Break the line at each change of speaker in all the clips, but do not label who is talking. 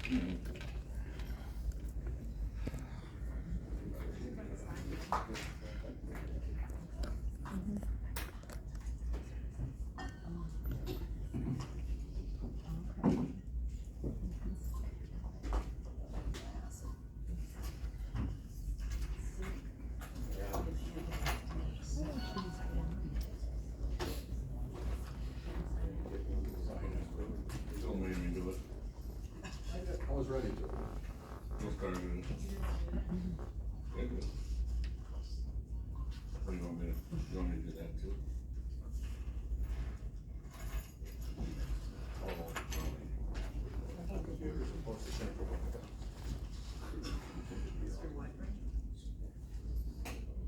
Don't make me do it.
I was ready to.
We'll start doing it. Yeah, good. Or you want me to do that too?
Oh, you're supposed to send for one.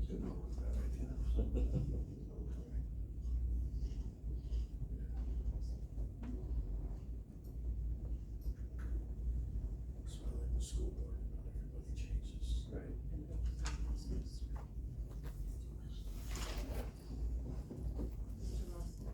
Didn't know it was a bad idea. It's not like the school board, not everybody changes. Right.
Mr. Willingham. Mr. Russell.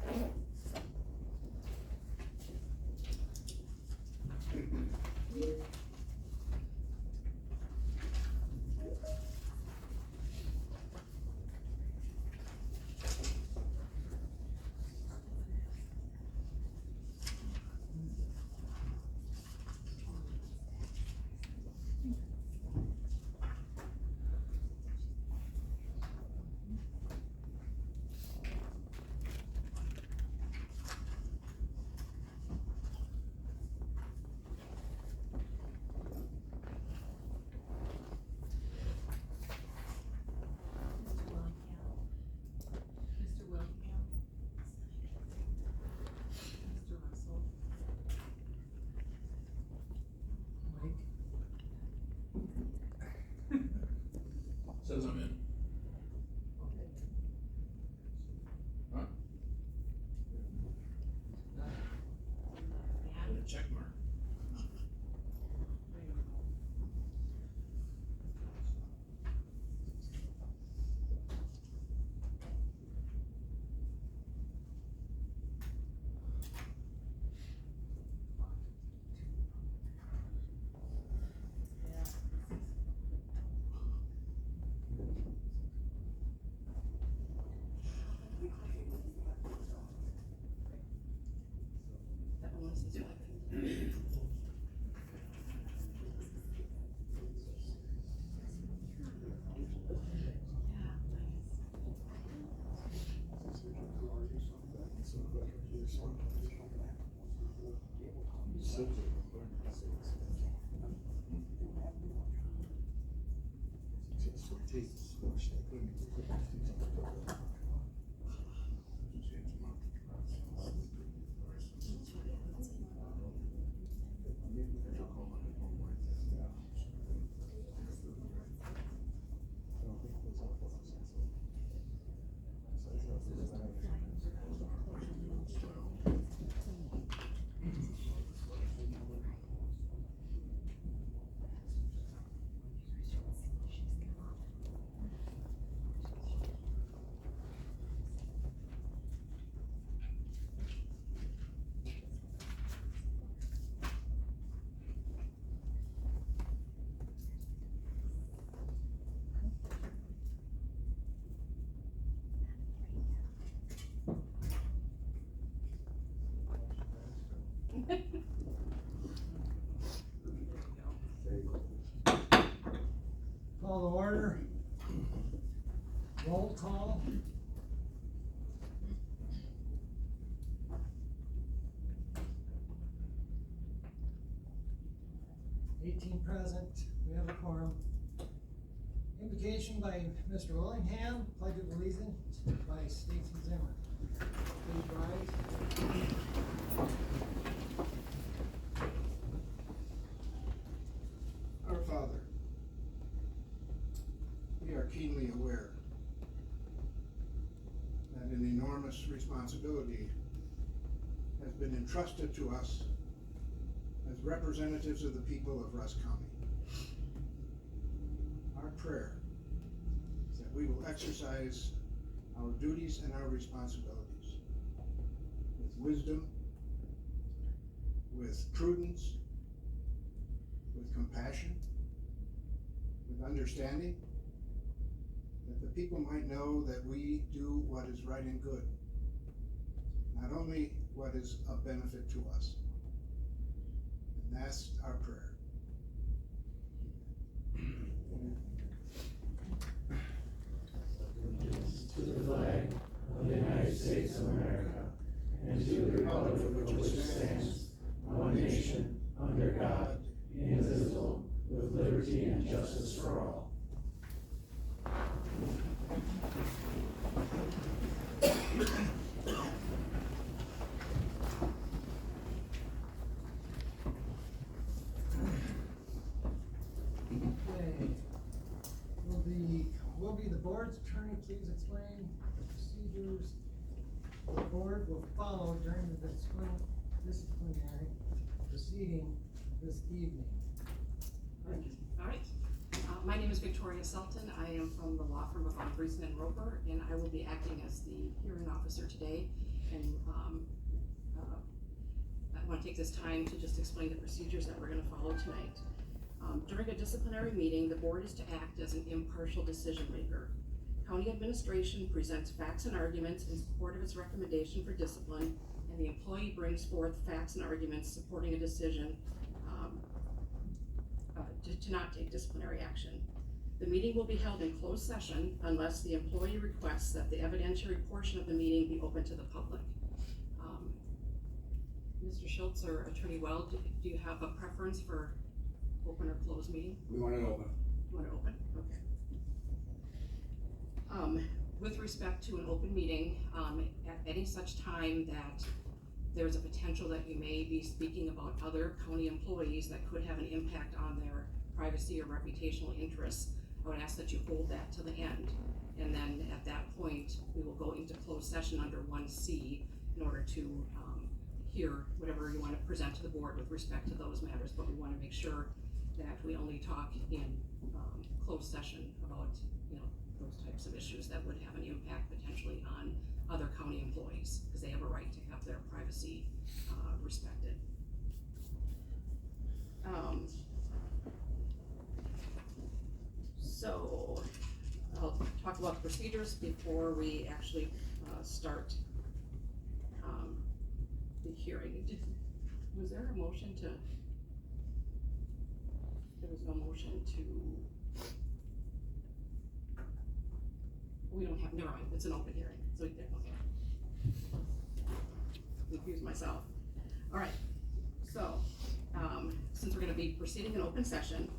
Says I'm in. Huh? Put a check mark.
That one was his wife.
Call to order. Roll call. Present, we have a quorum. Invocation by Mr. Willingham, pledge of allegiance by Stacy Zimmer. Please rise.
Our Father, we are keenly aware that an enormous responsibility has been entrusted to us as representatives of the people of Rusk County. Our prayer is that we will exercise our duties and our responsibilities with wisdom, with prudence, compassion, with understanding, that the people might know that we do what is right and good, not only what is of benefit to us. And that's our prayer.
To the flag of the United States of America, and to the republic for which it stands, one nation, under God, indivisible, with liberty and justice for all.
Okay. Will be the board's attorney please explain the procedures the board will follow during the disciplinary proceeding this evening?
All right. My name is Victoria Sultan. I am from the law firm of Andreessen and Roper, and I will be acting as the hearing officer today. And I want to take this time to just explain the procedures that we're going to follow tonight. During a disciplinary meeting, the board is to act as an impartial decision maker. County administration presents facts and arguments in support of its recommendation for discipline, and the employee brings forth facts and arguments supporting a decision to not take disciplinary action. The meeting will be held in closed session unless the employee requests that the evidentiary portion of the meeting be open to the public. Mr. Schultz or Attorney Weld, do you have a preference for open or closed meeting?
We want it open.
You want it open? Okay. With respect to an open meeting, at any such time that there's a potential that you may be speaking about other county employees that could have an impact on their privacy or reputational interests, I would ask that you hold that to the end. And then at that point, we will go into closed session under 1C in order to hear whatever you want to present to the board with respect to those matters, but we want to make sure that we only talk in closed session about, you know, those types of issues that would have an impact potentially on other county employees, because they have a right to have their privacy respected. So I'll talk about the procedures before we actually start the hearing. Was there a motion to? There was no motion to. We don't have. Never mind. It's an open hearing, so okay. Confused myself. All right. So since we're going to be proceeding in open session,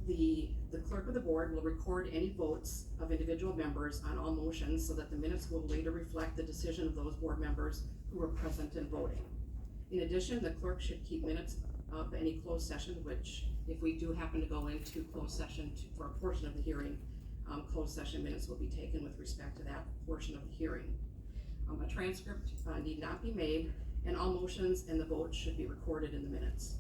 the clerk of the board will record any votes of individual members on all motions so that the minutes will later reflect the decision of those board members who were present and voting. In addition, the clerk should keep minutes of any closed session, which if we do happen to go into closed session for a portion of the hearing, closed session minutes will be taken with respect to that portion of the hearing. A transcript need not be made, and all motions and the votes should be recorded in the minutes.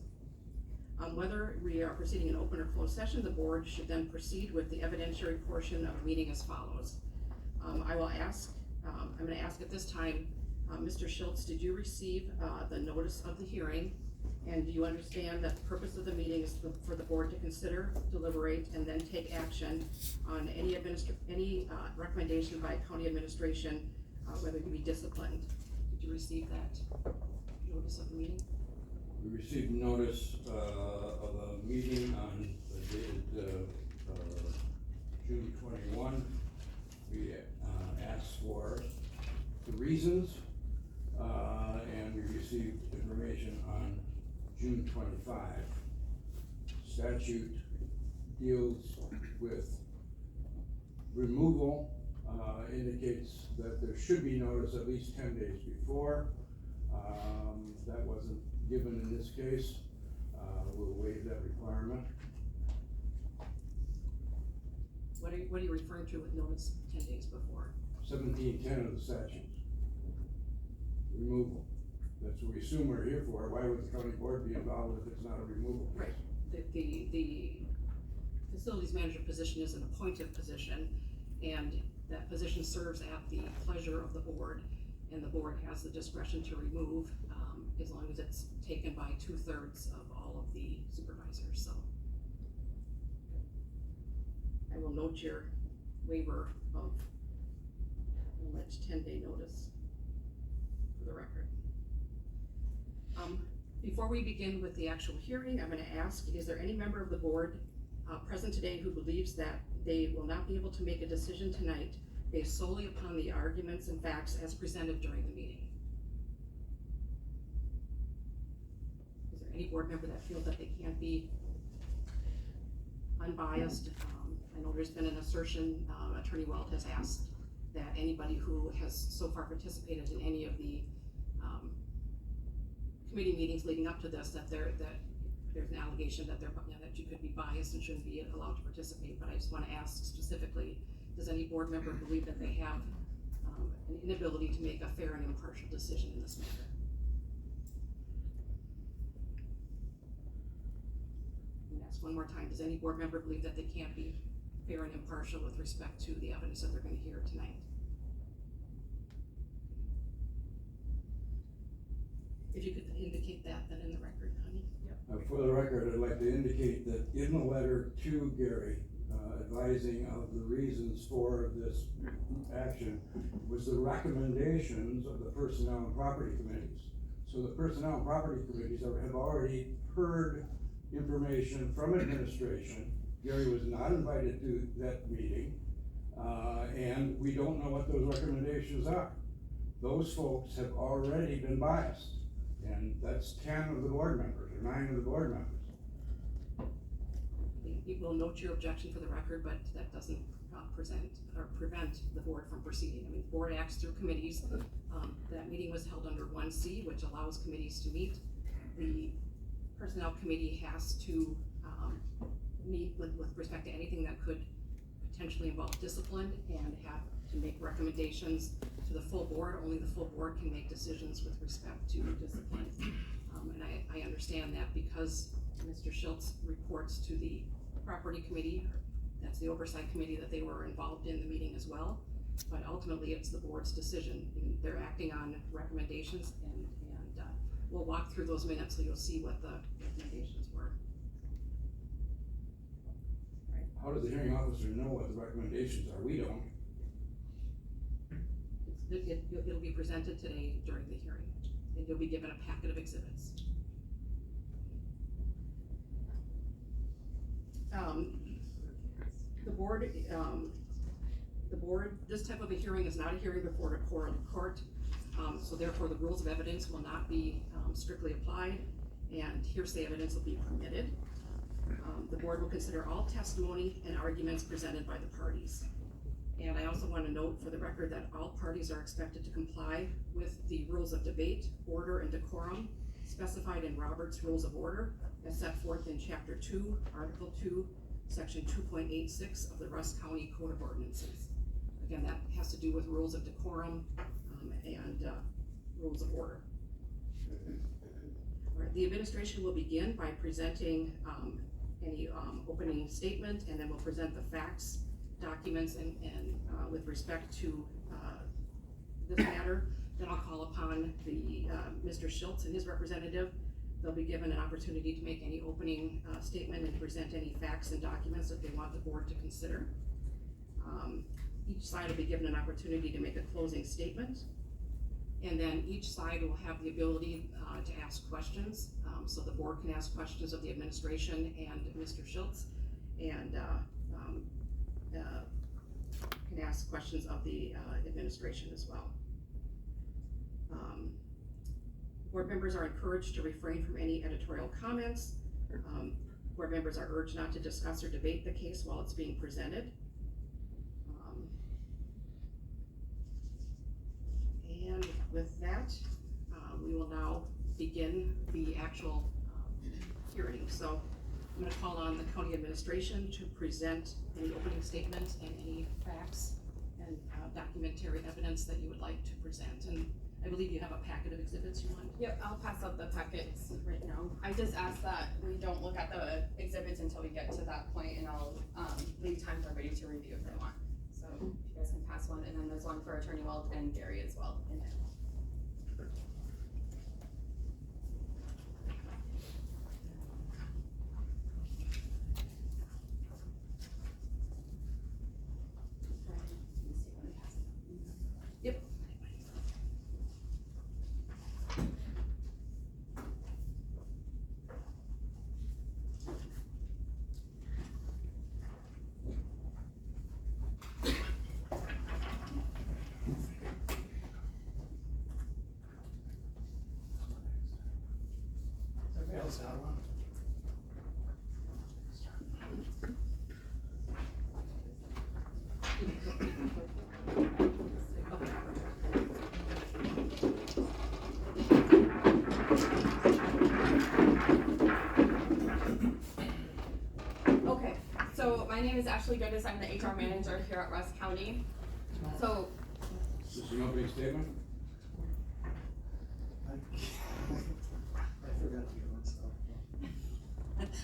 Whether we are proceeding in open or closed session, the board should then proceed with the evidentiary portion of the meeting as follows. I'm going to ask at this time, Mr. Schultz, did you receive the notice of the hearing? And do you understand that the purpose of the meeting is for the board to consider, deliberate, and then take action on any recommendation by county administration, whether you be disciplined? Did you receive that notice of the meeting?
We received notice of a meeting on the date June 21. We asked for the reasons, and we received information on June 25. Statute deals with removal, indicates that there should be notice at least 10 days before. That wasn't given in this case. We'll waive that requirement.
What are you referring to with notice 10 days before? 1710
of the statutes. Removal. That's what we assume we're here for. Why would the county board be involved if it's not a removal?
Right. The facilities manager position is an appointed position, and that position serves at the pleasure of the board, and the board has the discretion to remove as long as it's taken by 2/3 of all of the supervisors, so. I will note your waiver of alleged 10-day notice for the record. Before we begin with the actual hearing, I'm gonna ask, is there any member of the board present today who believes that they will not be able to make a decision tonight based solely upon the arguments and facts as presented during the meeting? Is there any board member that feels that they can't be unbiased? I know there's been an assertion, Attorney Weld has asked that anybody who has so far participated in any of the committee meetings leading up to this, that there's an allegation that that you could be biased and shouldn't be allowed to participate, but I just wanna ask specifically, does any board member believe that they have an inability to make a fair and impartial decision in this matter? I'm gonna ask one more time, does any board member believe that they can't be fair and impartial with respect to the evidence that they're gonna hear tonight? If you could indicate that then in the record, honey. Yep.
For the record, I'd like to indicate that in the letter to Gary, advising of the reasons for this action was the recommendations of the Personnel and Property Committees. So the Personnel and Property Committees have already heard information from administration. Gary was not invited to that meeting, and we don't know what those recommendations are. Those folks have already been biased, and that's 10 of the board members, or 9 of the board members.
We will note your objection for the record, but that doesn't prevent the board from proceeding. I mean, the board acts through committees. That meeting was held under 1C, which allows committees to meet. The Personnel Committee has to meet with respect to anything that could potentially involve discipline and have to make recommendations to the full board. Only the full board can make decisions with respect to discipline. And I understand that because Mr. Schultz reports to the Property Committee, that's the Oversight Committee, that they were involved in the meeting as well. But ultimately, it's the board's decision. And they're acting on recommendations, and we'll walk through those minutes so you'll see what the recommendations were. Right.
How does the hearing officer know what the recommendations are? We don't.
It'll be presented today during the hearing, and you'll be given a packet of exhibits. The board, this type of a hearing is not a hearing before a court, so therefore the rules of evidence will not be strictly applied, and hearsay evidence will be permitted. The board will consider all testimony and arguments presented by the parties. And I also want to note for the record that all parties are expected to comply with the rules of debate, order, and decorum specified in Robert's Rules of Order as set forth in Chapter 2, Article 2, Section 2.86 of the Rusk County Code of Ordinances. Again, that has to do with rules of decorum and rules of order. All right, the administration will begin by presenting any opening statement, and then we'll present the facts, documents, and with respect to this matter. Then I'll call upon the Mr. Schultz and his representative. They'll be given an opportunity to make any opening statement and present any facts and documents that they want the board to consider. Each side will be given an opportunity to make a closing statement, and then each side will have the ability to ask questions. So the board can ask questions of the administration and Mr. Schultz, and can ask questions of the administration as well. Board members are encouraged to refrain from any editorial comments. Board members are urged not to discuss or debate the case while it's being presented. And with that, we will now begin the actual hearing. So I'm going to call on the county administration to present any opening statements and any facts and documentary evidence that you would like to present. And I believe you have a packet of exhibits you want.
Yep, I'll pass out the packets right now. I just ask that we don't look at the exhibits until we get to that point, and I'll leave time for everybody to review if they want. So if you guys can pass one, and then there's one for Attorney Weld and Gary as well in there.
guys got one?
Okay, so my name is Ashley Goodis, I'm the HR manager here at Rusk County. So,
This is an opening statement?
I forgot to get one stuff.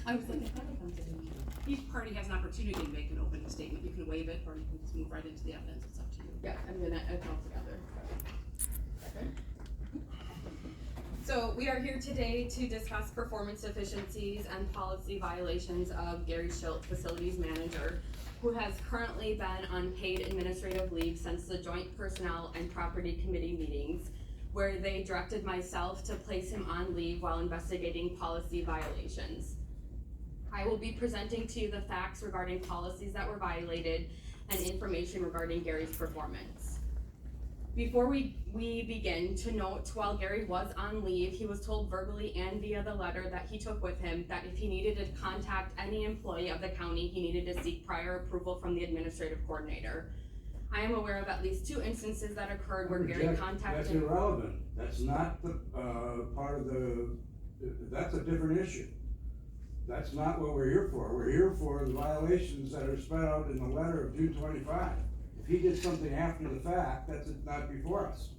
I was like, I thought I come to the meeting. Each party has an opportunity to make an opening statement. You can waive it, or you can just move right into the evidence. It's up to you.
yeah, I'm gonna add it all together. So we are here today to discuss performance deficiencies and policy violations of Gary Schilt, facilities manager, who has currently been on paid administrative leave since the joint personnel and property committee meetings, where they directed myself to place him on leave while investigating policy violations. I will be presenting to you the facts regarding policies that were violated and information regarding Gary's performance. Before we begin, to note, while Gary was on leave, he was told verbally and via the letter that he took with him that if he needed to contact any employee of the county, he needed to seek prior approval from the administrative coordinator. I am aware of at least 2 instances that occurred where Gary
That's
contacted.
irrelevant. That's not the, part of the, that's a different issue. That's not what we're here for. We're here for the violations that are spelled out in the letter of June 25. If he did something after the fact, that's not before us.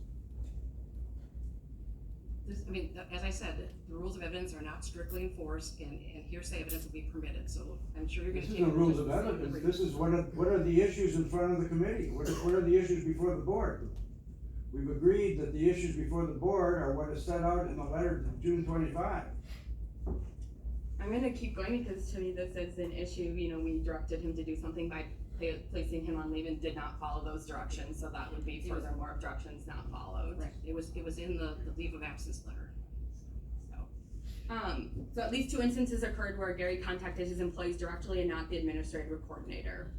This, I mean, as I said, the rules of evidence are not strictly enforced, and hearsay evidence will be permitted, so I'm sure you're gonna
This
take.
isn't the rules of evidence. This is what are the issues in front of the committee? What are the issues before the board? We've agreed that the issues before the board are what is set out in the letter to June 25.
I'm gonna keep going because to me this is an issue, you know, we directed him to do something by placing him on leave and did not follow those directions, so that would be furthermore directions not followed.
Right, it was in the leave of absence letter.
So at least 2 instances occurred where Gary contacted his employees directly and not the administrative coordinator.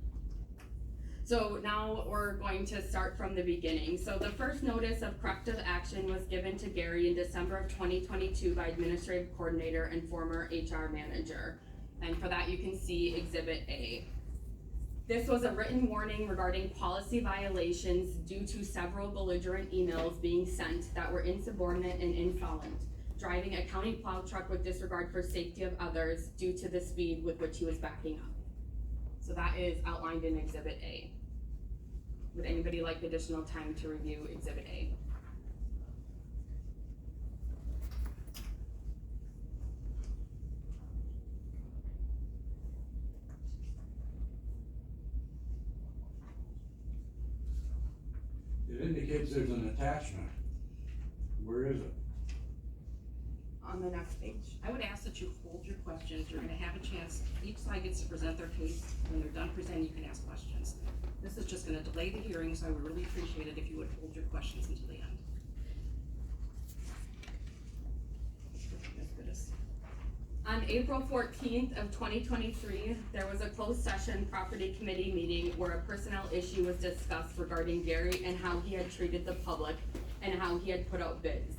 So now we're going to start from the beginning. So the first notice of corrective action was given to Gary in December of 2022 by administrative coordinator and former HR manager. And for that you can see Exhibit A. This was a written warning regarding policy violations due to several belligerent emails being sent that were insubordinate and insolent, driving a county plow truck with disregard for safety of others due to the speed with which he was backing up. So that is outlined in Exhibit A. Would anybody like additional time to review Exhibit A?
It indicates there's an attachment. Where is it?
On the next page.
I would ask that you hold your questions. You're gonna have a chance, each side gets to present their case. When they're done presenting, you can ask questions. This is just gonna delay the hearing, so I would really appreciate it if you would hold your questions until the end.
On April 14th of 2023, there was a closed session property committee meeting where a personnel issue was discussed regarding Gary and how he had treated the public and how he had put out bids.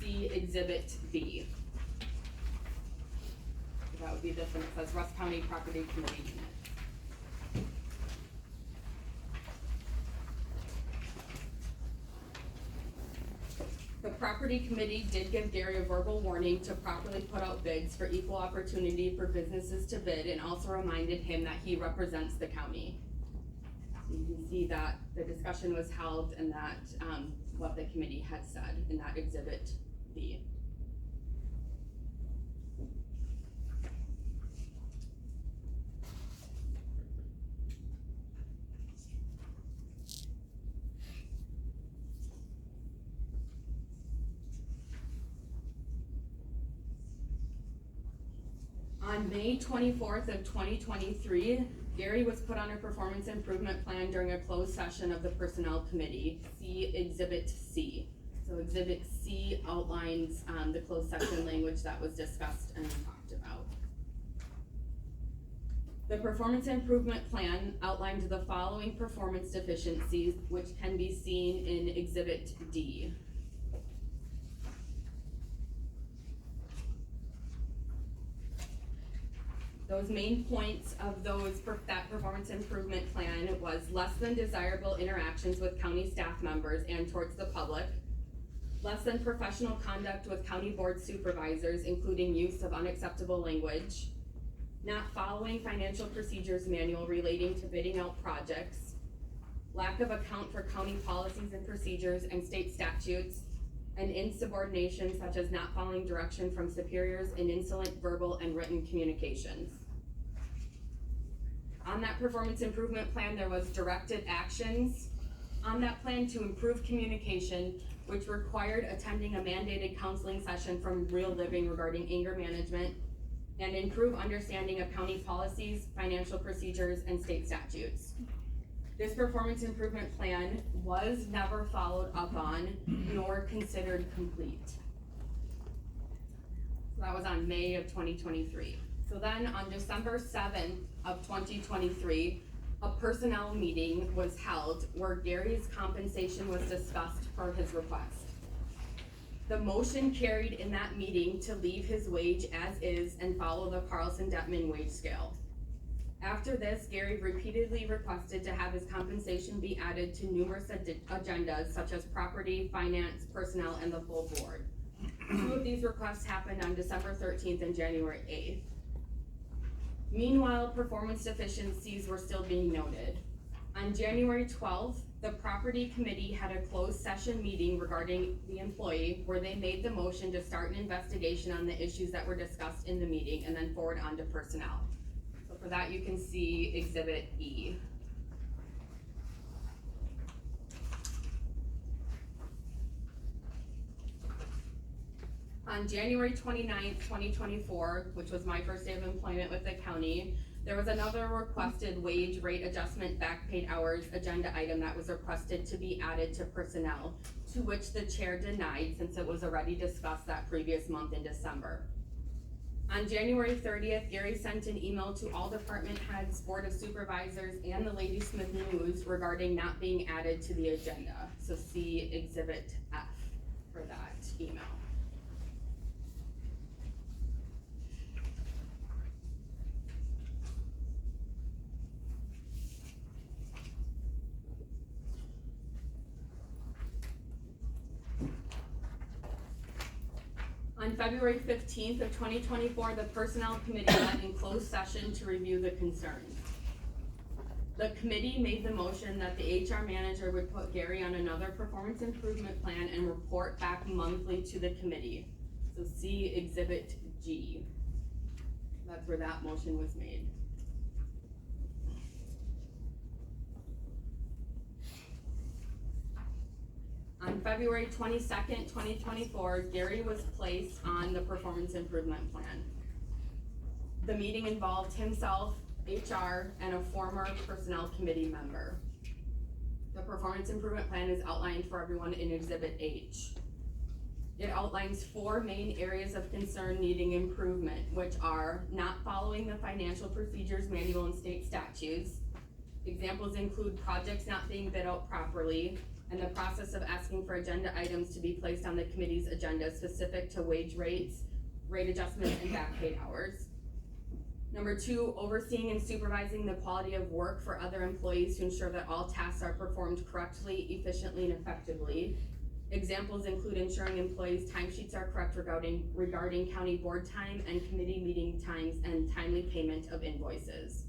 See Exhibit B. So that would be this one, it says Rusk County Property Committee Minutes. The property committee did give Gary a verbal warning to properly put out bids for equal opportunity for businesses to bid and also reminded him that he represents the county. So you can see that the discussion was held and that, what the committee had said in that Exhibit B. On May 24th of 2023, Gary was put on a performance improvement plan during a closed session of the Personnel Committee. See Exhibit C. So Exhibit C outlines the closed session language that was discussed and talked about. The performance improvement plan outlined the following performance deficiencies, which can be seen in Exhibit D. Those main points of that performance improvement plan was less than desirable interactions with county staff members and towards the public, less than professional conduct with county board supervisors, including use of unacceptable language, not following financial procedures manual relating to bidding out projects, lack of account for county policies and procedures and state statutes, and insubordination such as not following direction from superiors in insolent verbal and written communications. On that performance improvement plan, there was directed actions on that plan to improve communication, which required attending a mandated counseling session from Real Living regarding anger management, and improve understanding of county policies, financial procedures, and state statutes. This performance improvement plan was never followed up on nor considered complete. So that was on May of 2023. So then on December 7th of 2023, a personnel meeting was held where Gary's compensation was discussed for his request. The motion carried in that meeting to leave his wage as is and follow the Carlson-Detman wage scale. After this, Gary repeatedly requested to have his compensation be added to numerous agendas such as property, finance, personnel, and the full board. 2 of these requests happened on December 13th and January 8th. Meanwhile, performance deficiencies were still being noted. On January 12th, the property committee had a closed session meeting regarding the employee where they made the motion to start an investigation on the issues that were discussed in the meeting and then forward on to personnel. So for that, you can see Exhibit E. On January 29th, 2024, which was my first day of employment with the county, there was another requested wage rate adjustment back paid hours agenda item that was requested to be added to personnel, to which the chair denied since it was already discussed that previous month in December. On January 30th, Gary sent an email to all department heads, board of supervisors, and the Ladysmith News regarding not being added to the agenda. So see Exhibit F for that email. On February 15th of 2024, the Personnel Committee met in closed session to review the concerns. The committee made the motion that the HR manager would put Gary on another performance improvement plan and report back monthly to the committee. So see Exhibit G. That's where that motion was made. On February 22nd, 2024, Gary was placed on the performance improvement plan. The meeting involved himself, HR, and a former personnel committee member. The performance improvement plan is outlined for everyone in Exhibit H. It outlines 4 main areas of concern needing improvement, which are not following the financial procedures manual and state statutes. Examples include projects not being bid out properly, and the process of asking for agenda items to be placed on the committee's agenda specific to wage rates, rate adjustments, and back paid hours. Number 2, overseeing and supervising the quality of work for other employees to ensure that all tasks are performed correctly, efficiently, and effectively. Examples include ensuring employees' timesheets are correct regarding county board time and committee meeting times and timely payment of invoices.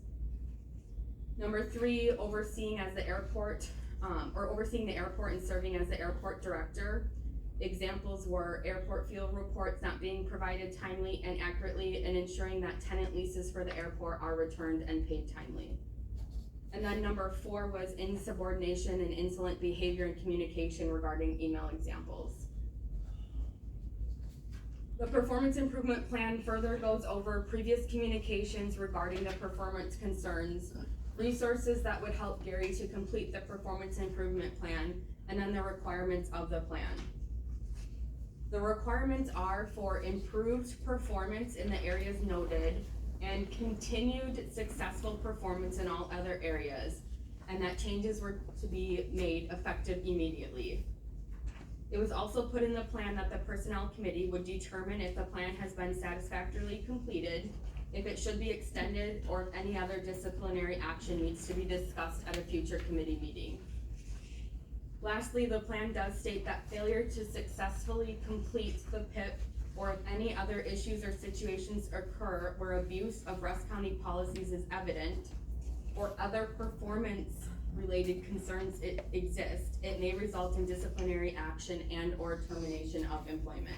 Number 3, overseeing the airport and serving as the airport director. Examples were airport fuel reports not being provided timely and accurately, and ensuring that tenant leases for the airport are returned and paid timely. And then number 4 was insubordination and insolent behavior and communication regarding email examples. The performance improvement plan further goes over previous communications regarding the performance concerns, resources that would help Gary to complete the performance improvement plan, and then the requirements of the plan. The requirements are for improved performance in the areas noted and continued successful performance in all other areas, and that changes were to be made effective immediately. It was also put in the plan that the personnel committee would determine if the plan has been satisfactorily completed if it should be extended, or if any other disciplinary action needs to be discussed at a future committee meeting. Lastly, the plan does state that failure to successfully complete the PIP, or if any other issues or situations occur where abuse of Rusk County policies is evident, or other performance-related concerns exist, it may result in disciplinary action and/or termination of employment.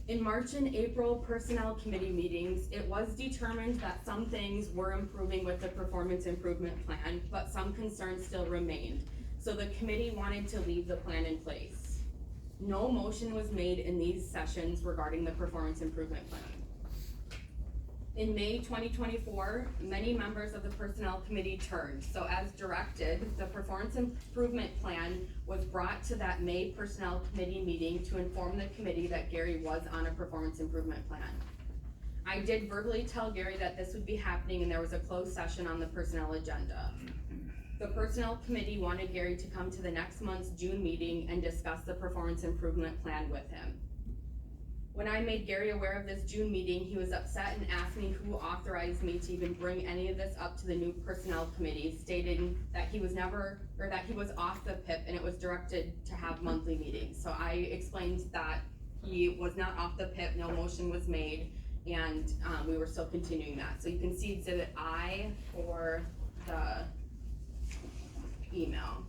In March and April Personnel Committee meetings, it was determined that some things were improving with the performance improvement plan, but some concerns still remained. So the committee wanted to leave the plan in place. No motion was made in these sessions regarding the performance improvement plan. In May 2024, many members of the Personnel Committee turned, so as directed, the Performance Improvement Plan was brought to that May Personnel Committee meeting to inform the committee that Gary was on a Performance Improvement Plan. I did verbally tell Gary that this would be happening and there was a closed session on the personnel agenda. The Personnel Committee wanted Gary to come to the next month's June meeting and discuss the Performance Improvement Plan with him. When I made Gary aware of this June meeting, he was upset and asked me who authorized me to even bring any of this up to the new personnel committee, stating that he was off the PIP and it was directed to have monthly meetings. So I explained that he was not off the PIP, no motion was made, and we were still continuing that. So you can see Exhibit I for the email.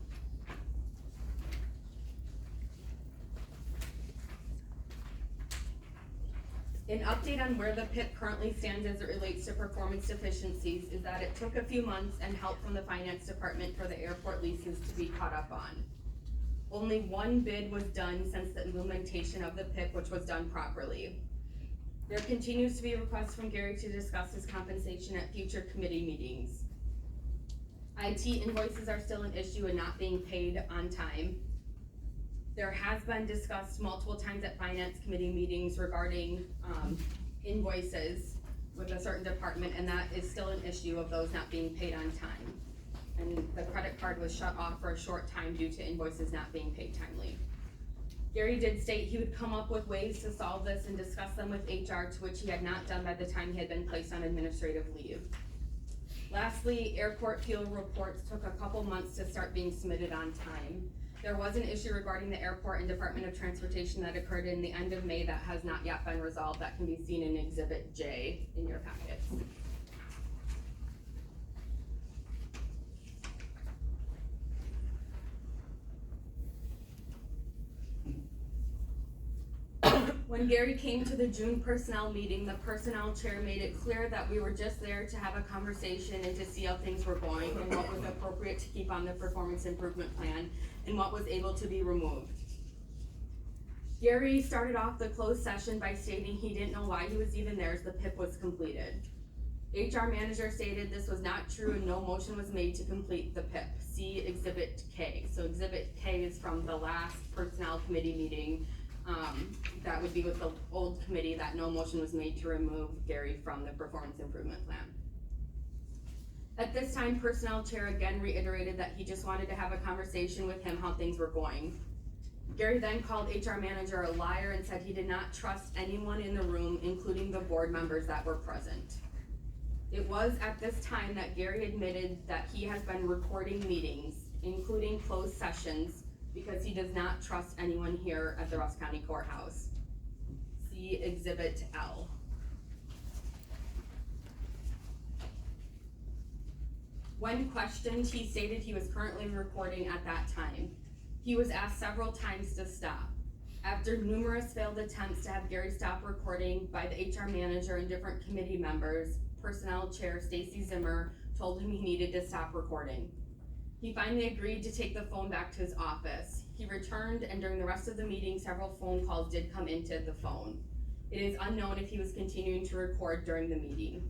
An update on where the PIP currently stands as it relates to performance deficiencies is that it took a few months and help from the finance department for the airport leases to be caught up on. Only one bid was done since the implementation of the PIP, which was done properly. There continues to be requests from Gary to discuss his compensation at future committee meetings. IT invoices are still an issue and not being paid on time. There has been discussed multiple times at finance committee meetings regarding invoices with a certain department, and that is still an issue of those not being paid on time. And the credit card was shut off for a short time due to invoices not being paid timely. Gary did state he would come up with ways to solve this and discuss them with HR, to which he had not done by the time he had been placed on administrative leave. Lastly, airport fuel reports took a couple months to start being submitted on time. There was an issue regarding the airport and Department of Transportation that occurred in the end of May that has not yet been resolved. That can be seen in Exhibit J in your packets. When Gary came to the June personnel meeting, the personnel chair made it clear that we were just there to have a conversation and to see how things were going and what was appropriate to keep on the performance improvement plan and what was able to be removed. Gary started off the closed session by stating he didn't know why he was even there as the PIP was completed. HR manager stated this was not true and no motion was made to complete the PIP. See Exhibit K. So Exhibit K is from the last personnel committee meeting. That would be with the old committee, that no motion was made to remove Gary from the performance improvement plan. At this time, personnel chair again reiterated that he just wanted to have a conversation with him how things were going. Gary then called HR manager a liar and said he did not trust anyone in the room, including the board members that were present. It was at this time that Gary admitted that he has been recording meetings, including closed sessions, because he does not trust anyone here at the Rusk County Courthouse. See Exhibit L. When questioned, he stated he was currently recording at that time. He was asked several times to stop. After numerous failed attempts to have Gary stop recording by the HR manager and different committee members, personnel chair Stacy Zimmer told him he needed to stop recording. He finally agreed to take the phone back to his office. He returned, and during the rest of the meeting, several phone calls did come into the phone. It is unknown if he was continuing to record during the meeting.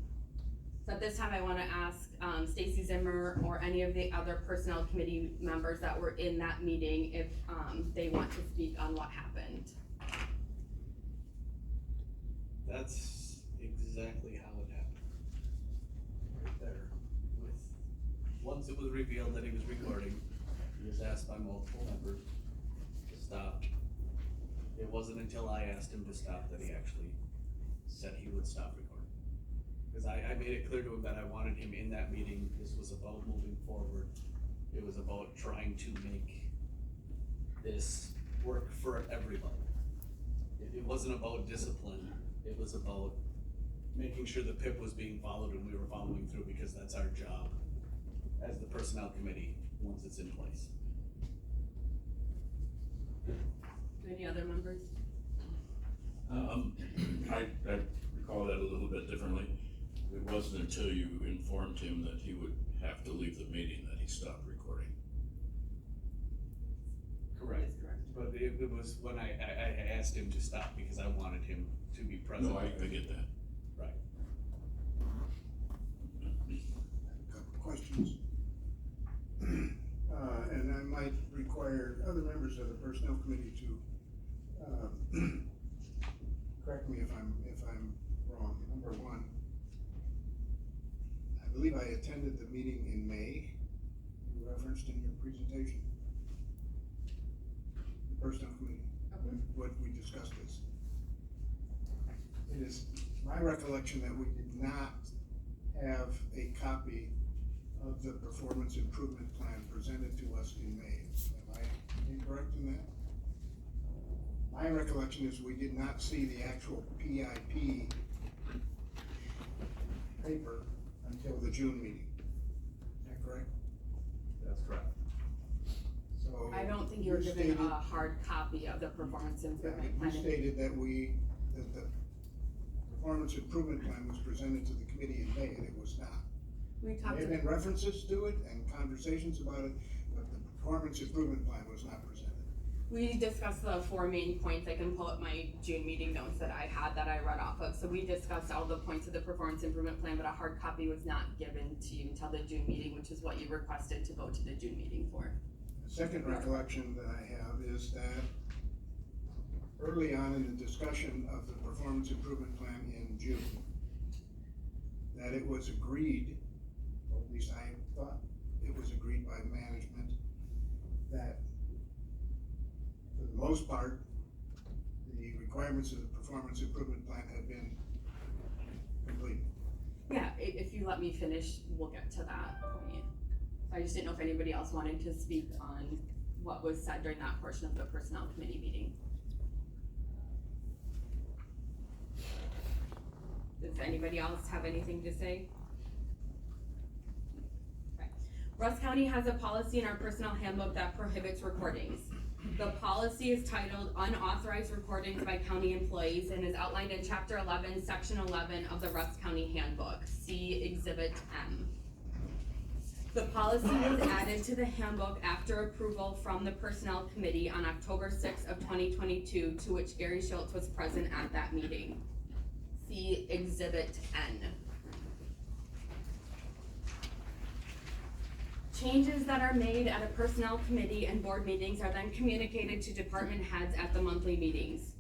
So at this time, I want to ask Stacy Zimmer or any of the other personnel committee members that were in that meeting if they want to speak on what happened.
That's exactly how it happened. Right there. Once it was revealed that he was recording, he was asked by multiple members to stop. It wasn't until I asked him to stop that he actually said he would would stop recording. Cause I made it clear to him that I wanted him in that meeting, this was about moving forward. It was about trying to make this work for everybody. It wasn't about discipline, it was about making sure the PIP was being followed and we were following through, because that's our job as the personnel committee, once it's in place.
Any other members?
I recall that a little bit differently. It wasn't until you informed him that he would have to leave the meeting that he stopped recording.
Correct.
That's correct.
But it was when I asked him to stop because I wanted him to be present.
No, I get that.
Right.
A couple of questions. And I might require other members of the personnel committee to, correct me if I'm wrong. Number one, I believe I attended the meeting in May, you referenced in your presentation. The personnel committee, what we discussed this. It is my recollection that we did not have a copy of the performance improvement plan presented to us in May. Am I incorrect in that? My recollection is we did not see the actual PIP paper until the June meeting. Is that correct?
That's correct.
So.
I don't think you were given
stated-
a hard copy of the performance improvement
You
plan.
stated that the performance improvement plan was presented to the committee in May, and it was not.
We
There
talked
have
about,
been references to it and conversations about it, but the performance improvement plan was not presented.
we discussed the 4 main points. I can pull up my June meeting notes that I had that I read off of. So we discussed all the points of the performance improvement plan, but a hard copy was not given to you until the June meeting, which is what you requested to go to the June meeting for.
The second recollection that I have is that early on in the discussion of the performance improvement plan in June, that it was agreed, or at least I thought it was agreed by management, that for the most part, the requirements of the performance improvement plan had been completed.
Yeah, if you let me finish, we'll get to that point. I just didn't know if anybody else wanted to speak on what was said during that portion of the personnel committee meeting. Does anybody else have anything to say? Okay. Rusk County has a policy in our personnel handbook that prohibits recordings. The policy is titled Unauthorized Recordings by County Employees and is outlined in Chapter 11, Section 11 of the Rusk County Handbook. See Exhibit M. The policy was added to the handbook after approval from the Personnel Committee on October 6th of 2022, to which Gary Schultz was present at that meeting. See Exhibit N. Changes that are made at a personnel committee and board meetings are then communicated to department heads at the monthly meetings.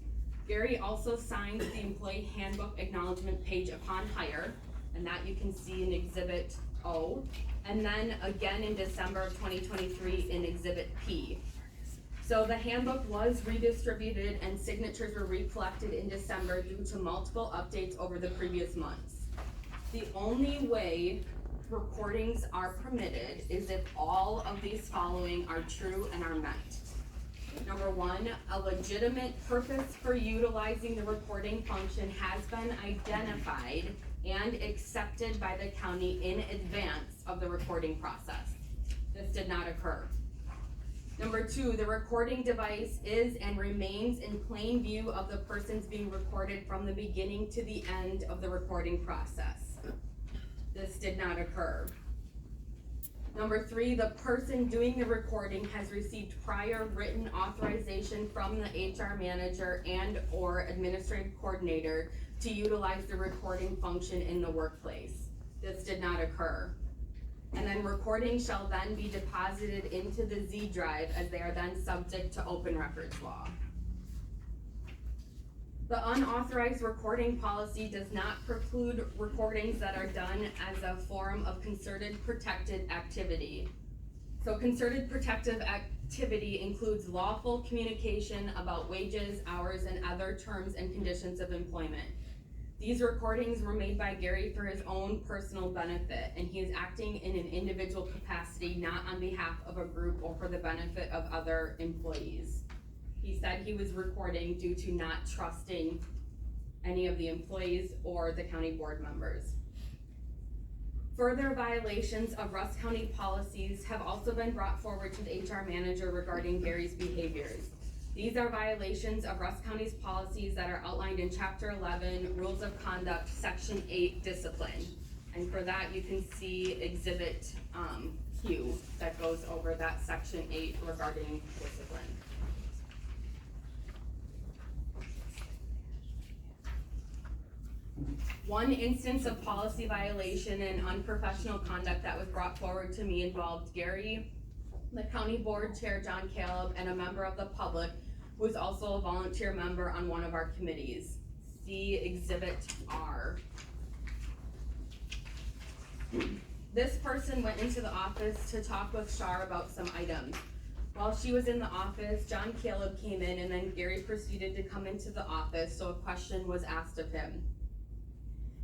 Gary also signs the employee handbook acknowledgement page upon hire, and that you can see in Exhibit O, and then again in December of 2023 in Exhibit P. So the handbook was redistributed and signatures were recollected in December due to multiple updates over the previous months. The only way recordings are permitted is if all of these following are true and are met. Number one, a legitimate purpose for utilizing the recording function has been identified and accepted by the county in advance of the recording process. This did not occur. Number two, the recording device is and remains in plain view of the persons being recorded from the beginning to the end of the recording process. This did not occur. Number three, the person doing the recording has received prior written authorization from the HR manager and or administrative coordinator to utilize the recording function in the workplace. This did not occur. And then recording shall then be deposited into the Z drive as they are then subject to open records law. The unauthorized recording policy does not preclude recordings that are done as a form of concerted protected activity. So concerted protective activity includes lawful communication about wages, hours, and other terms and conditions of employment. These recordings were made by Gary for his own personal benefit, and he is acting in an individual capacity, not on behalf of a group or for the benefit of other employees. He said he was recording due to not trusting any of the employees or the county board members. Further violations of Rusk County policies have also been brought forward to the HR manager regarding Gary's behaviors. These are violations of Rusk County's policies that are outlined in Chapter 11, Rules of Conduct, Section 8, Discipline. And for that, you can see Exhibit Q that goes over that Section 8 regarding discipline. One instance of policy violation and unprofessional conduct that was brought forward to me involved Gary, the county board chair, John Caleb, and a member of the public who is also a volunteer member on one of our committees. See Exhibit R. This person went into the office to talk with Shar about some items. While she was in the office, John Caleb came in, and then Gary proceeded to come into the office, so a question was asked of him.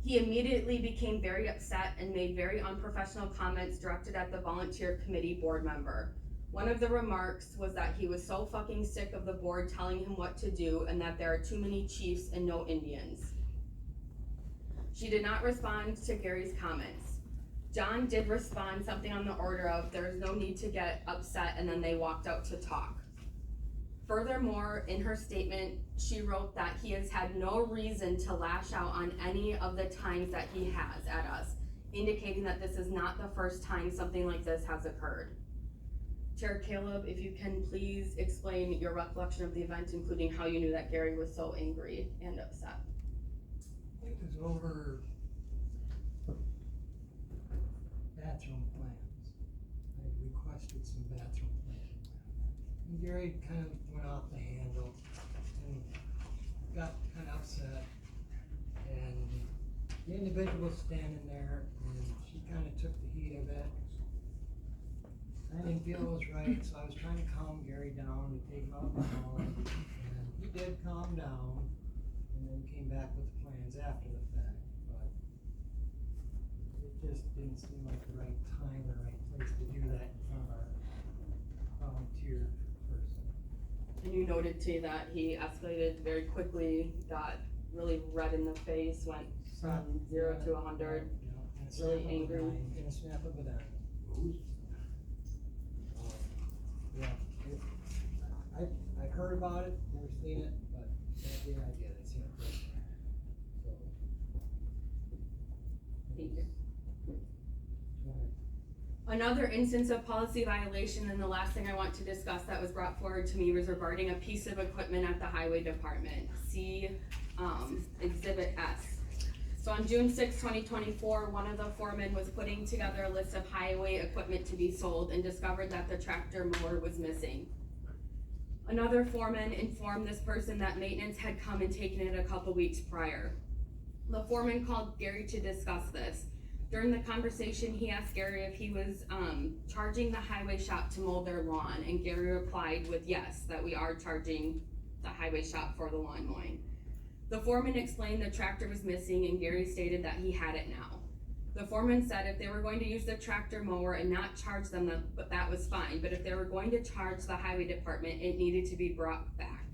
He immediately became very upset and made very unprofessional comments directed at the volunteer committee board member. One of the remarks was that he was so fucking sick of the board telling him what to do and that there are too many chiefs and no Indians. She did not respond to Gary's comments. John did respond something on the order of, "There's no need to get upset," and then they walked out to talk. Furthermore, in her statement, she wrote that he has had no reason to lash out on any of the times that he has at us, indicating that this is not the first time something like this has occurred. Chair Caleb, if you can please explain your recollection of the event, including how you knew that Gary was so angry and upset.
It was over bathroom plans. I requested some bathroom plans. And Gary kind of went off the handle and got kind of upset. And the individual was standing there and she kind of took the heat of it. I didn't feel it was right, so I was trying to calm Gary down and take him out of the house. And he did calm down and then came back with the plans after the fact, but it just didn't seem like the right time or right place to do that in front of our volunteer person.
And you noted too that he escalated very quickly, got really red in the face, went from 0 to 100. Really angry.
In a snap of a dime. Yeah, I've heard about it, never seen it, but sadly I did, I seen it first. So.
Thank you.
Go ahead.
Another instance of policy violation, and the last thing I want to discuss that was brought forward to me was regarding a piece of equipment at the highway department. See, Exhibit S. So on June 6, 2024, one of the foremen was putting together a list of highway equipment to be sold and discovered that the tractor mower was missing. Another foreman informed this person that maintenance had come and taken it a couple weeks prior. The foreman called Gary to discuss this. During the conversation, he asked Gary if he was charging the highway shop to mow their lawn, and Gary replied with yes, that we are charging the highway shop for the lawn mowing. The foreman explained the tractor was missing, and Gary stated that he had it now. The foreman said if they were going to use the tractor mower and not charge them, but that was fine, but if they were going to charge the highway department, it needed to be brought back.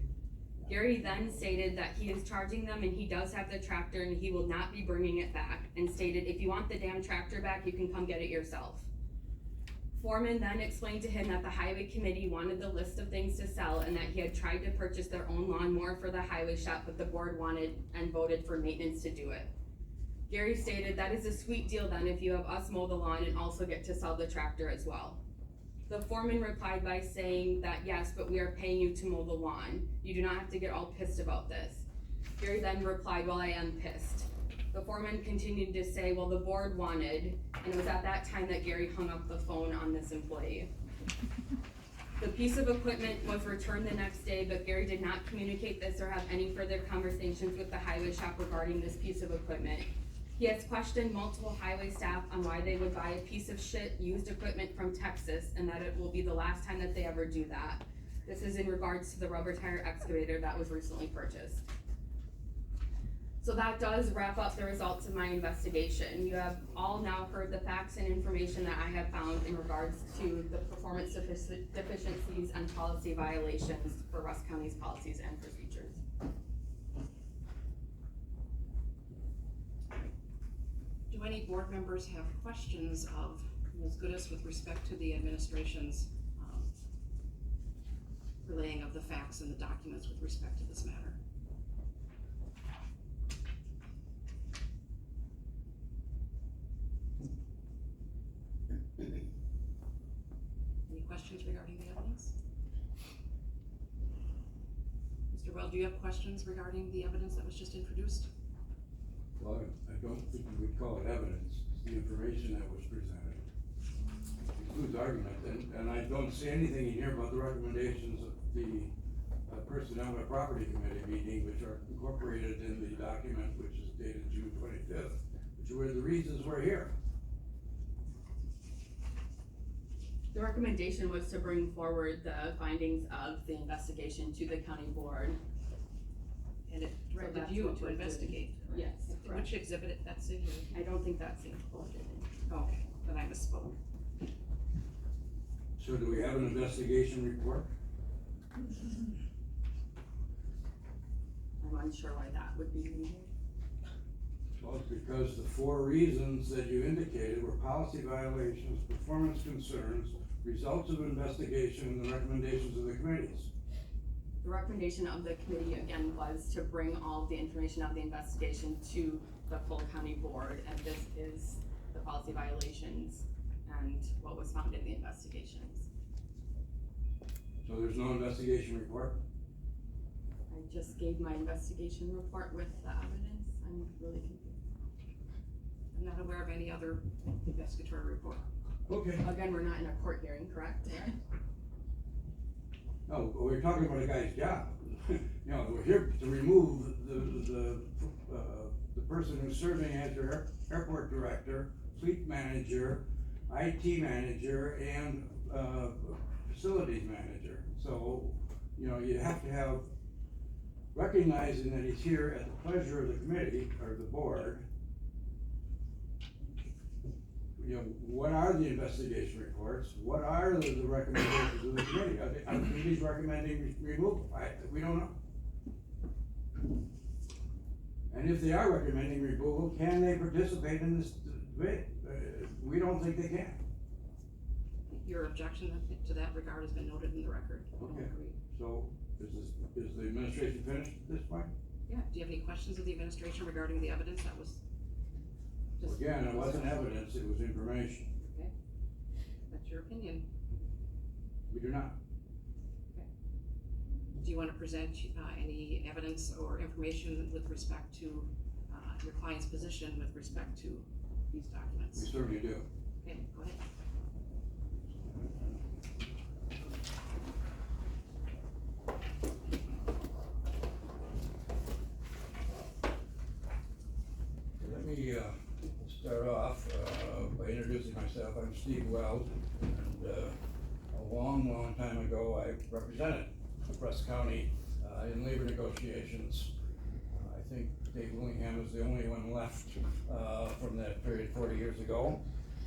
Gary then stated that he is charging them and he does have the tractor and he will not be bringing it back, and stated if you want the damn tractor back, you can come get it yourself. Foreman then explained to him that the highway committee wanted the list of things to sell and that he had tried to purchase their own lawnmower for the highway shop, but the board wanted and voted for maintenance to do it. Gary stated that is a sweet deal then if you have us mow the lawn and also get to sell the tractor as well. The foreman replied by saying that yes, but we are paying you to mow the lawn. You do not have to get all pissed about this. Gary then replied, well, I am pissed. The foreman continued to say, well, the board wanted, and it was at that time that Gary hung up the phone on this employee. The piece of equipment was returned the next day, but Gary did not communicate this or have any further conversations with the highway shop regarding this piece of equipment. He has questioned multiple highway staff on why they would buy a piece of shit used equipment from Texas, and that it will be the last time that they ever do that. This is in regards to the rubber tire excavator that was recently purchased. So that does wrap up the results of my investigation. You have all now heard the facts and information that I have found in regards to the performance deficiencies and policy violations for Rusk County's policies and procedures.
Do any board members have questions of Ms. Goodis with respect to the administration's relaying of the facts and the documents with respect to this matter? Any questions regarding the evidence? Mr. Well, do you have questions regarding the evidence that was just introduced?
Well, I don't think we would call it evidence, it's the information that was presented. It includes argument, and I don't see anything in here about the recommendations of the Personnel and Property Committee meeting, which are incorporated in the document, which is dated June 25th, which were the reasons we're here.
The recommendation was to bring forward the findings of the investigation to the county board.
And it
So
directed
that's
you
what
to
was
investigate.
Yes, correct.
Which exhibit that's in here?
I don't think that's included in.
Okay, then I misspoke.
So do we have an investigation report?
I'm unsure why that would be needed.
Well, it's because the 4 reasons that you indicated were policy violations, performance concerns, results of investigation, and the recommendations of the committees.
The recommendation of the committee again was to bring all of the information of the investigation to the full county board, and this is the policy violations and what was found in the investigations.
So there's no investigation report?
I just gave my investigation report with the evidence. I'm really confused.
I'm not aware of any other investigatory report.
Okay.
Again, we're not in a court hearing, correct?
No, but we're talking about a guy's job. You know, we're here to remove the person who's serving as your airport director, fleet manager, IT manager, and facilities manager. So, you know, you have to have, recognizing that he's here at the pleasure of the committee or the board. You know, what are the investigation reports? What are the recommendations of the committee? Are the committees recommending removal? We don't know. And if they are recommending removal, can they participate in this debate? We don't think they can.
Your objection to that regard has been noted in the record. I don't
Okay.
agree.
So, is the administration finished at this point?
Yeah, do you have any questions of the administration regarding the evidence that was just?
Again, it wasn't evidence, it was information.
Okay, that's your opinion.
We do not.
Do you want to present any evidence or information with respect to your client's position with respect to these
We
documents?
certainly do.
Okay, go ahead.
Let me start off by introducing myself. I'm Steve Weld, and a long time ago, I represented Rusk County in labor negotiations. I think Dave Willingham was the only one left from that period 40 years ago.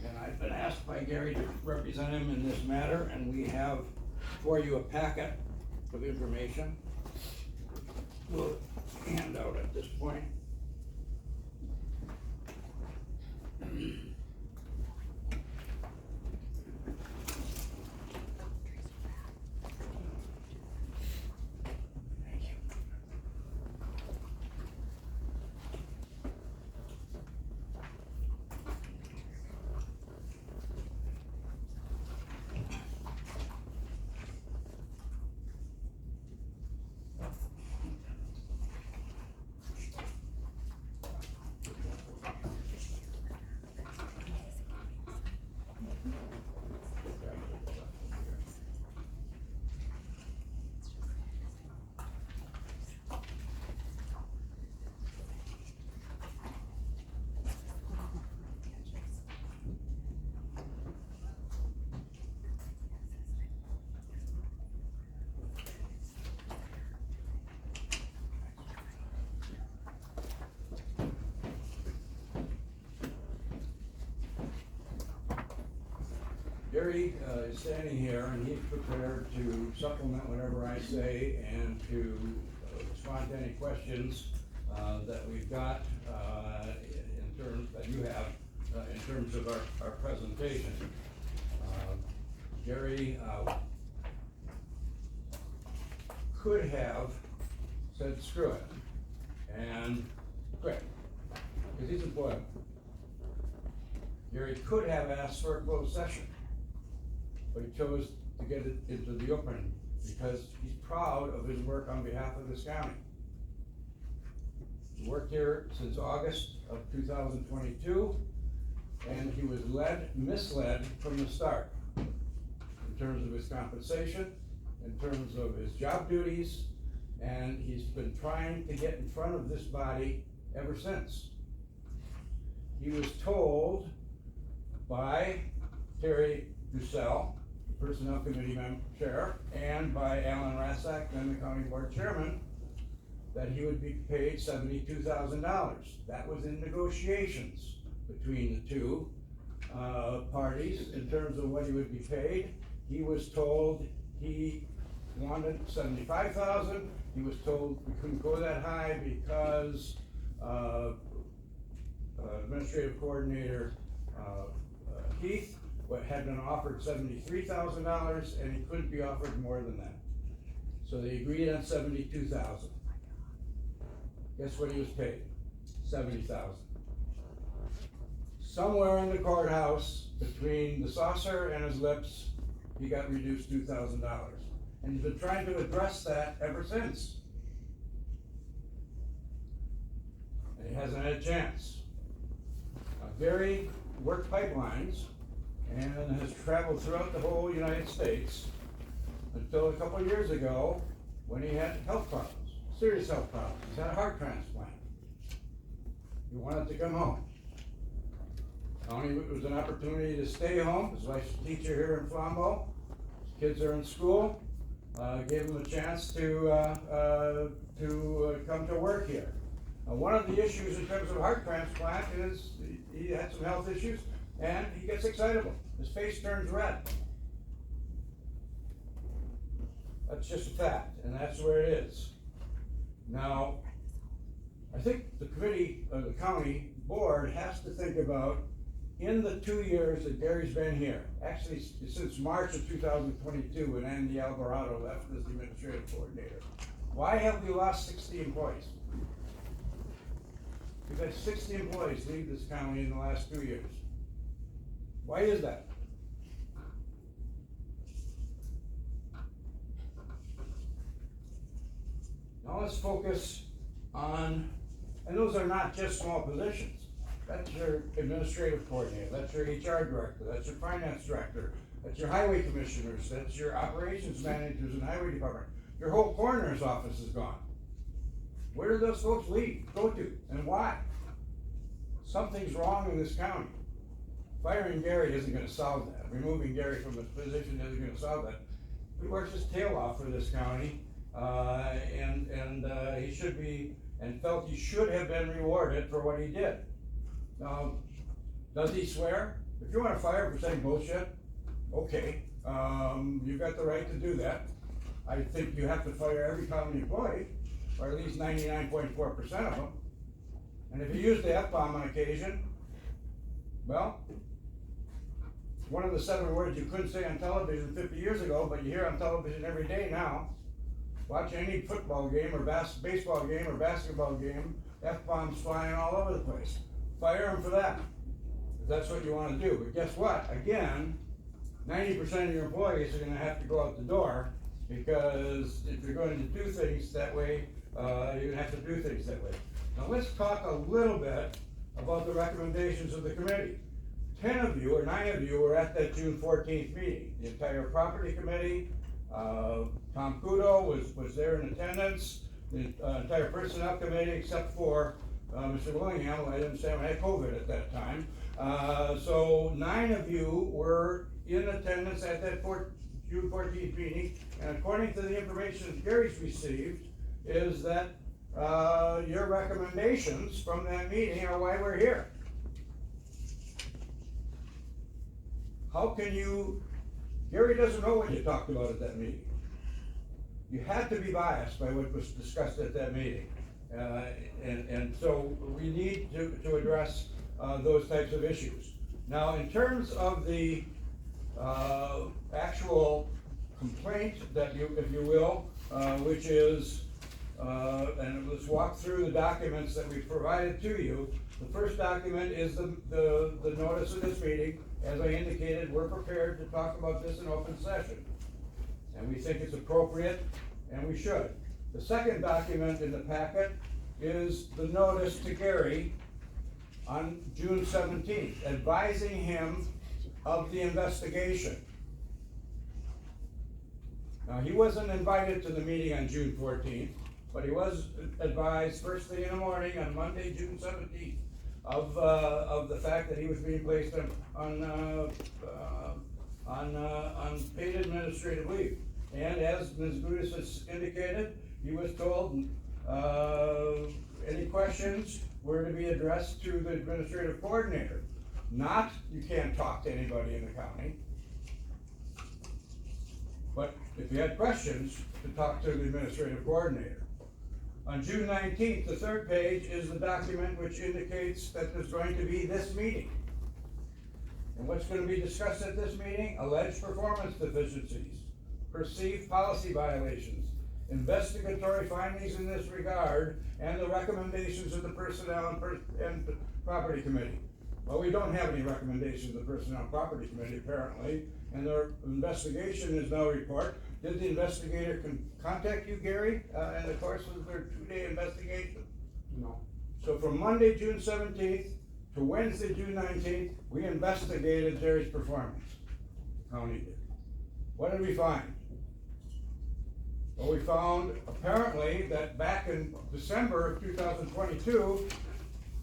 And I've been asked by Gary to represent him in this matter, and we have for you a packet of information. We'll hand out at this point. Thank you. Gary is standing here and he's prepared to supplement whatever I say and to respond to any questions that we've got in terms, that you have in terms of our presentation. Gary could have said screw it and quit, because he's employable. Gary could have asked for a closed session, but he chose to get it into the open because he's proud of his work on behalf of this county. He worked here since August of 2022, and he was misled from the start in terms of his compensation, in terms of his job duties, and he's been trying to get in front of this body ever since. He was told by Terry Dussel, the Personnel Committee Chair, and by Alan Rassak, then the County Board Chairman, that he would be paid $72,000. That was in negotiations between the two parties in terms of what he would be paid. He was told he wanted $75,000. He was told we couldn't go that high because Administrative Coordinator Keith had been offered $73,000 and he couldn't be offered more than that. So they agreed on $72,000. Guess what he was paid? $70,000. Somewhere in the courthouse, between the saucer and his lips, he got reduced $2,000. And he's been trying to address that ever since. And he hasn't had a chance. Gary worked pipelines and has traveled throughout the whole United States until a couple of years ago when he had health problems, serious health problems. He's had a heart transplant. He wanted to come home. Only it was an opportunity to stay home. His wife's a teacher here in Flambeau. His kids are in school. Gave him a chance to come to work here. One of the issues in terms of heart transplant is he had some health issues and he gets excitable. His face turns red. That's just a fact, and that's where it is. Now, I think the committee, or the county board, has to think about, in the 2 years that Gary's been here, actually since March of 2022 when Andy Alvarado left as the administrative coordinator, why have we lost 60 employees? We've had 60 employees leave this county in the last 2 years. Why is that? Now let's focus on, and those are not just small positions. That's your administrative coordinator, that's your HR director, that's your finance director, that's your highway commissioners, that's your operations managers in the highway department. Your whole coroner's office is gone. Where did those folks go to, and why? Something's wrong in this county. Firing Gary isn't gonna solve that. Removing Gary from his position isn't gonna solve that. He works his tail off for this county, and he should be, and felt he should have been rewarded for what he did. Now, does he swear? If you wanna fire him for saying bullshit, okay, you've got the right to do that. I think you have to fire every county employee, or at least 99.4% of them. And if you use the F-bomb on occasion, well, one of the 7 words you couldn't say on television 50 years ago, but you hear on television every day now. Watch any football game or baseball game or basketball game, F-bombs flying all over the place. Fire them for that, if that's what you want to do. But guess what? Again, 90% of your employees are going to have to go out the door, because if you're going to do things that way, you're going to have to do things that way. Now let's talk a little bit about the recommendations of the committee. 10 of you, or 9 of you, were at that June 14th meeting. The entire property committee, Tom Kudo was there in attendance, the entire personnel committee, except for Mr. Willingham, who I didn't say had COVID at that time. So 9 of you were in attendance at that June 14th meeting, and according to the information Gary's received, is that your recommendations from that meeting are why we're here. How can you Gary doesn't know what you talked about at that meeting. You had to be biased by what was discussed at that meeting. And so we need to address, those types of issues. Now, in terms of the, actual complaint that you, if you will, which is, and let's walk through the documents that we provided to you. The first document is the notice of this meeting. As I indicated, we're prepared to talk about this in open session. And we think it's appropriate, and we should. The second document in the packet is the notice to Gary on June 17th, advising him of the investigation. Now, he wasn't invited to the meeting on June 14th, but he was advised first thing in the morning on Monday, June 17th, of the fact that he was being placed on paid administrative leave. And as Ms. Gudis has indicated, he was told, any questions were to be addressed to the administrative coordinator. Not, you can't talk to anybody in the county. But if you had questions, to talk to the administrative coordinator. On June 19th, the third page is the document which indicates that there's going to be this meeting. And what's going to be discussed at this meeting? Alleged performance deficiencies, perceived policy violations, investigatory findings in this regard, and the recommendations of the Personnel and Property Committee. Well, we don't have any recommendations of the Personnel and Property Committee, apparently, and their investigation is no report. Did the investigator contact you, Gary, in the course of their 2-day investigation?
No.
So from Monday, June 17th to Wednesday, June 19th, we investigated Jerry's performance. The county did. What did we find? Well, we found apparently that back in December of 2022,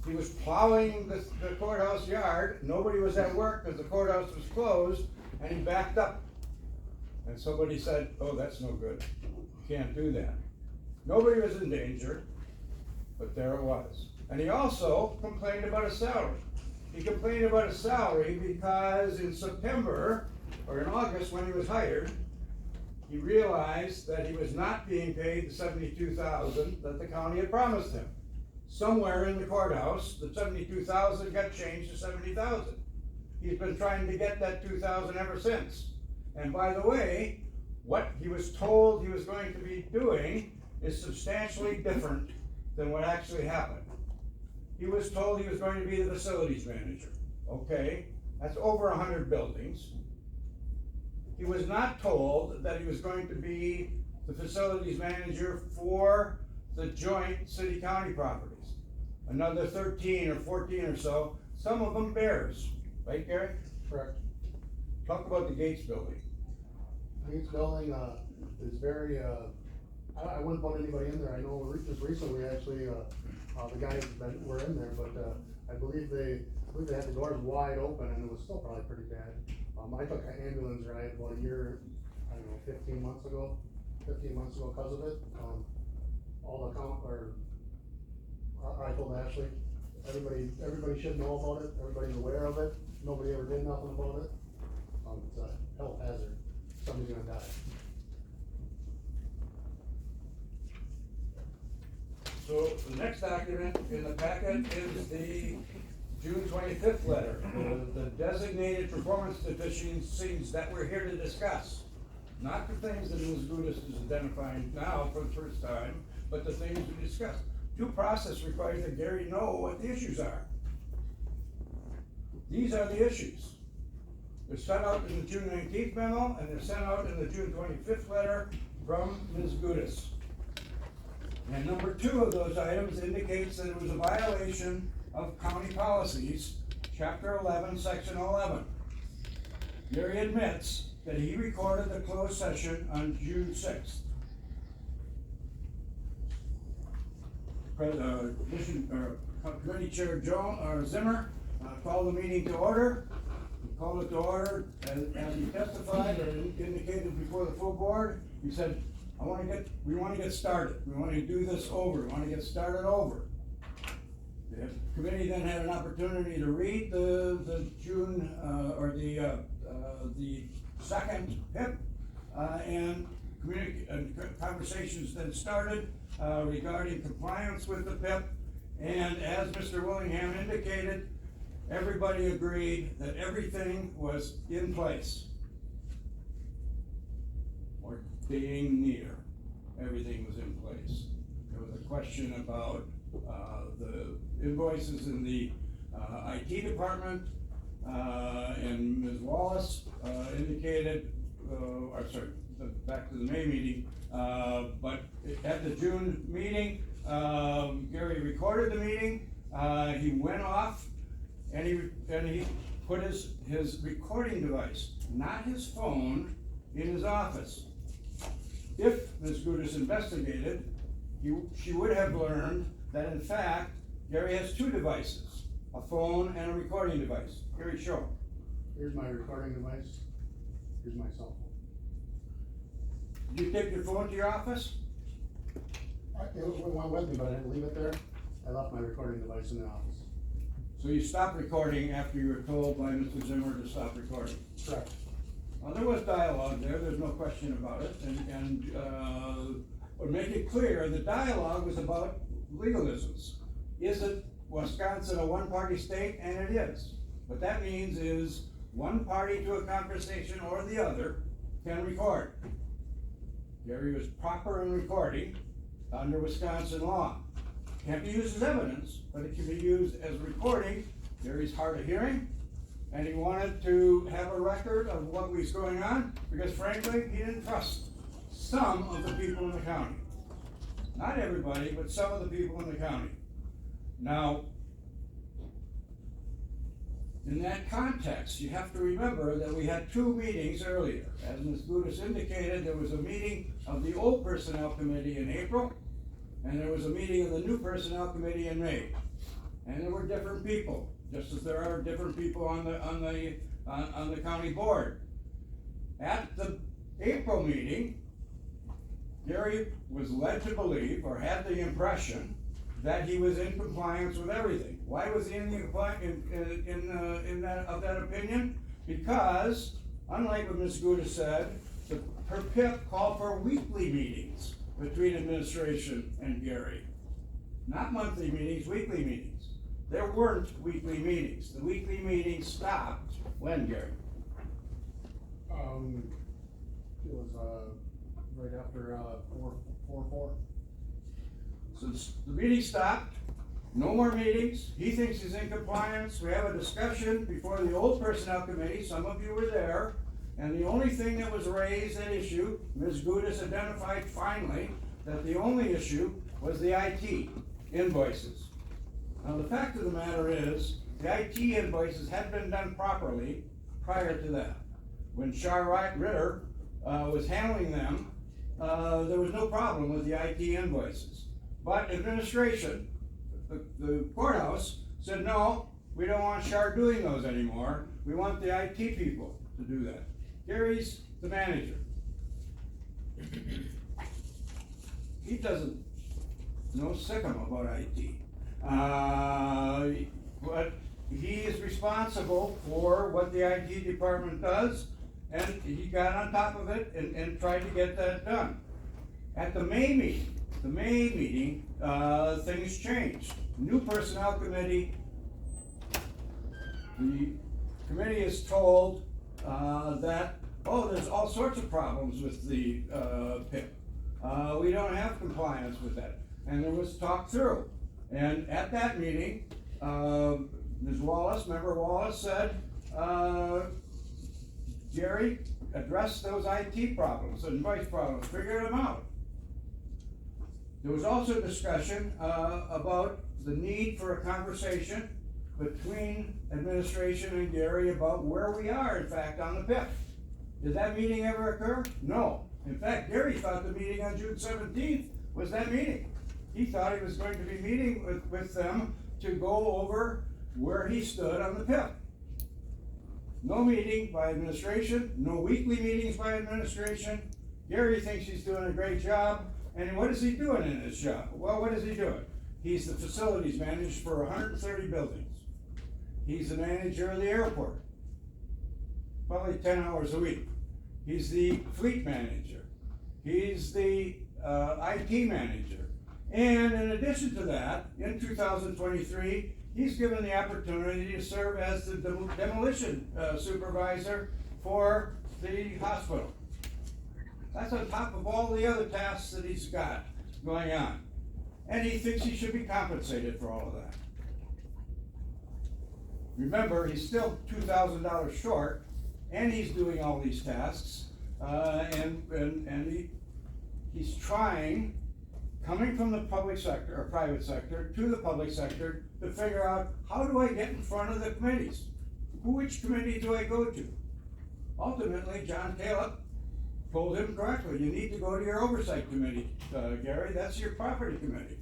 he was plowing the courthouse yard. Nobody was at work because the courthouse was closed, and he backed up. And somebody said, oh, that's no good. You can't do that. Nobody was in danger, but there it was. And he also complained about his salary. He complained about his salary because in September, or in August when he was hired, he realized that he was not being paid the $72,000 that the county had promised him. Somewhere in the courthouse, the $72,000 got changed to $70,000. He's been trying to get that $2,000 ever since. And by the way, what he was told he was going to be doing is substantially different than what actually happened. He was told he was going to be the facilities manager. Okay, that's over 100 buildings. He was not told that he was going to be the facilities manager for the joint city-county properties. Another 13 or 14 or so, some of them bears, right, Gary?
Correct.
Talk about the Gates building.
Gates building, is very, I wouldn't put anybody in there. I know just recently, actually, the guys were in there, but, I believe they had the doors wide open and it was still probably pretty bad. I took an ambulance ride about a year, I don't know, 15 months ago because of it. All the I told Ashley, everybody should know about it, everybody's aware of it, nobody ever did nothing about it. It's a health hazard, somebody's gonna die.
So the next document in the packet is the June 25th letter, the designated performance deficiencies that we're here to discuss. Not the things that Ms. Gudis is identifying now for the first time, but the things we discussed. Due process requires that Gary know what the issues are. These are the issues. They're sent out in the June 19th memo, and they're sent out in the June 25th letter from Ms. Gudis. And number 2 of those items indicates that it was a violation of county policies, chapter 11, section 11. Gary admits that he recorded the closed session on June 6th. Committee Chair Zimmer called the meeting to order. He called it to order as he testified or indicated before the full board. He said, we want to get started. We want to do this over. We want to get started over. The committee then had an opportunity to read the June, or the second PIP, and conversations then started, regarding compliance with the PIP. And as Mr. Willingham indicated, everybody agreed that everything was in place. Or being near, everything was in place. There was a question about, the invoices in the, IT department, and Ms. Wallace, indicated, back to the May meeting, but at the June meeting, Gary recorded the meeting, he went off, and he put his recording device, not his phone, in his office. If Ms. Gudis investigated, she would have learned that in fact, Gary has two devices, a phone and a recording device. Gary, show.
Here's my recording device, here's my cell phone.
Did you take your phone to your office?
It went with me, but I didn't leave it there. I left my recording device in the office.
So you stopped recording after you were told by Mr. Zimmer to stop recording?
Correct.
Well, there was dialogue there, there's no question about it, but make it clear, the dialogue was about legalisms. Is it Wisconsin a one-party state? And it is. What that means is, one party to a conversation or the other can record. Gary was proper in recording under Wisconsin law. Can't be used as evidence, but it can be used as recording. Gary's hard of hearing, and he wanted to have a record of what was going on, because frankly, he didn't trust some of the people in the county. Not everybody, but some of the people in the county. Now, in that context, you have to remember that we had two meetings earlier. As Ms. Gudis indicated, there was a meeting of the old personnel committee in April, and there was a meeting of the new personnel committee in May. And there were different people, just as there are different people on the county board. At the April meeting, Gary was led to believe, or had the impression, that he was in compliance with everything. Why was he of that opinion? Because, unlike what Ms. Gudis said, her PIP called for weekly meetings between administration and Gary. Not monthly meetings, weekly meetings. There weren't weekly meetings. The weekly meetings stopped when, Gary?
It was, right after, 4/4.
So the meeting stopped, no more meetings, he thinks he's in compliance, we have a discussion before the old personnel committee, some of you were there, and the only thing that was raised at issue, Ms. Gudis identified finally, that the only issue was the IT invoices. Now, the fact of the matter is, the IT invoices had been done properly prior to that. When Char Ritter was handling them, there was no problem with the IT invoices. But administration, the courthouse, said, no, we don't want Char doing those anymore. We want the IT people to do that. Gary's the manager. He doesn't know sick'em about IT. But he is responsible for what the IT department does, and he got on top of it and tried to get that done. At the May meeting, things changed. New personnel committee, the committee is told that, there's all sorts of problems with the PIP. We don't have compliance with that. And there was talk through. And at that meeting, Ms. Wallace, Member Wallace said, Gary, address those IT problems, invoice problems, figure them out. There was also discussion about the need for a conversation between administration and Gary about where we are, in fact, on the PIP. Did that meeting ever occur? No. In fact, Gary thought the meeting on June 17th was that meeting. He thought he was going to be meeting with them to go over where he stood on the PIP. No meeting by administration, no weekly meetings by administration. Gary thinks he's doing a great job. And what is he doing in his job? Well, what is he doing? He's the facilities manager for 130 buildings. He's the manager of the airport. Probably 10 hours a week. He's the fleet manager. He's the IT manager. And in addition to that, in 2023, he's given the opportunity to serve as the demolition supervisor for the hospital. That's on top of all the other tasks that he's got going on. And he thinks he should be compensated for all of that. Remember, he's still $2,000 short, and he's doing all these tasks, he's trying, coming from the public sector, or private sector, to the public sector, to figure out, how do I get in front of the committees? Which committee do I go to? Ultimately, John Caleb told him correctly, you need to go to your oversight committee, Gary, that's your property committee.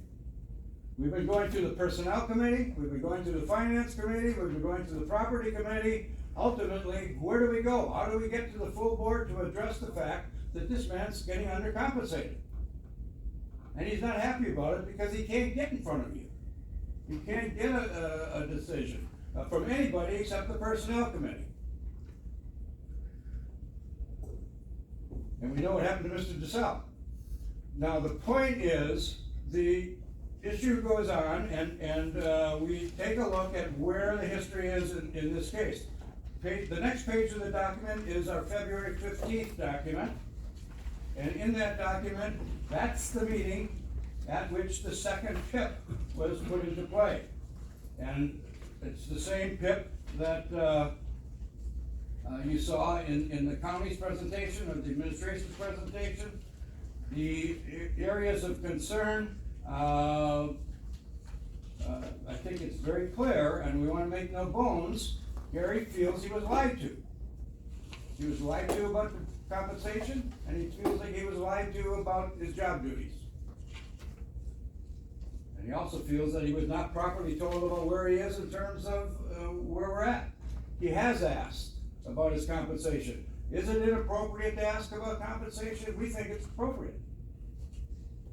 We've been going to the personnel committee, we've been going to the finance committee, we've been going to the property committee. Ultimately, where do we go? How do we get to the full board to address the fact that this man's getting undercompensated? And he's not happy about it because he can't get in front of you. He can't get a decision from anybody except the personnel committee. And we know what happened to Mr. DeSalle. Now, the point is, the issue goes on, and we take a look at where the history is in this case. The next page of the document is our February 15th document. And in that document, that's the meeting at which the second PIP was put into play. And it's the same PIP that you saw in the county's presentation, or the administration's presentation. The areas of concern, I think it's very clear, and we want to make no bones, Gary feels he was lied to. He was lied to about the compensation, and he feels like he was lied to about his job duties. And he also feels that he was not properly told about where he is in terms of where we're at. He has asked about his compensation. Is it inappropriate to ask about compensation? We think it's appropriate.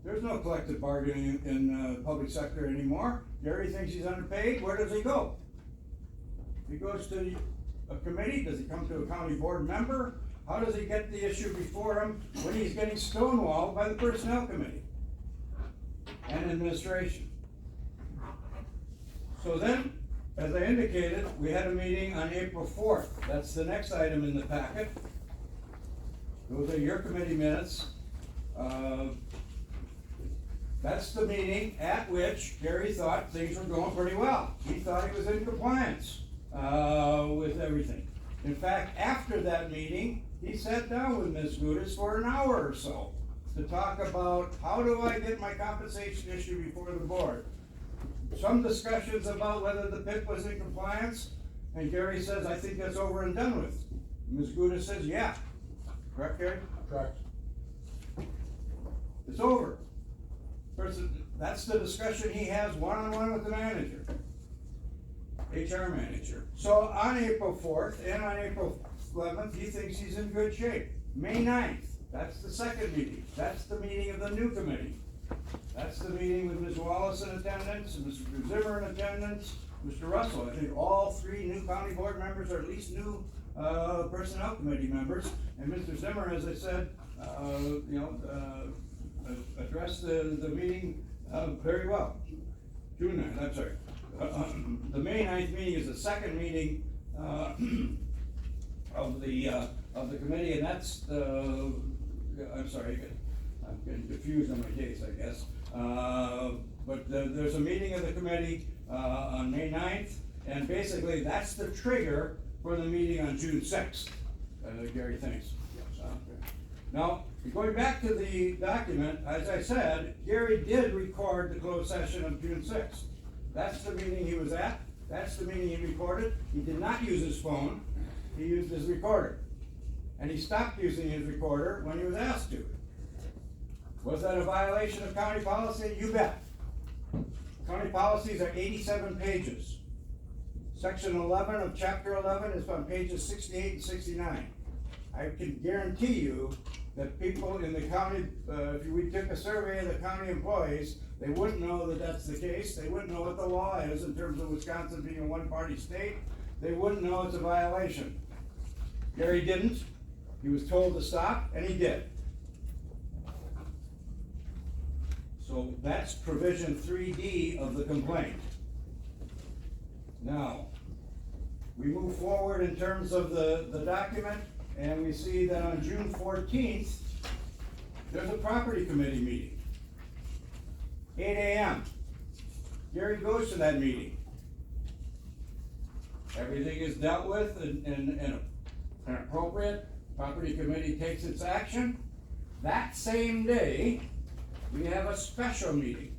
There's no collective bargaining in the public sector anymore. Gary thinks he's underpaid. Where does he go? He goes to a committee. Does he come to a county board member? How does he get the issue before him when he's getting stonewalled by the personnel committee and administration? So then, as I indicated, we had a meeting on April 4th. That's the next item in the packet. Those are your committee minutes. That's the meeting at which Gary thought things were going pretty well. He thought he was in compliance with everything. In fact, after that meeting, he sat down with Ms. Gudis for an hour or so to talk about, how do I get my compensation issue before the board? Some discussions about whether the PIP was in compliance, and Gary says, I think that's over and done with. Ms. Gudis says, yeah. Correct, Gary?
Correct.
It's over. That's the discussion he has one-on-one with the manager, HR manager. So on April 4th and on April 11th, he thinks he's in good shape. May 9th, that's the second meeting. That's the meeting of the new committee. That's the meeting with Ms. Wallace in attendance, and Mr. Zimmer in attendance, Mr. Russell. I think all three new county board members are at least new personnel committee members. And Mr. Zimmer, as I said, addressed the meeting very well. June 9th, I'm sorry. The May 9th meeting is the second meeting of the committee, and that's I'm sorry, I'm getting confused on my dates, I guess. But there's a meeting of the committee on May 9th, and basically that's the trigger for the meeting on June 6th, Gary thinks. Now, going back to the document, as I said, Gary did record the closed session of June 6th. That's the meeting he was at. That's the meeting he recorded. He did not use his phone. He used his recorder. And he stopped using his recorder when he was asked to. Was that a violation of county policy? You bet. County policies are 87 pages. Section 11 of chapter 11 is on pages 68 and 69. I can guarantee you that people in the county, if we took a survey of the county employees, they wouldn't know that that's the case. They wouldn't know what the law is in terms of Wisconsin being a one-party state. They wouldn't know it's a violation. Gary didn't. He was told to stop, and he did. So that's provision 3D of the complaint. Now, we move forward in terms of the document, and we see that on June 14th, there's a property committee meeting. 8 AM. Gary goes to that meeting. Everything is dealt with and appropriate. Property committee takes its action. That same day, we have a special meeting.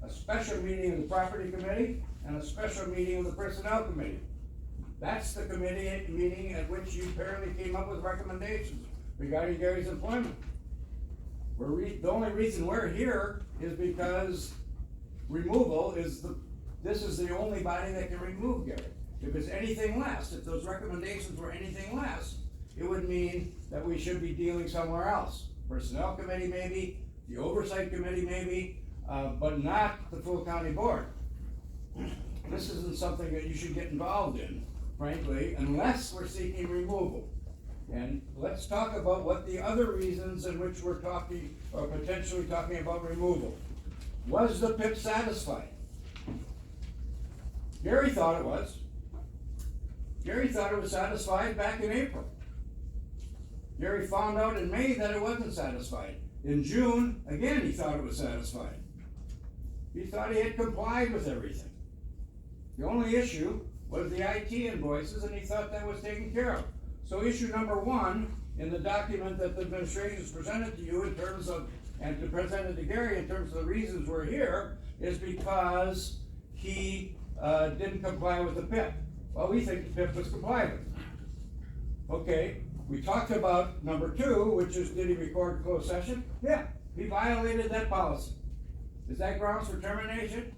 A special meeting of the property committee and a special meeting of the personnel committee. That's the committee meeting at which you apparently came up with recommendations regarding Gary's employment. The only reason we're here is because removal is this is the only body that can remove Gary. If it's anything less, if those recommendations were anything less, it would mean that we should be dealing somewhere else. Personnel committee maybe, the oversight committee maybe, but not the full county board. This isn't something that you should get involved in, frankly, unless we're seeking removal. And let's talk about what the other reasons in which we're talking, or potentially talking about removal. Was the PIP satisfied? Gary thought it was. Gary thought it was satisfied back in April. Gary found out in May that it wasn't satisfied. In June, again, he thought it was satisfied. He thought he had complied with everything. The only issue was the IT invoices, and he thought that was taken care of. So issue number one in the document that the administration has presented to you in terms of, and to present it to Gary in terms of the reasons we're here, is because he didn't comply with the PIP. Well, we think the PIP was complied with. Okay, we talked about number two, which is did he record closed session? Yeah, he violated that policy. Is that grounds for termination?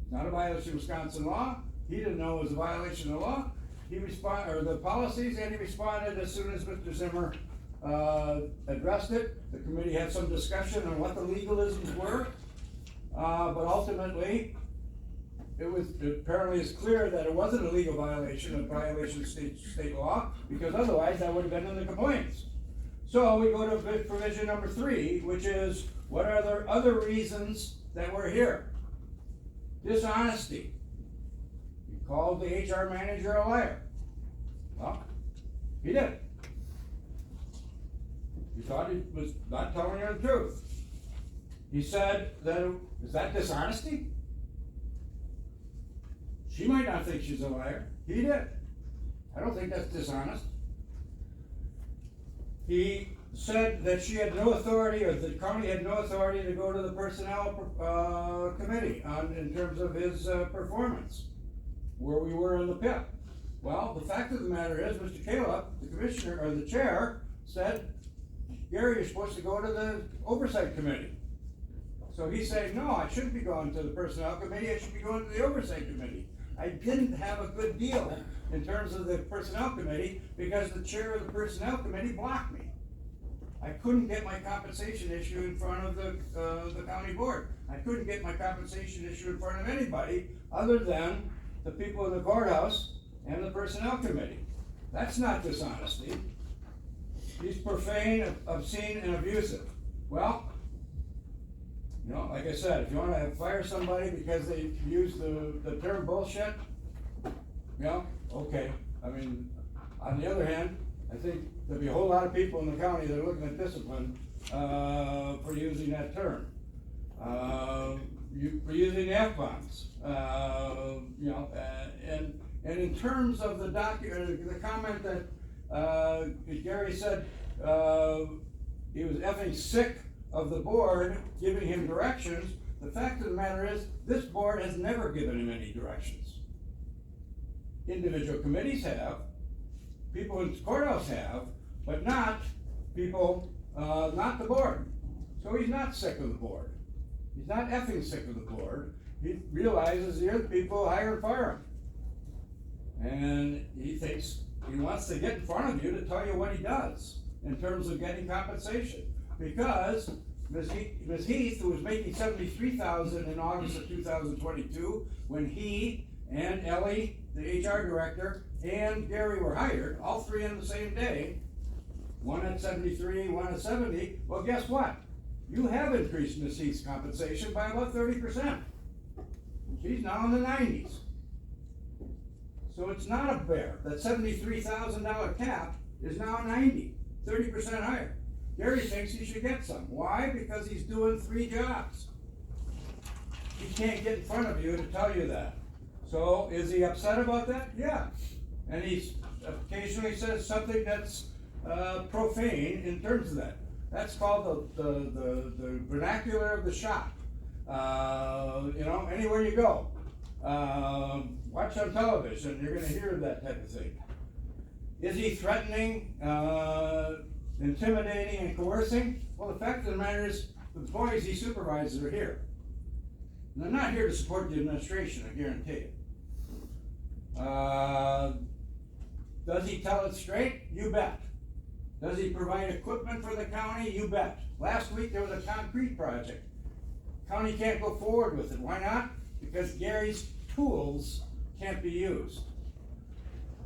Not a violation of Wisconsin law. He didn't know it was a violation of the law. He or the policies, and he responded as soon as Mr. Zimmer addressed it. The committee had some discussion on what the legalisms were, but ultimately, apparently it's clear that it wasn't a legal violation, a violation of state law, because otherwise that would have been in the complaints. So we go to provision number 3, which is, what are the other reasons that we're here? Dishonesty. He called the HR manager a liar. Well, he did. He thought he was not telling her the truth. He said that, is that dishonesty? She might not think she's a liar. He did. I don't think that's dishonest. He said that she had no authority, or the county had no authority to go to the personnel committee in terms of his performance, where we were in the PIP. Well, the fact of the matter is, Mr. Caleb, the commissioner, or the chair, said, Gary, you're supposed to go to the oversight committee. So he said, no, I shouldn't be going to the personnel committee, I should be going to the oversight committee. I didn't have a good deal in terms of the personnel committee because the chair of the personnel committee blocked me. I couldn't get my compensation issue in front of the county board. I couldn't get my compensation issue in front of anybody other than the people in the courthouse and the personnel committee. That's not dishonesty. He's profane, obscene, and abusive. Well, you know, like I said, if you want to fire somebody because they use the term bullshit, you know, okay. I mean, on the other hand, I think there'll be a whole lot of people in the county that are looking at discipline for using that term. For using F-bombs, you know, and in terms of the comment that Gary said he was effing sick of the board giving him directions, the fact of the matter is, this board has never given him any directions. Individual committees have, people in the courthouse have, but not people, not the board. So he's not sick of the board. He's not effing sick of the board. He realizes the other people hire and fire him. And he thinks he wants to get in front of you to tell you what he does in terms of getting compensation. Because Ms. Heath, who was making $73,000 in August of 2022, when he and Ellie, the HR director, and Gary were hired, all three on the same day, one at 73, one at 70, well, guess what? You have increased Miss Heath's compensation by about 30%. She's now in the 90s. So it's not a bear. That $73,000 cap is now 90, 30% higher. Gary thinks he should get some. Why? Because he's doing 3 jobs. He can't get in front of you to tell you that. So is he upset about that? Yeah. And he occasionally says something that's profane in terms of that. That's called the vernacular of the shop. You know, anywhere you go, watch on television, you're gonna hear that type of thing. Is he threatening, intimidating and coercing? Well, the fact of the matter is, the employees he supervises are here. And they're not here to support the administration, I guarantee it. Does he tell it straight? You bet. Does he provide equipment for the county? You bet. Last week there was a concrete project. County can't go forward with it. Why not? Because Gary's tools can't be used.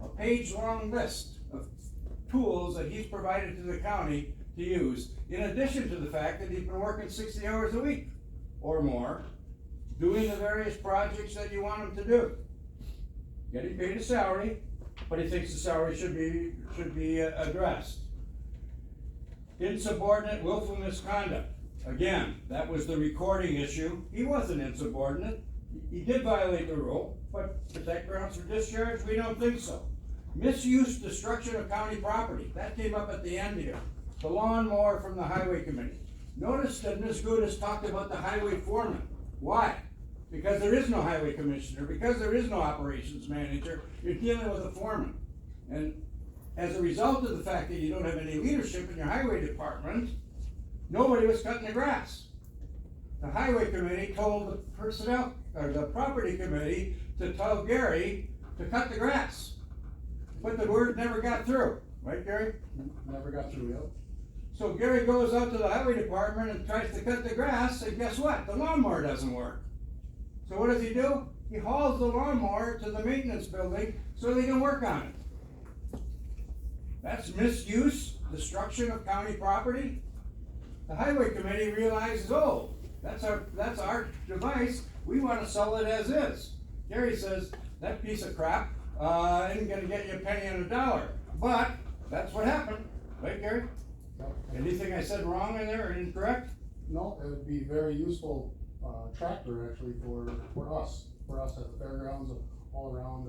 A page-long list of tools that he's provided to the county to use, in addition to the fact that he's been working 60 hours a week or more, doing the various projects that you want him to do. Getting paid a salary, but he thinks the salary should be addressed. Insubordinate willful misconduct. Again, that was the recording issue. He wasn't insubordinate. He did violate the rule, but is that grounds for discharge? We don't think so. Misuse, destruction of county property. That came up at the end here. The lawnmower from the highway committee. Notice that Ms. Good has talked about the highway foreman. Why? Because there is no highway commissioner, because there is no operations manager, you're dealing with a foreman. And as a result of the fact that you don't have any leadership in your highway department, nobody was cutting the grass. The highway committee told the personnel, or the property committee, to tell Gary to cut the grass. But the word never got through, right, Gary?
Never got through, yet.
So Gary goes out to the highway department and tries to cut the grass, and guess what? The lawnmower doesn't work. So what does he do? He hauls the lawnmower to the maintenance building so they can work on it. That's misuse, destruction of county property. The highway committee realizes, oh, that's our device, we wanna sell it as is. Gary says, that piece of crap, isn't gonna get you a penny on a dollar. But, that's what happened, right, Gary?
Yep.
Anything I said wrong in there or incorrect?
No, it would be very useful, tractor actually for us at the fairgrounds, all around,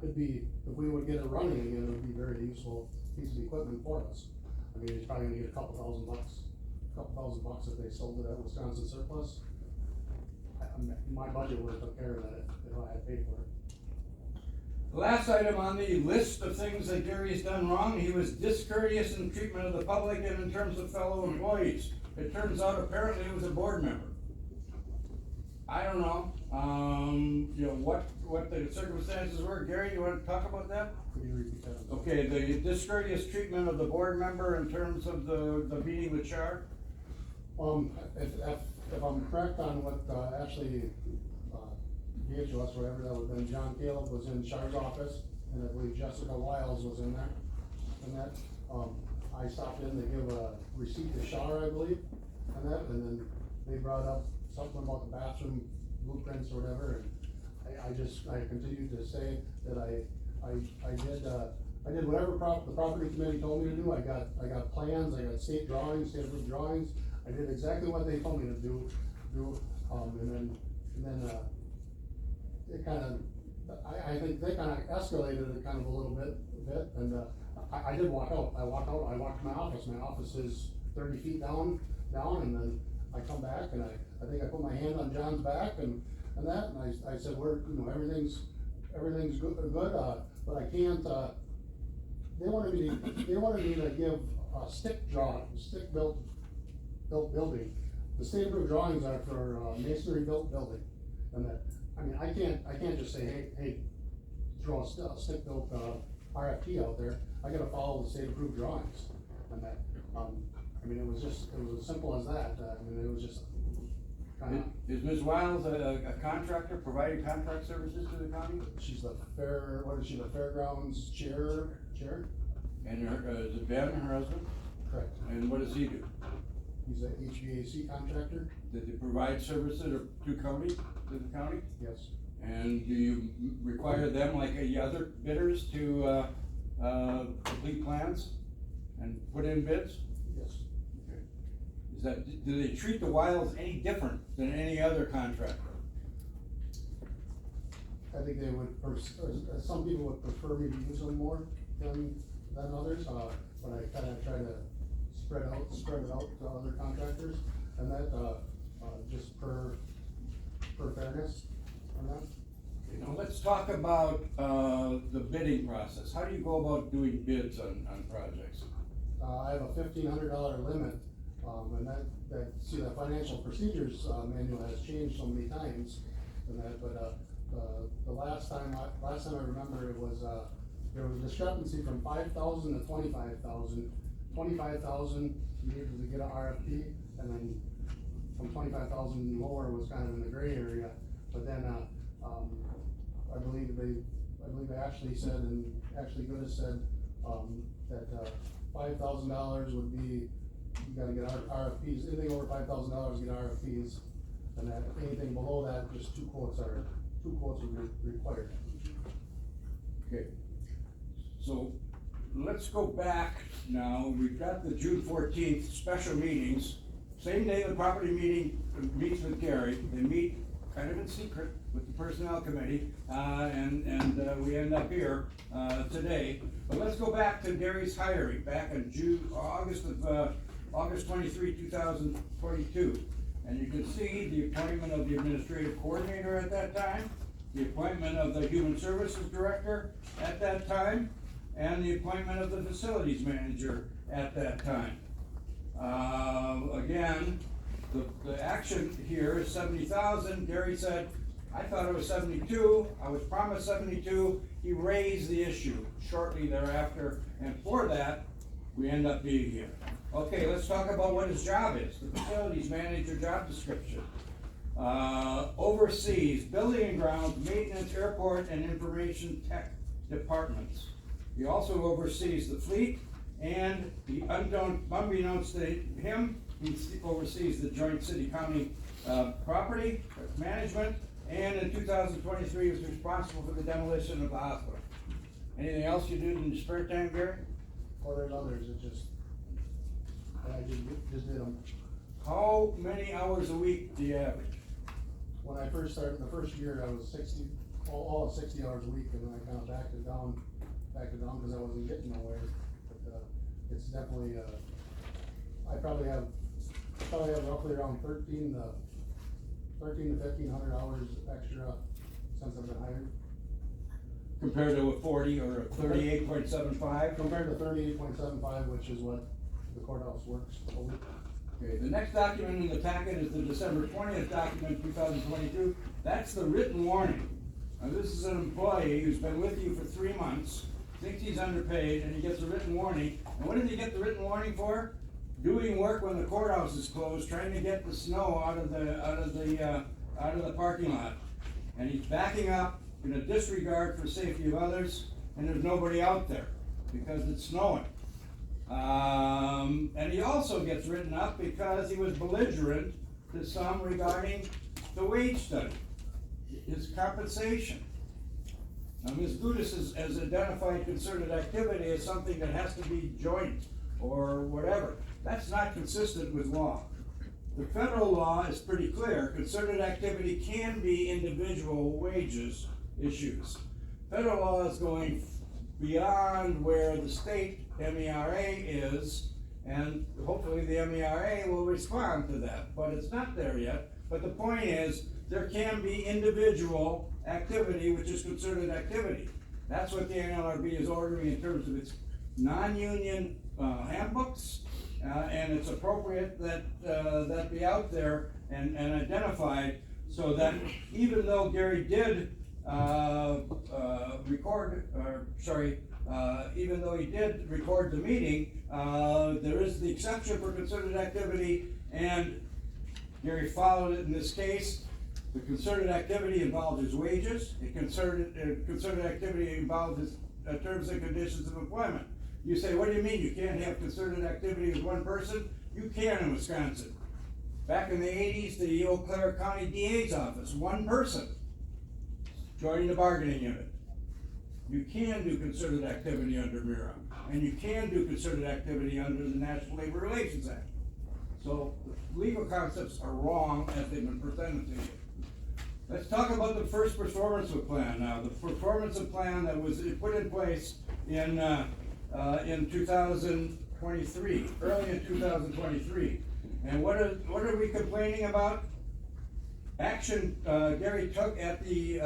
it'd be, if we would get it running again, it would be very useful piece of equipment for us. I mean, it's probably gonna get a couple thousand bucks if they sold it at Wisconsin surplus. My budget would have took care of that if I had paid for it.
The last item on the list of things that Gary's done wrong, he was discourteous in treatment of the public and in terms of fellow employees. It turns out apparently he was a board member. I don't know, you know, what the circumstances were. Gary, you wanna talk about that?
Could you repeat that?
Okay, the discourteous treatment of the board member in terms of the meeting with Char?
If I'm correct on what, actually, gave to us, whatever that would have been, John Caleb was in Char's office, and I believe Jessica Wiles was in there, I stopped in to give a receipt to Char, I believe, and then they brought up something about the bathroom blueprints or whatever, and I continued to say that I did whatever the property committee told me to do. I got plans, I got state drawings, state approved drawings, I did exactly what they told me to do, and then it kind of, I think they kind of escalated it kind of a little bit, and I did walk out, I walked to my office is 30 feet down, and then I come back, and I think I put my hand on John's back, and I said, everything's good, but I can't, they wanted me to give a stick built building. The state approved drawings are for masonry built building, and that, I mean, I can't just say, hey, throw a stick built RFP out there. I gotta follow the state approved drawings, and that, I mean, it was as simple as that. I mean, it was just kind of.
Is Ms. Wiles a contractor providing contract services to the county?
She's the fairgrounds chair?
And is it Ben, her husband?
Correct.
And what does he do?
He's a HVAC contractor?
Did they provide services to the county?
Yes.
And do you require them, like the other bidders, to, complete plans and put in bids?
Yes.
Okay. Is that, do they treat the Wilds any different than any other contractor?
I think they would, some people would prefer me to use them more than others, but I kinda try to spread it out to other contractors, and that, just per fairness on that.
Now, let's talk about, the bidding process. How do you go about doing bids on projects?
I have a $1,500 limit, and see, the financial procedures, manual has changed so many times, and that, but, the last time I remember it was, there was a discrepancy from 5,000 to 25,000. 25,000, you needed to get an RFP, and then from 25,000 lower was kind of in the gray area, but then, I believe Ashley said, and Ashley Goodis said, that, $5,000 would be, you gotta get RFPs, anything over $5,000, get RFPs, and that anything below that, just two quotes are required.
Okay. So, let's go back now. We've got the June 14th special meetings. Same day the property meeting meets with Gary. They meet kind of in secret with the personnel committee, and we end up here, today. But let's go back to Gary's hiring, back in August 23, 2022. And you can see the appointment of the administrative coordinator at that time, the appointment of the human services director at that time, and the appointment of the facilities manager at that time. Again, the action here is 70,000. Gary said, I thought it was 72, I was promised 72, he raised the issue shortly thereafter, and for that, we end up being here. Okay, let's talk about what his job is, the facilities manager job description. Oversees building and grounds, maintenance, airport, and information tech departments. He also oversees the fleet, and unbeknownst to him, he oversees the joint city-county property management, and in 2023, he was responsible for the demolition of the hospital. Anything else you do in your spare time, Gary?
Or there's others that I just did them.
How many hours a week do you average?
When I first started, the first year, I was 60 hours a week, and then I kind of backed it down because I wasn't getting nowhere. But, it's definitely, I probably have roughly around 13 to 1,500 hours extra since I've been hired.
Compared to a 40 or a 38.75?
Compared to 38.75, which is what the courthouse works a week.
Okay, the next document in the packet is the December 20th document, 2022. That's the written warning. Now, this is an employee who's been with you for 3 months, thinks he's underpaid, and he gets a written warning. And what did he get the written warning for? Doing work when the courthouse is closed, trying to get the snow out of the parking lot. And he's backing up in a disregard for safety of others, and there's nobody out there because it's snowing. And he also gets written up because he was belligerent to some regarding the wage study, his compensation. Now, Ms. Gudis has identified concerted activity as something that has to be joint or whatever. That's not consistent with law. The federal law is pretty clear. Concerted activity can be individual wages issues. Federal law is going beyond where the state MERA is, and hopefully the MERA will respond to that, but it's not there yet. But the point is, there can be individual activity, which is concerted activity. That's what the NLRB is ordering in terms of its non-union handbooks, and it's appropriate that that be out there and identified, so that even though Gary did even though he did record the meeting, there is the exception for concerted activity, and Gary followed it in this case. The concerted activity involved his wages. Concerted activity involved his terms and conditions of employment. You say, what do you mean you can't have concerted activity with one person? You can in Wisconsin. Back in the 80s, the Eau Claire County DA's office, one person joining the bargaining unit. You can do concerted activity under MIRA, and you can do concerted activity under the National Labor Relations Act. So the legal concepts are wrong as they've been presented to you. Let's talk about the first performance plan now. The performance plan that was put in place in 2023, early in 2023. And what are we complaining about? Action Gary took at the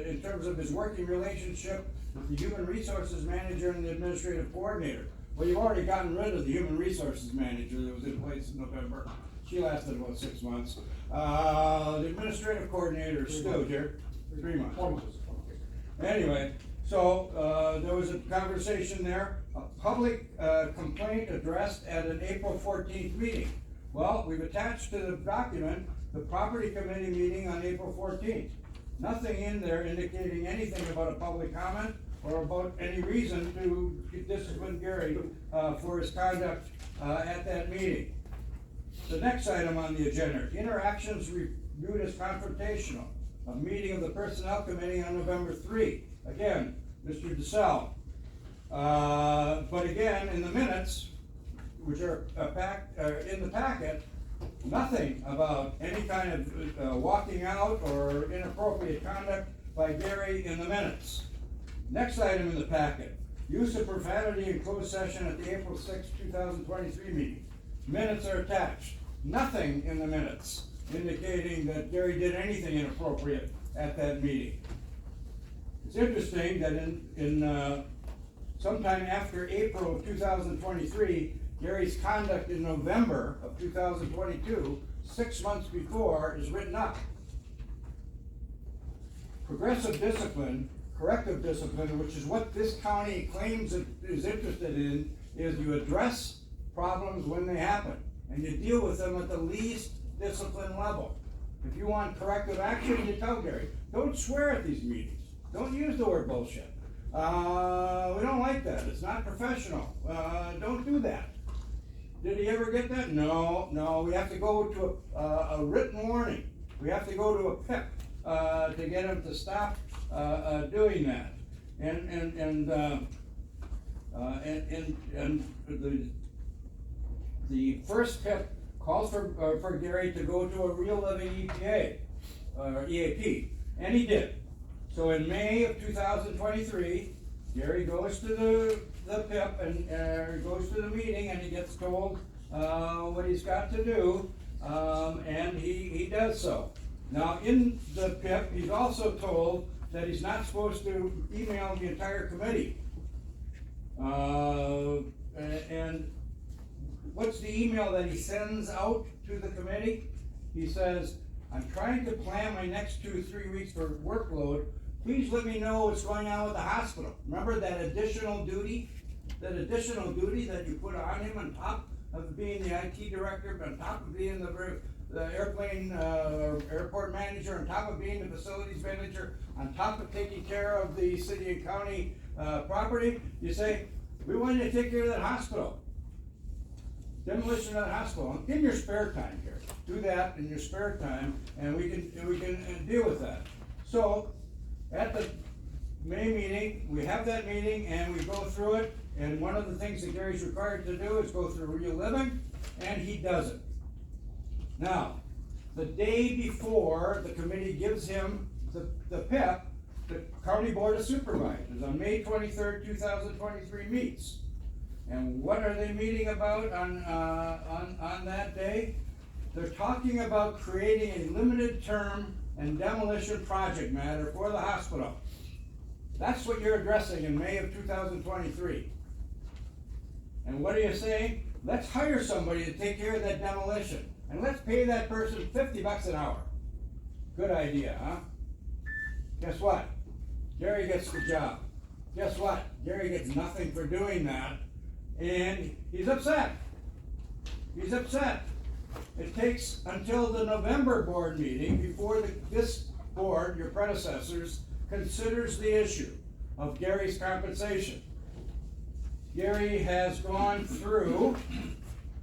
in terms of his working relationship with the human resources manager and the administrative coordinator. Well, you've already gotten rid of the human resources manager that was in place in November. She lasted about 6 months. The administrative coordinator is still here, 3 months. Anyway, so there was a conversation there, a public complaint addressed at an April 14th meeting. Well, we've attached to the document the property committee meeting on April 14th. Nothing in there indicating anything about a public comment or about any reason to discipline Gary for his conduct at that meeting. The next item on the agenda, interactions reviewed as confrontational. A meeting of the Personnel Committee on November 3. Again, Mr. DeSalle. But again, in the minutes, which are in the packet, nothing about any kind of walking out or inappropriate conduct by Gary in the minutes. Next item in the packet, use of profanity in closed session at the April 6, 2023 meeting. Minutes are attached. Nothing in the minutes indicating that Gary did anything inappropriate at that meeting. It's interesting that in sometime after April of 2023, Gary's conduct in November of 2022, 6 months before, is written up. Progressive discipline, corrective discipline, which is what this county claims it is interested in, is you address problems when they happen, and you deal with them at the least discipline level. If you want corrective action, you tell Gary, don't swear at these meetings. Don't use the word bullshit. We don't like that. It's not professional. Don't do that. Did he ever get that? No. We have to go to a written warning. We have to go to a PIP to get him to stop doing that. And the first PIP calls for Gary to go to a real living EAP, and he did. So in May of 2023, Gary goes to the PIP and goes to the meeting, and he gets told what he's got to do, and he does so. Now in the PIP, he's also told that he's not supposed to email the entire committee. And what's the email that he sends out to the committee? He says, I'm trying to plan my next 2-3 weeks for workload. Please let me know what's going on with the hospital. Remember that additional duty? That additional duty that you put on him on top of being the IT director, on top of being the airplane airport manager, on top of being the facilities manager, on top of taking care of the city and county property. You say, we want you to take care of that hospital. Demolition of that hospital. In your spare time here. Do that in your spare time, and we can deal with that. So at the May meeting, we have that meeting and we go through it, and one of the things that Gary's required to do is go through real living, and he does it. Now, the day before the committee gives him the PIP, the County Board of Supervisors on May 23rd, 2023 meets. And what are they meeting about on that day? They're talking about creating a limited term and demolition project matter for the hospital. That's what you're addressing in May of 2023. And what are you saying? Let's hire somebody to take care of that demolition, and let's pay that person $50 an hour. Good idea, huh? Guess what? Gary gets the job. Guess what? Gary gets nothing for doing that, and he's upset. He's upset. It takes until the November board meeting before this board, your predecessors, considers the issue of Gary's compensation. Gary has gone through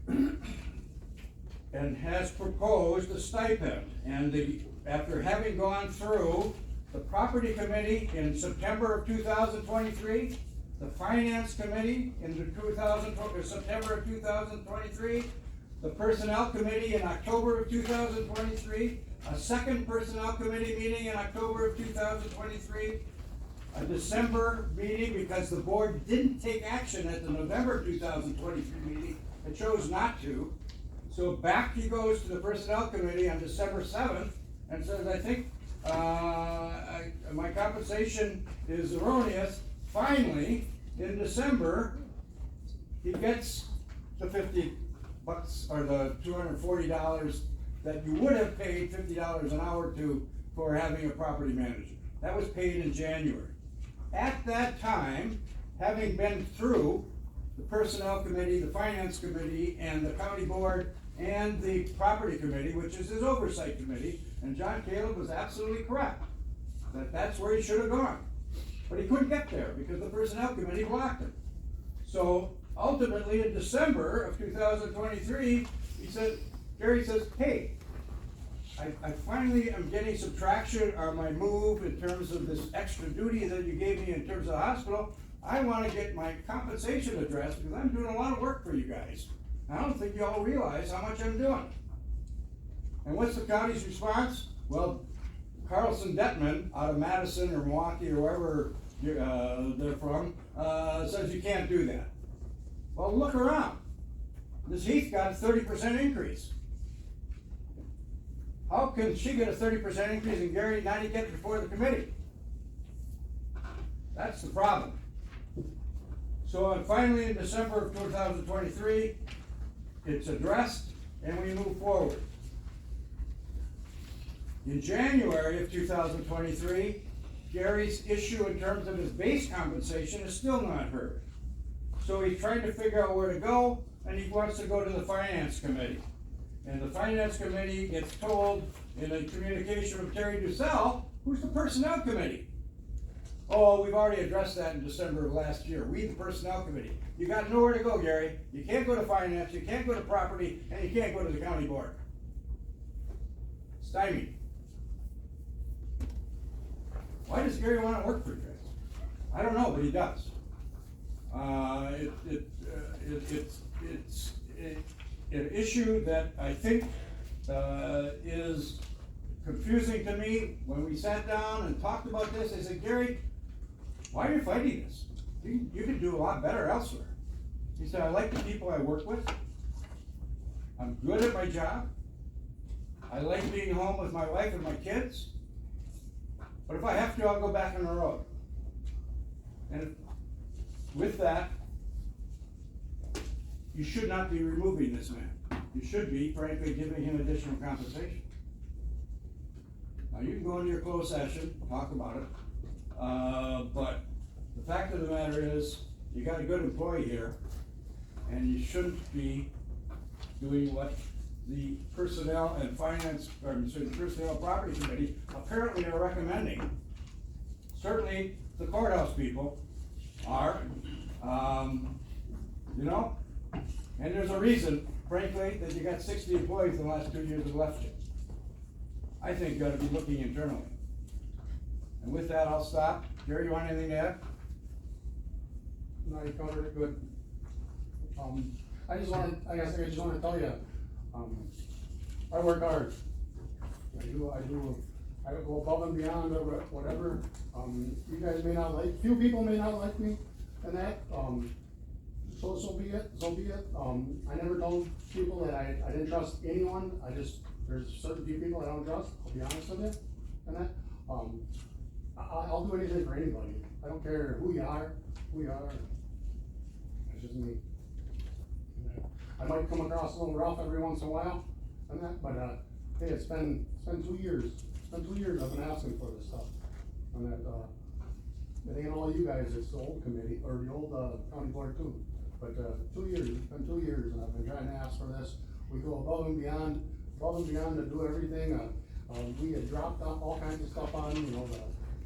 and has proposed a stipend. And after having gone through the property committee in September of 2023, the finance committee in September of 2023, the personnel committee in October of 2023, a second personnel committee meeting in October of 2023, a December meeting because the board didn't take action at the November 2023 meeting, it chose not to. So back he goes to the personnel committee on December 7th and says, I think my compensation is erroneous. Finally, in December, he gets the $50 or the $240 that you would have paid $50 an hour for having a property manager. That was paid in January. At that time, having been through the personnel committee, the finance committee, and the county board, and the property committee, which is his oversight committee, and John Caleb was absolutely correct, that that's where he should have gone. But he couldn't get there because the personnel committee blocked him. So ultimately, in December of 2023, Gary says, hey, I finally am getting some traction on my move in terms of this extra duty that you gave me in terms of the hospital. I want to get my compensation addressed because I'm doing a lot of work for you guys. I don't think you all realize how much I'm doing. And what's the county's response? Well, Carlson Detman out of Madison or Milwaukee or wherever they're from says you can't do that. Well, look around. This Heath got a 30% increase. How can she get a 30% increase and Gary not get it before the committee? That's the problem. So finally in December of 2023, it's addressed and we move forward. In January of 2023, Gary's issue in terms of his base compensation is still not heard. So he's trying to figure out where to go, and he wants to go to the finance committee. And the finance committee gets told in a communication from Terry Dussel, who's the personnel committee. Oh, we've already addressed that in December of last year. We, the personnel committee. You got nowhere to go, Gary. You can't go to finance, you can't go to property, and you can't go to the county board. Stymied. Why does Gary want to work for you guys? I don't know, but he does. It's an issue that I think is confusing to me. When we sat down and talked about this, I said, Gary, why are you fighting this? You could do a lot better elsewhere. He said, I like the people I work with. I'm good at my job. I like being home with my wife and my kids. But if I have to, I'll go back on the road. And with that, you should not be removing this man. You should be, frankly, giving him additional compensation. Now, you can go into your closed session, talk about it, but the fact of the matter is, you got a good employee here, and you shouldn't be doing what the personnel and finance, the personnel property committee apparently are recommending. Certainly, the courthouse people are, and there's a reason, frankly, that you got 60 employees in the last 2 years have left you. I think you ought to be looking internally. And with that, I'll stop. Jerry, you want anything to add?
No, you covered it good. I just want to tell you, I work hard. I go above and beyond whatever. You guys may not like, few people may not like me and that, so be it. I never told people that I didn't trust anyone. There's certain few people I don't trust, I'll be honest with you, and that, I'll do anything for anybody. I don't care who you are, it's just me. I might come across a little rough every once in a while, and that, but, hey, it's been 2 years. It's been 2 years I've been asking for this stuff, and that, it ain't all you guys, it's the old committee, or the old, county board too. But, 2 years, it's been 2 years, and I've been trying to ask for this. We go above and beyond to do everything. We had dropped off all kinds of stuff on,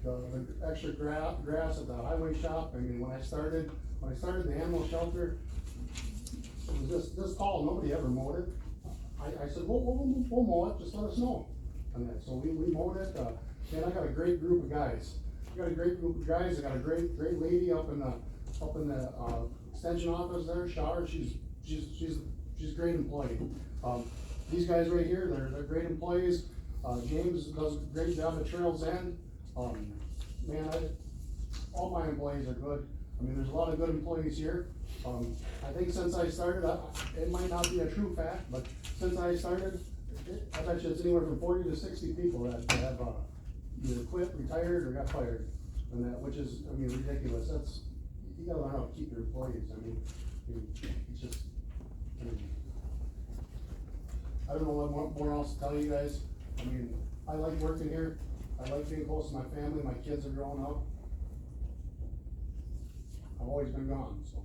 the extra grass at the highway shop. I mean, when I started the animal shelter, it was this tall, nobody ever mowed it. I said, we'll mow it, just let us know. And then, so we mowed it, and I got a great group of guys. I got a great group of guys, I got a great lady up in the extension office there, Shower, she's a great employee. These guys right here, they're great employees. James does a great job at Trails End. Man, all my employees are good. I mean, there's a lot of good employees here. I think since I started, it might not be a true fact, but since I started, I bet you it's anywhere from 40 to 60 people that have either quit, retired, or got fired. And that, which is, I mean, ridiculous. That's, you gotta learn how to keep your employees. I mean, it's just, I don't know what more else to tell you guys. I mean, I like working here. I like being close to my family. My kids are growing up. I've always been gone, so.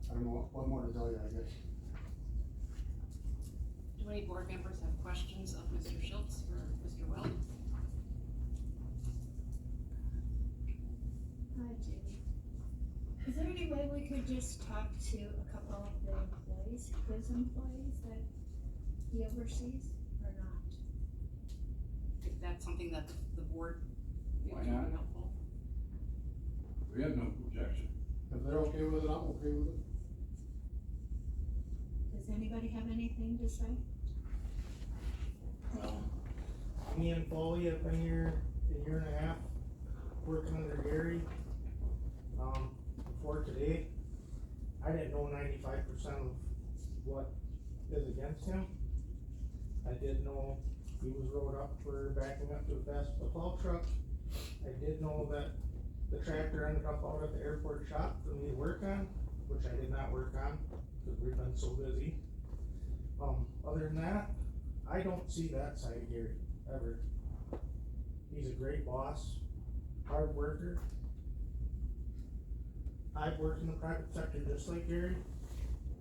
I don't know what more to tell you, I guess.
Do any board members have questions of Mr. Schultz or Mr. Well?
Hi, Jamie. Is there any way we could just talk to a couple of the employees, his employees that he oversees, or not?
If that's something that the board
Why
would be
not?
helpful.
We have no objection.
If they're okay with it, I'm okay with it.
Does anybody have anything to say?
Me and Foley have been here a year and a half, working under Gary. Before today, I didn't know 95% of what is against him. I did know he was wrote up for backing up to a plow truck. I did know that the tractor ended up out at the airport shop for me to work on, which I did not work on, because we've been so busy. Other than that, I don't see that side of Gary, ever. He's a great boss, hard worker. I've worked in the private sector just like Gary.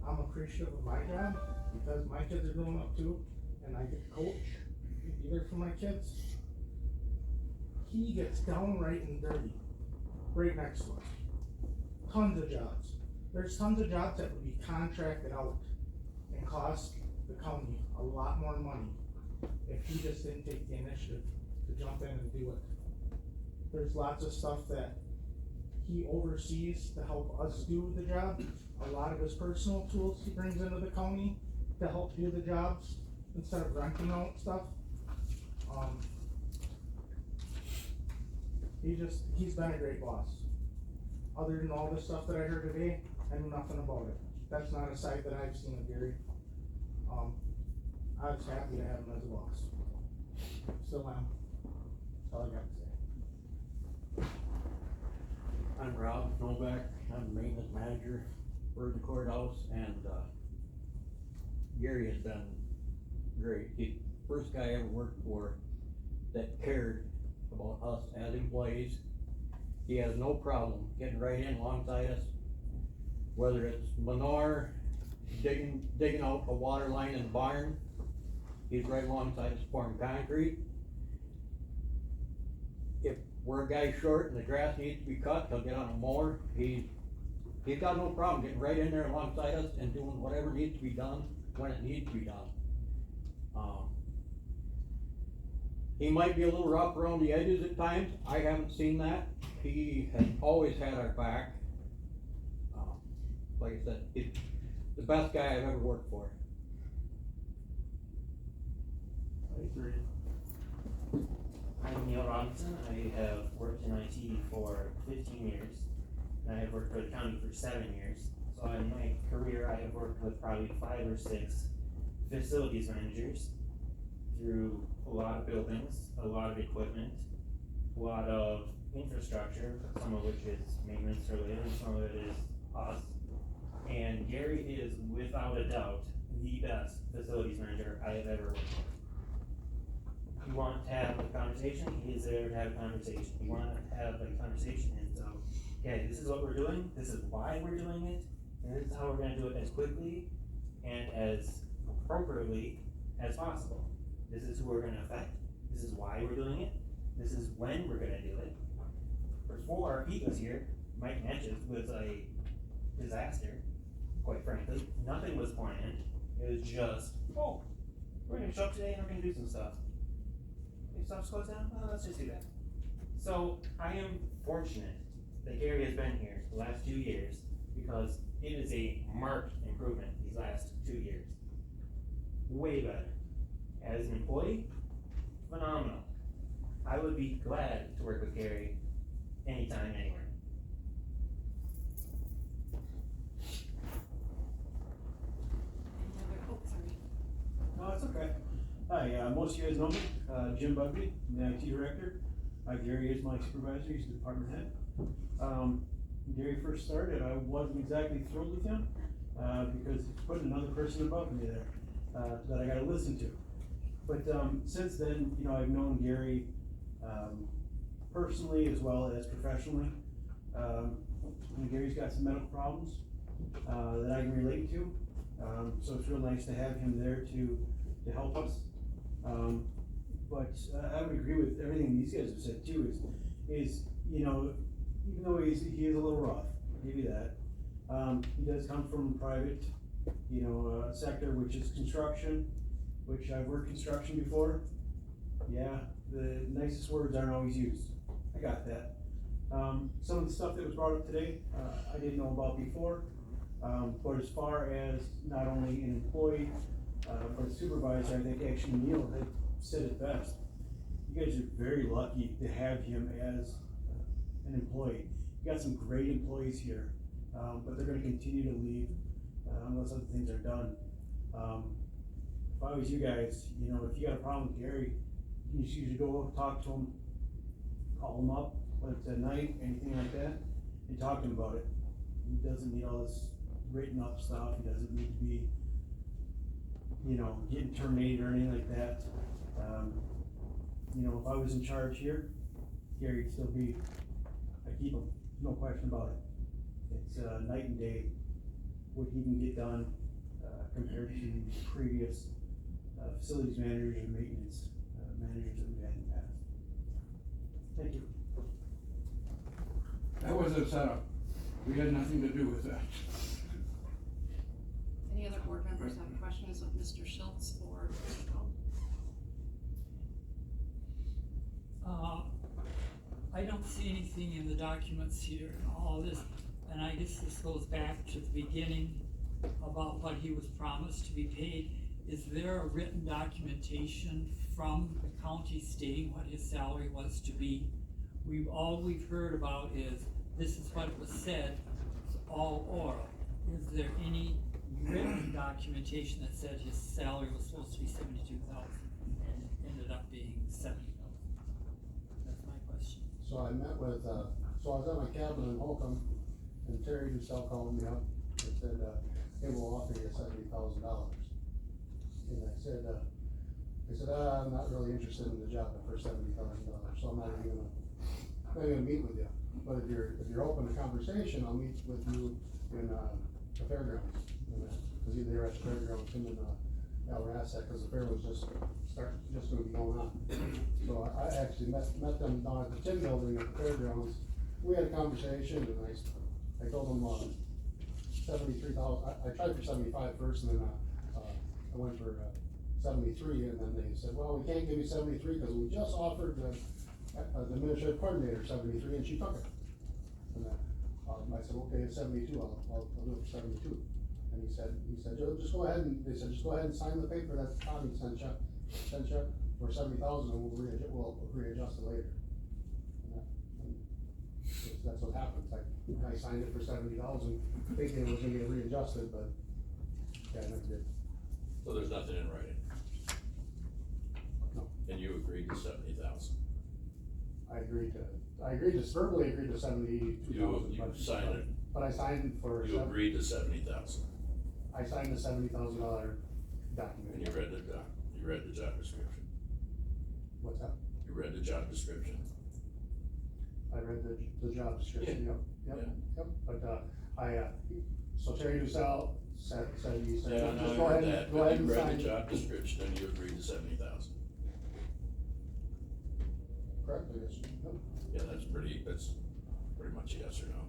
I'm appreciative of my job, because my kids are growing up too, and I get to coach, be there for my kids. He gets downright and dirty, right next to us. Tons of jobs. There's tons of jobs that would be contracted out and cost the county a lot more money if he just didn't take the initiative to jump in and do it. There's lots of stuff that he oversees to help us do the job. A lot of his personal tools he brings into the county to help do the jobs instead of renting out stuff. He's been a great boss. Other than all this stuff that I heard today, I knew nothing about it. That's not a side that I've seen of Gary. I was happy to have him as a boss. Still am. That's all I got to say.
I'm Rob Novak, I'm the maintenance manager for the courthouse, and, Gary has been great. He's the first guy I ever worked for that cared about us as employees. He has no problem getting right in alongside us, whether it's manure, digging out a water line in the barn. He's right alongside us pouring concrete. If we're a guy short and the grass needs to be cut, he'll get on a mower. He's got no problem getting right in there alongside us and doing whatever needs to be done when it needs to be done. He might be a little rough around the edges at times. I haven't seen that. He has always had our back. Like I said, he's the best guy I've ever worked for.
I agree. I'm Neil Robinson. I have worked in IT for 15 years, and I have worked for the county for 7 years. So in my career, I have worked with probably 5 or 6 facilities managers through a lot of buildings, a lot of equipment, a lot of infrastructure, some of which is maintenance related, some of it is us. And Gary is, without a doubt, the best facilities manager I have ever worked with. If you want to have a conversation, he is there to have a conversation. You want to have a conversation, and so, okay, this is what we're doing, this is why we're doing it, and this is how we're gonna do it as quickly and as appropriately as possible. This is who we're gonna affect, this is why we're doing it, This is when we're gonna do it. Before Pete was here, Mike Natchez was a disaster, quite frankly. Nothing was planned. It was just, oh, we're gonna show up today and we're gonna do some stuff. If stuff slows down, well, let's just do that. So I am fortunate that Gary has been here the last 2 years because it is a marked improvement these last 2 years. Way better. As an employee, phenomenal. I would be glad to work with Gary anytime, anywhere.
Any other, oh, sorry.
No, it's okay. Hi, most of you guys know me, Jim Bugby, I'm the IT director. Gary is my supervisor, he's the department head. Gary first started, I wasn't exactly thrilled with him, because he's putting another person above me there, that I gotta listen to. But, since then, you know, I've known Gary, personally as well as professionally. And Gary's got some medical problems, that I can relate to. So it's real nice to have him there to help us. But I would agree with everything these guys have said too, is, you know, even though he is a little rough, I'll give you that. He does come from private, you know, sector, which is construction, which I've worked construction before. Yeah, the nicest words aren't always used. I got that. Some of the stuff that was brought up today, I didn't know about before. But as far as not only an employee, but a supervisor, I think actually Neil had said it best. You guys are very lucky to have him as an employee. You got some great employees here, but they're gonna continue to leave unless other things are done. If I was you guys, you know, if you got a problem with Gary, you just usually go up, talk to him, call him up, whether it's at night, anything like that, and talk to him about it. He doesn't need all this written up stuff, he doesn't need to be, you know, getting terminated or anything like that. You know, if I was in charge here, Gary'd still be, I keep him, no question about it. It's night and day what he can get done compared to previous facilities managers and maintenance managers that we've had in the past. Thank you.
That was a setup. We had nothing to do with that.
Any other board members have questions of Mr. Schultz or Mr. Gold?
I don't see anything in the documents here and all this, and I guess this goes back to the beginning about what he was promised to be paid. Is there a written documentation from the county stating what his salary was to be? All we've heard about is, this is what was said, it's all oral. Is there any written documentation that said his salary was supposed to be $72,000 and it ended up being $70,000? That's my question.
So I met with, so I was at my cabin in Holcomb, and Terry Dussel called me up and said, hey, we'll offer you $70,000. And I said, I'm not really interested in the job for $70,000, so I'm not even gonna meet with you. But if you're open to conversation, I'll meet with you in, the fairgrounds. Cause they were at the fairgrounds, him and, Alrasset, cause the fair was just gonna be going on. So I actually met them down at the tin building at the fairgrounds. We had a conversation, and I told them, 73,000, I tried for 75 first, and then, I went for, 73, and then they said, well, we can't give you 73, cause we just offered the administrative coordinator 73, and she took it. And I said, okay, it's 72, I'll do it for 72. And he said, just go ahead and, they said, just go ahead and sign the paper that Tommy sent you for 70,000, and we'll readjust it later. And that's what happened. I signed it for 70,000, thinking it was gonna get readjusted, but yeah, I never did.
So there's nothing in writing?
No.
And you agreed to 70,000?
I verbally agreed to 72,000.
You signed it?
But I signed for.
You agreed to 70,000?
I signed the $70,000 document.
And you read the job description?
What's that?
You read the job description?
I read the job description,
Yeah.
yep, but, so Terry Dussel said, just
Yeah, no,
go
I
ahead
read that,
and, go
but
ahead
you
and
read
sign
the
it.
job description and you agreed to 70,000.
Correct, I guess. Yep.
Yeah, that's pretty much a yes or no.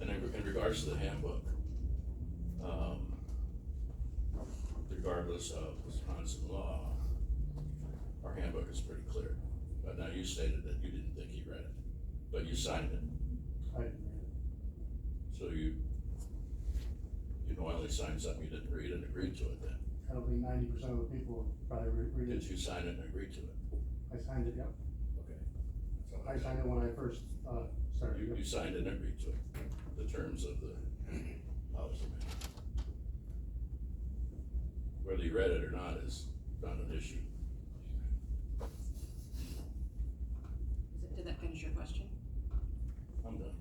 And in regards to the handbook, regardless of Wisconsin law, our handbook is pretty clear. But now you stated that you didn't think he read it, but you signed it,
I didn't read it.
so you knowingly signed something you didn't read and agreed to it then.
I don't think 90% of the people probably read
Did
it.
you sign it and agree to it?
I signed it, yep.
Okay. So
I signed it when I first, started.
You signed it and agreed to it, the terms of the policy manual. Whether you read it or not is not an issue.
Did that finish your question?
I'm done.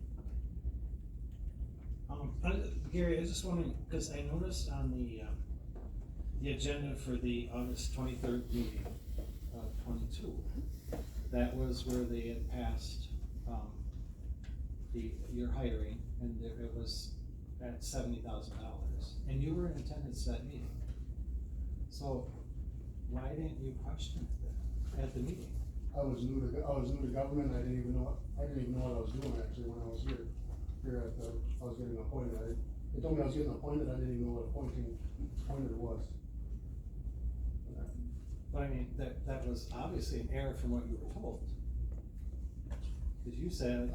Gary, I was just wondering, because I noticed on the agenda for the August 23rd meeting of 22, that was where they had passed, your hiring, and it was at $70,000, and you were in attendance at that meeting. So why didn't you question it then, at the meeting?
I was new to government, I didn't even know what I was doing actually when I was here I was getting appointed. They told me I was getting appointed, I didn't even know what appointed was.
But I mean, that was obviously an error from what you were told. Cause you said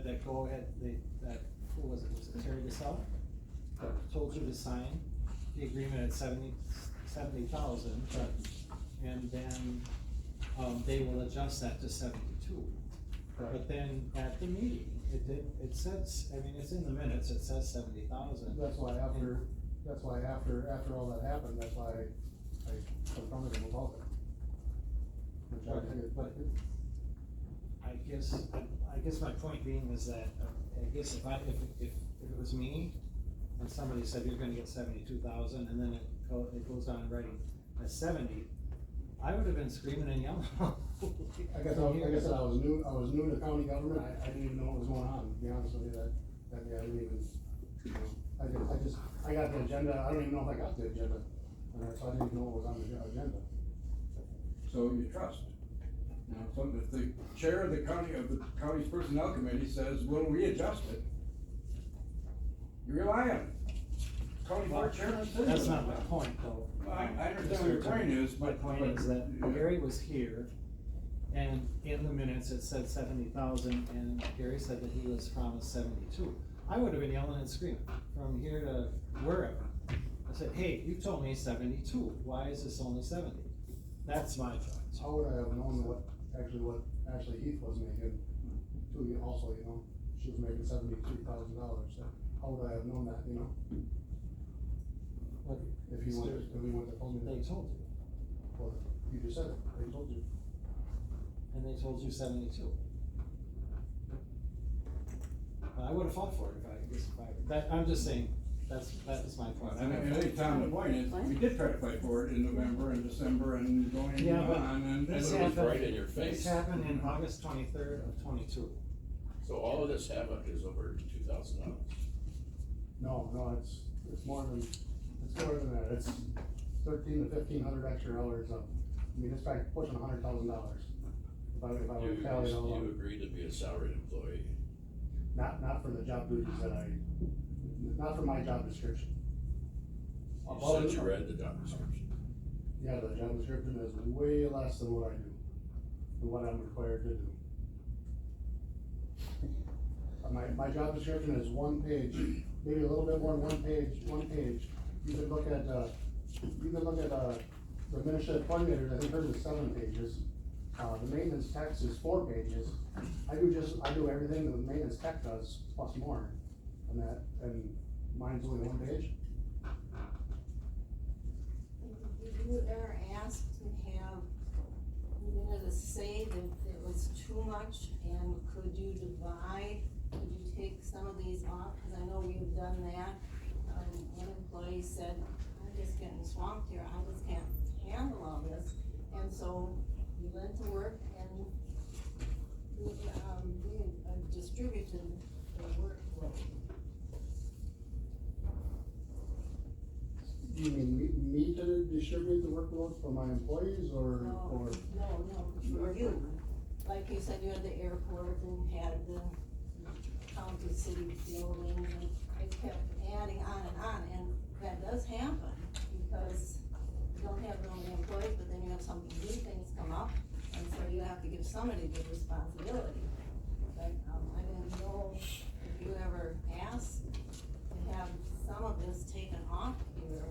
that go ahead, who was it Terry DeSalle? That told you to sign the agreement at $70,000, and then, they will adjust that to 72. But then at the meeting, it says, I mean, it's in the minutes, it says 70,000.
That's why after all that happened, that's why I confronted him about it.
But I guess my point being is that, I guess if it was me, and somebody said you're gonna get 72,000, and then it goes on writing at 70, I would have been screaming and yelling.
I guess I was new to county government, I didn't even know what was going on, to be honest with you, that day I didn't even, you know, I got the agenda, I don't even know if I got the agenda, and so I didn't even know what was on the agenda.
So you trust. Now, so if the chair of the county's personnel committee says, we'll readjust it, you rely on it. County board chairman says.
That's not my point, though.
I understand what your point is,
My point is that Gary was here, and in the minutes it said 70,000, and Gary said that he was promised 72. I would have been yelling and screaming from here to wherever. I said, hey, you told me 72, why is this only 70? That's my point.
How would I have known what Ashley Heath was making, too, also, you know, she was making $73,000, so how would I have known that, you know?
What,
If he went to told me that.
they told you,
Well, you just said it, they told you.
and they told you 72. I would have fought for it I'm just saying, that's my point.
And I think, Tom, the point is, we did try to fight for it in November and December and going
Yeah, but
on, and
this
it was
happened-
right in your face.
This happened in August 23rd of 22.
So all of this havoc is over $2,000.
No, it's more than that, it's 1,300 to 1,500 extra dollars of, I mean, it's probably pushing $100,000. If I would tally it all up.
You agreed to be a salaried employee.
Not for the job duties not for my job description.
You said you read the job description.
Yeah, the job description is way less than what I do, than what I'm required to do. My job description is one page, maybe a little bit more than one page. You could look at the administrative coordinators, I think hers is 7 pages. The maintenance text is 4 pages. I do everything the maintenance tech does, plus more, and mine's only 1 page.
Did you ever ask to have, to say that it was too much, and could you take some of these off, cause I know we've done that. One employee said, I'm just getting swamped here, I just can't handle all this, and so we went to work and we distributed the workload.
You mean me to to distribute the workload for my employees or?
No, for you. Like you said, you had the airport and had the county city buildings, and it kept adding on, and that does happen, because you don't have that many employees, but then you have some new things come up, and so you have to give somebody the responsibility. But, I didn't know if you ever asked to have some of this taken off here.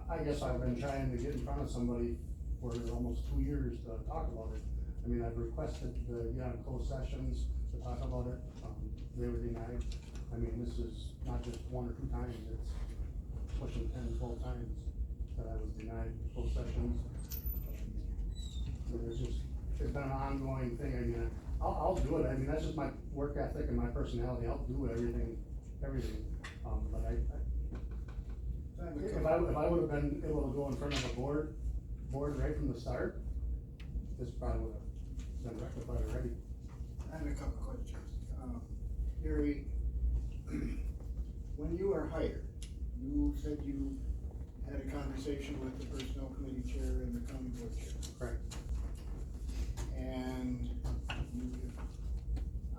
I guess I've been trying to get in front of somebody for almost 2 years to talk about it. I mean, I've requested to get on closed sessions to talk about it, they were denied. I mean, this is not just 1 or 2 times, it's pushing 10, 12 times that I was denied closed sessions. It's been an ongoing thing. I mean, I'll do it. I mean, that's just my work ethic and my personality. I'll do everything. But if I would have been able to go in front of the board right from the start, this probably would have been rectified already.
I have a couple questions. Gary, when you were hired, you said you had a conversation with the personnel committee chair and the county board chair.
Correct.
And you,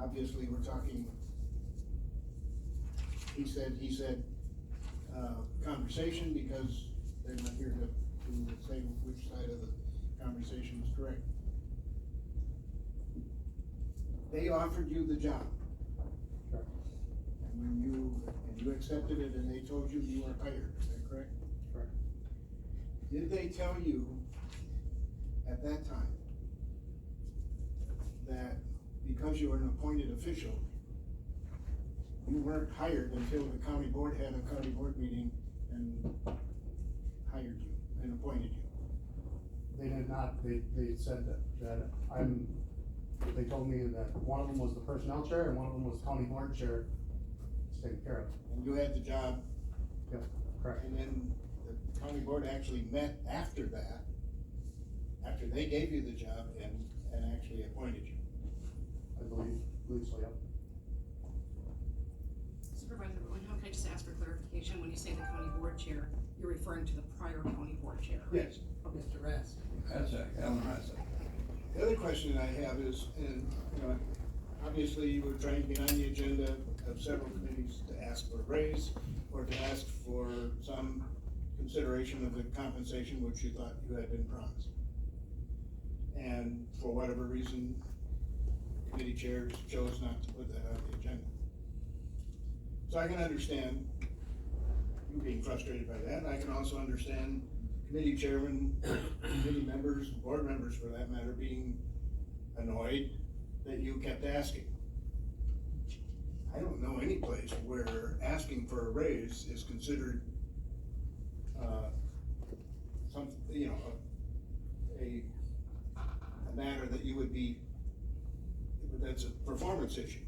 obviously, we're talking, he said, conversation, because they're not here to say which side of the conversation is correct. They offered you the job.
Correct.
And you accepted it, and they told you you were hired, is that correct?
Correct.
Did they tell you at that time that because you were an appointed official, you weren't hired until the county board had a county board meeting and hired you and appointed you?
They did not. They said that they told me that one of them was the personnel chair and one of them was county board chair. It's taken care of.
And you had the job.
Yep, correct.
And then the county board actually met after that, after they gave you the job and actually appointed you.
I believe so, yep.
Supervisor Bowen, how can I just ask for clarification? When you say the county board chair, you're referring to the prior county board chair, right?
Yes.
Mr. Rusk.
That's it, Alan Rusk.
The other question I have is, and, you know, obviously you were trying to get on the agenda of several committees to ask for a raise or to ask for some consideration of the compensation which you thought you had been promised. And for whatever reason, committee chairs chose not to put that on the agenda. So I can understand you being frustrated by that, and I can also understand committee chairman, committee members, board members for that matter, being annoyed that you kept asking. I don't know any place where asking for a raise is considered a matter that you would be, that's a performance issue.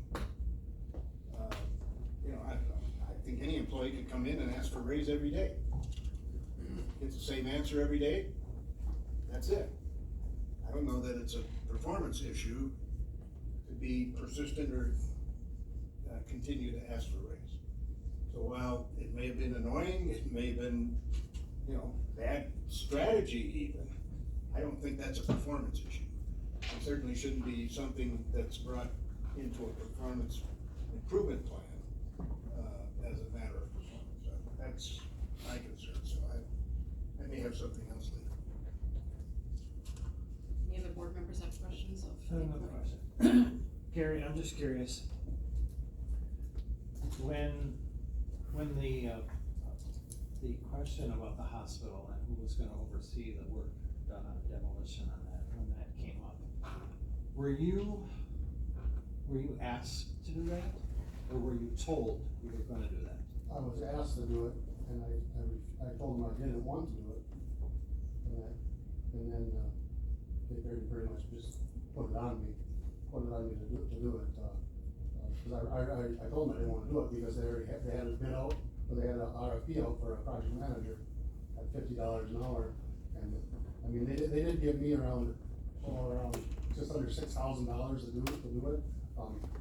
I think any employee could come in and ask for a raise every day. It's the same answer every day, that's it. I don't know that it's a performance issue to be persistent or continue to ask for a raise. So while it may have been annoying, it may have been, bad strategy even, I don't think that's a performance issue. It certainly shouldn't be something that's brought into a performance improvement plan as a matter of performance. That's my concern, so I may have something else later.
Any other board members have questions of?
I have another question. Gary, I'm just curious. When the question about the hospital and who was gonna oversee the work done on demolition on that, when that came up, were you asked to do that, or were you told you were gonna do that?
I was asked to do it, and I told them I didn't want to do it. And then they very much just put it on me to do it. Cause I told them I didn't wanna do it because they had a bid out, or they had an RFP out for a project manager at $50 an hour. And I mean, they did give me around just under $6,000 to do it.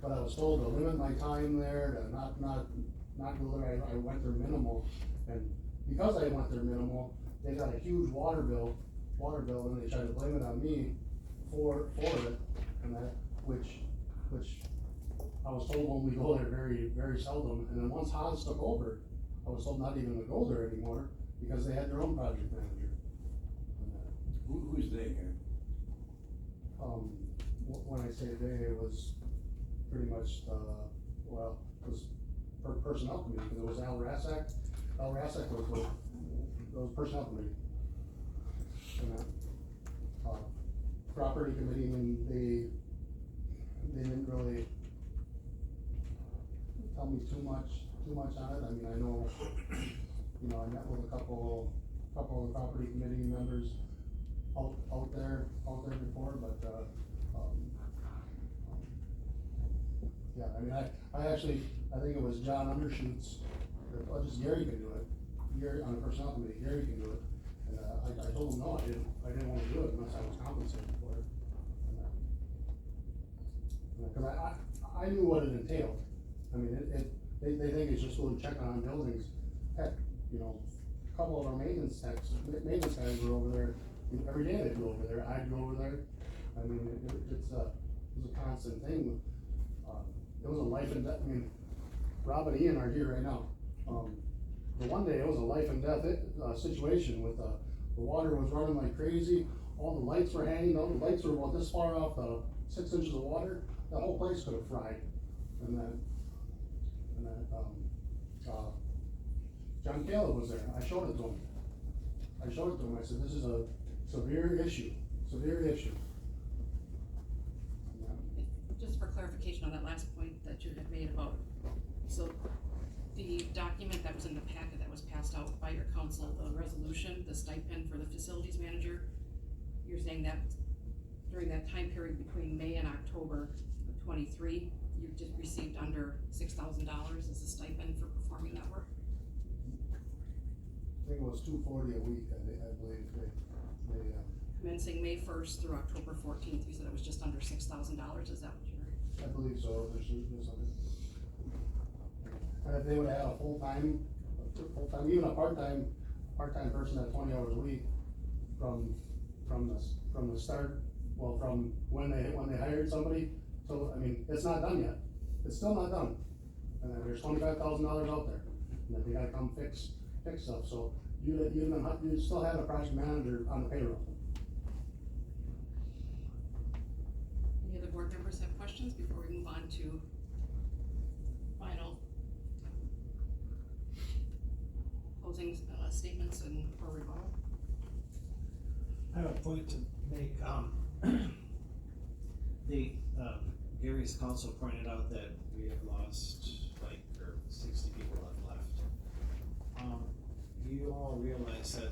But I was told to limit my time there, to not go there. I went there minimal, and because I went there minimal, they got a huge water bill, and they tried to blame it on me for it, and that, which I was told when we go there very, very seldom, and then once Haas took over, I was told not even to go there anymore, because they had their own project manager. And,
Who's they here?
when I say they, it was pretty much, well, it was personnel committee, because it was Al Rasak was personnel committee. And that, property committee, I mean, they didn't really tell me too much on it. I mean, I know, I met with a couple of the property committee members out there before, but, yeah, I mean, I think it was John Undershoots, just Gary can do it, Gary, on the personnel committee, Gary can do it. And, I told him, no, I didn't wanna do it unless I was compensated for it. And, cause I knew what it entailed. I mean, they think it's just going checking on buildings. Heck, a couple of our maintenance guys were over there, every day they'd go over there, I'd go over there. I mean, it was a constant thing. It was a life and death, I mean, Rob and Ian are here right now. The one day it was a life and death situation with, the water was running like crazy, all the lights were hanging, all the lights were about this far off the 6 inches of water, the whole place could have fried. And then, John Caleb was there, I showed it to him. I said, this is a severe issue.
Just for clarification on that last point that you had made about, so the document that was in the packet that was passed out by your council, the resolution, the stipend for the facilities manager, you're saying that during that time period between May and October of 23, you just received under $6,000 as a stipend for performing that work?
I think it was $240 a week, I believe, they
Commencing May 1st through October 14th, you said it was just under $6,000, is that what you're?
I believe so, there's something. And if they would've had a full-time, even a part-time person at 20 hours a week from the start, well, from when they hired somebody, so, I mean, it's not done yet. It's still not done. And then there's $25,000 out there, and then they gotta come fix stuff, so you still have a project manager on the payroll.
Any other board members have questions before we move on to final closing statements and or rebuttal?
I have a point to make. Gary's council pointed out that we have lost 60 people have left. You all realize that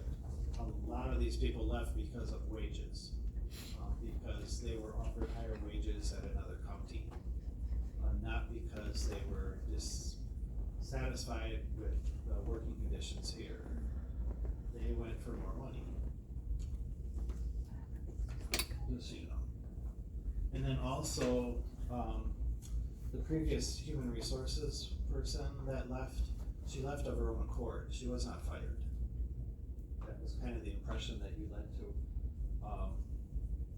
a lot of these people left because of wages, because they were offered higher wages at another county, not because they were dissatisfied with the working conditions here. They went for more money. Just so you know. And then also, the previous human resources person that left, she left of her own accord. She was not fired. That was kind of the impression that you led to.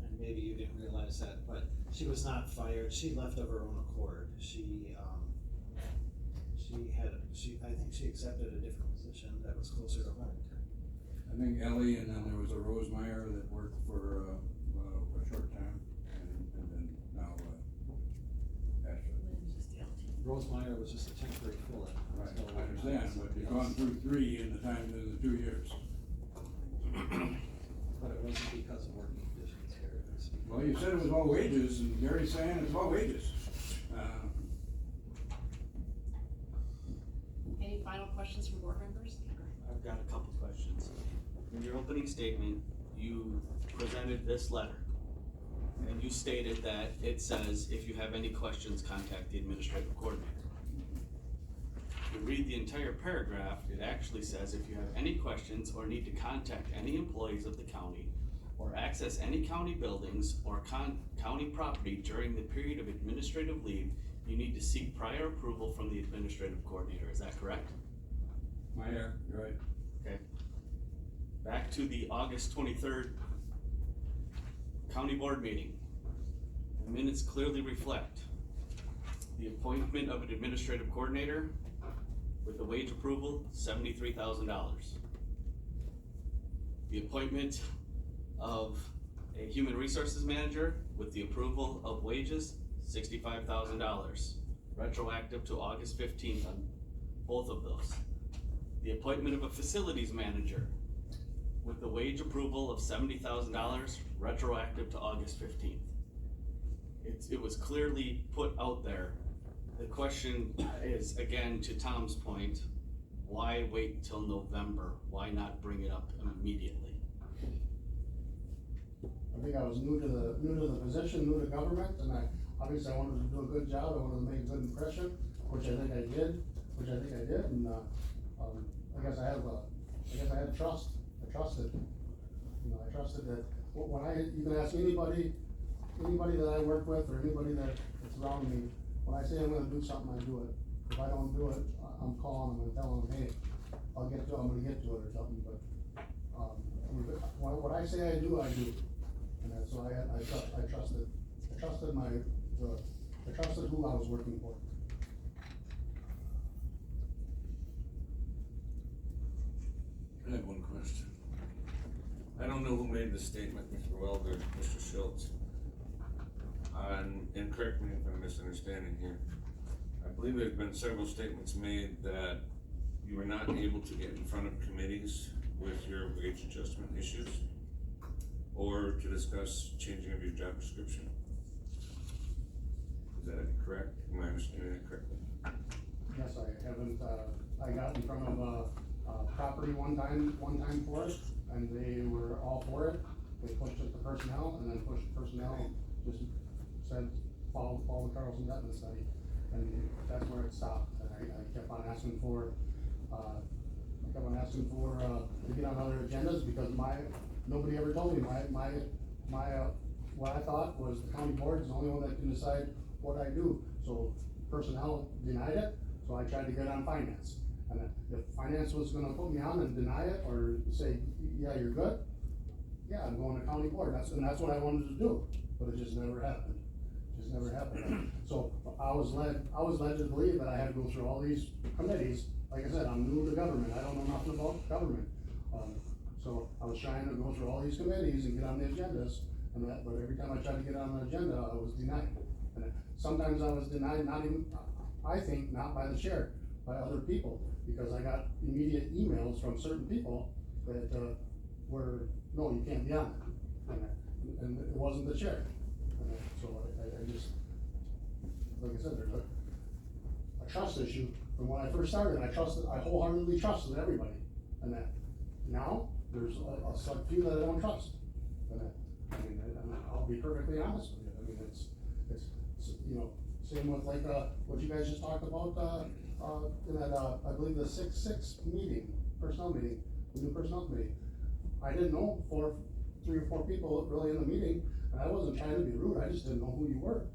And maybe you didn't realize that, but she was not fired. She left of her own accord. I think she accepted a different position that was closer to home.
I think Ellie, and then there was a Rosemeyer that worked for, a short time, and then now, Ashley.
Rosemeyer was just a temporary fill-in.
Right, I understand, but you've gone through 3 in the time, in the 2 years.
But it wasn't because of working conditions here.
Well, you said it was about wages, and Gary's saying it's about wages.
Any final questions from board members?
I've got a couple questions. In your opening statement, you presented this letter. And you stated that it says, if you have any questions, contact the administrative coordinator. If you read the entire paragraph, it actually says, if you have any questions or need to contact any employees of the county or access any county buildings or county property during the period of administrative leave, you need to seek prior approval from the administrative coordinator. Is that correct?
Meyer, you're right.
Okay. back to the August 23rd county board meeting. The minutes clearly reflect the appointment of an administrative coordinator with the wage approval, $73,000. The appointment of a human resources manager with the approval of wages, $65,000, retroactive to August 15th on both of those. The appointment of a facilities manager with the wage approval of $70,000, retroactive to August 15th. It was clearly put out there. The question is, again, to Tom's point, why wait till November? Why not bring it up immediately?
I think I was new to the position, new to government, and obviously I wanted to do a good job, I wanted to make a good impression, which I think I did, and, I guess I had trust, I trusted that, you can ask anybody that I work with, or anybody that's around me, when I say I'm gonna do something, I do it. If I don't do it, I'm calling them and telling them, hey, I'm gonna get to it or something, but, what I say I do, and that's why I trusted who I was working for.
I have one question. I don't know who made the statement, Mr. Welder, Mr. Schultz. And correct me if I'm misunderstanding here. I believe there's been several statements made that you were not able to get in front of committees with your wage adjustment issues or to discuss changing of your job description. Is that correct? Am I understanding that correctly?
Yes, I haven't, I got in front of property one time for it, and they were all for it. They pushed it to personnel, and then pushed personnel, just said, follow the Carlson Detman study, and that's where it stopped. And I kept on asking for, to get on other agendas, because nobody ever told me, what I thought was the county board is the only one that can decide what I do. So personnel denied it, so I tried to get on finance. And if finance was gonna put me on and deny it, or say, yeah, you're good, yeah, I'm going to county board, that's what I wanted to do, but it just never happened. So I was led to believe that I had to go through all these committees. Like I said, I'm new to government, I don't know nothing about government. So I was trying to go through all these committees and get on the agendas, but every time I tried to get on the agenda, I was denied. And sometimes I was denied, not by the chair, by other people, because I got immediate emails from certain people that, were, no, you can't be on it. And it wasn't the chair. So I just, like I said, there's a trust issue. From when I first started, I wholeheartedly trusted everybody. And that now there's a select few that I don't trust. And I'll be perfectly honest with you. I mean, it's same with like, what you guys just talked about, in that, I believe the 6-6 meeting, personnel meeting, the new personnel committee. I didn't know 3 or 4 people really in the meeting, and I wasn't trying to be rude, I just didn't know who you were.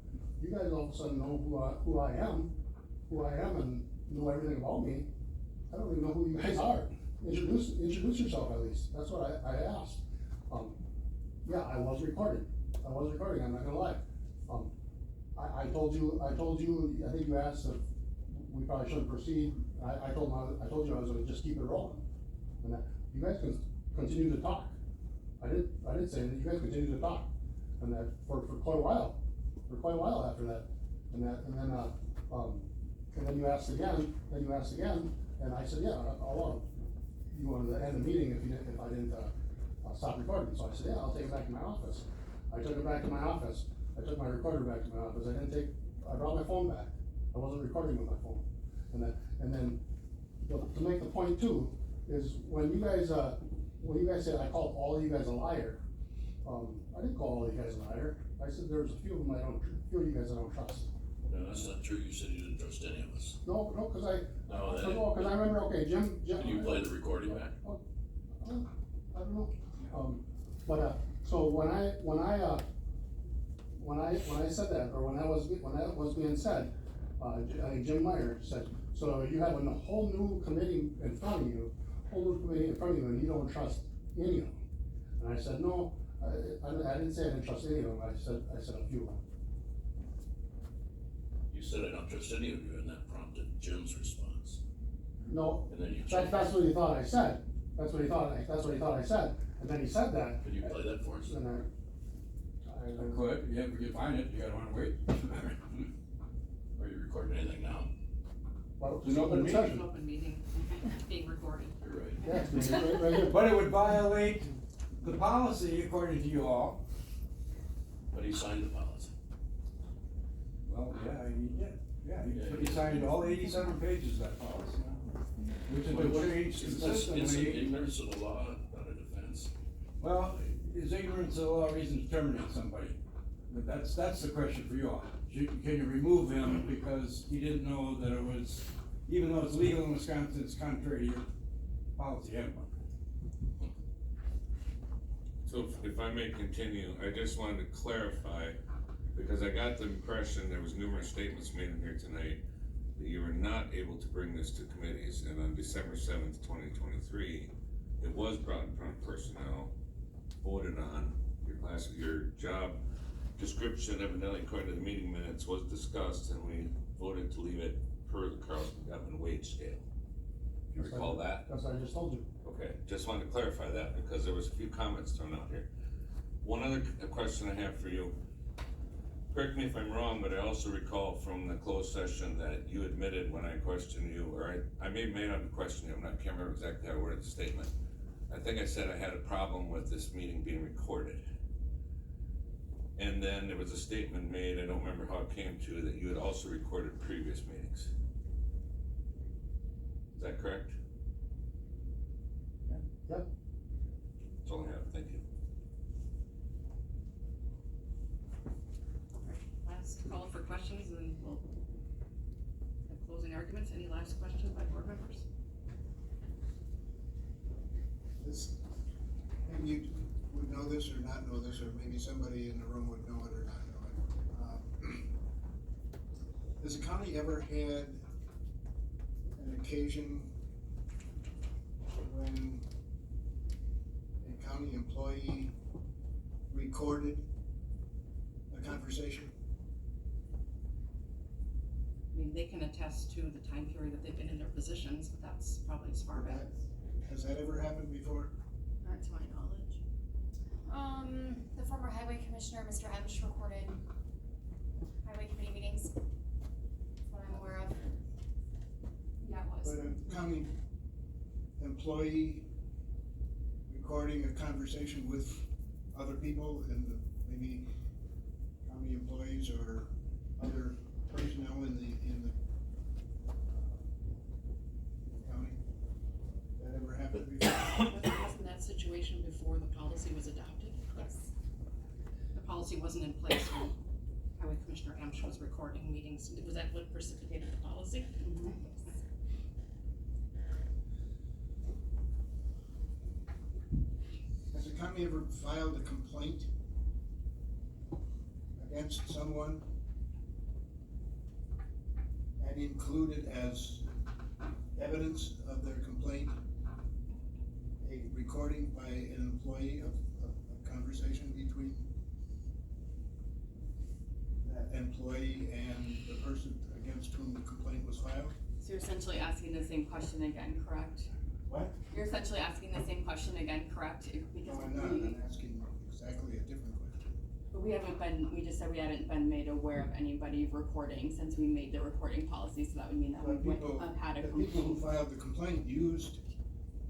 You guys all of a sudden know who I am, and know everything about me. I don't even know who you guys are. Introduce yourself at least. That's what I asked. Yeah, I was recording, I'm not gonna lie. I told you, I think you asked if we probably shouldn't proceed. I told you I was gonna just keep it rolling. And that, you guys can continue to talk. I didn't say that, you guys continue to talk. And that for quite a while after that. And then you asked again, and I said, yeah, you wanted to end the meeting if I didn't stop recording. So I said, yeah, I'll take it back to my office. I took it back to my office. I took my recorder back to my office. I brought my phone back. I wasn't recording with my phone. And then to make the point too, is when you guys said I called all of you guys a liar, I didn't call all of you guys a liar. I said there's a few of you guys I don't trust.
No, that's not true, you said you didn't trust any of us.
No, cause
No,
I remember, okay, Jim.
Can you play the recording back?
I don't know, so when I said that, or when that was being said, I think Jim Meyer said, so you have a whole new committee in front of you, and you don't trust any of them. And I said, no, I didn't say I didn't trust any of them, I said a few of them.
You said I don't trust any of you, and that prompted Jim's response.
No,
And then you
that's what he thought I said, that's what he thought I said, and then he said that.
Could you play that for us?
And
I could, yeah, if we can find it, you gotta wanna wait.
Are you recording anything now?
well,
It's an open
It's
meeting.
an open meeting, being recorded.
You're right.
Yeah, it's right here.
But it would violate the policy according to you all.
But he signed the policy.
Well, yeah, he did, yeah, he signed all 87 pages of that policy. Which has been changed
It's
consistently.
ignorance of the law, not a defense.
Well, is ignorance of the law a reason to terminate somebody? But that's the question for you all. Can you remove him because he didn't know that it was, even though it's legal in Wisconsin, it's contrary to your policy handbook?
So if I may continue, I just wanted to clarify, because I got the impression there was numerous statements made in here tonight that you were not able to bring this to committees, and on December 7th, 2023, it was brought in front of personnel, voted on, your job description evidently according to the meeting minutes was discussed, and we voted to leave it per the Carlson government wage scale. You recall that?
That's what I just told you.
Okay, just wanted to clarify that because there was a few comments thrown out here. One other question I have for you. Correct me if I'm wrong, but I also recall from the closed session that you admitted when I questioned you, or I may not question you, can't remember exactly how I worded the statement. I think I said I had a problem with this meeting being recorded. And then there was a statement made, I don't remember how it came to, that you had also recorded previous meetings. Is that correct?
Yep.
That's all I have, thank you.
Last call for questions, and we'll have closing arguments. Any last questions by board members?
This, maybe you would know this or not know this, or maybe somebody in the room would know it or not know it. Has the county ever had an occasion when a county employee recorded a conversation?
I mean, they can attest to the time period that they've been in their positions, but that's probably as far back.
Has that ever happened before?
Not to my knowledge.
The former highway commissioner, Mr. Emsch, recorded highway committee meetings. That's what I'm aware of. Yeah, it was.
But a county employee recording a conversation with other people and maybe county employees or other personnel in the county? That ever happened before?
Wasn't that situation before the policy was adopted?
Yes.
The policy wasn't in place when Highway Commissioner Emsch was recording meetings. Was that what precipitated the policy?
Yes.
Has the county ever filed a complaint against someone and included as evidence of their complaint a recording by an employee of a conversation between that employee and the person against whom the complaint was filed?
So you're essentially asking the same question again, correct?
What?
You're essentially asking the same question again, correct?
No, I'm not. I'm asking exactly a different question.
But we just said we hadn't been made aware of anybody recording since we made the recording policy, so that would mean that we
But
wouldn't
people,
have had a
the people who
complaint.
filed the complaint used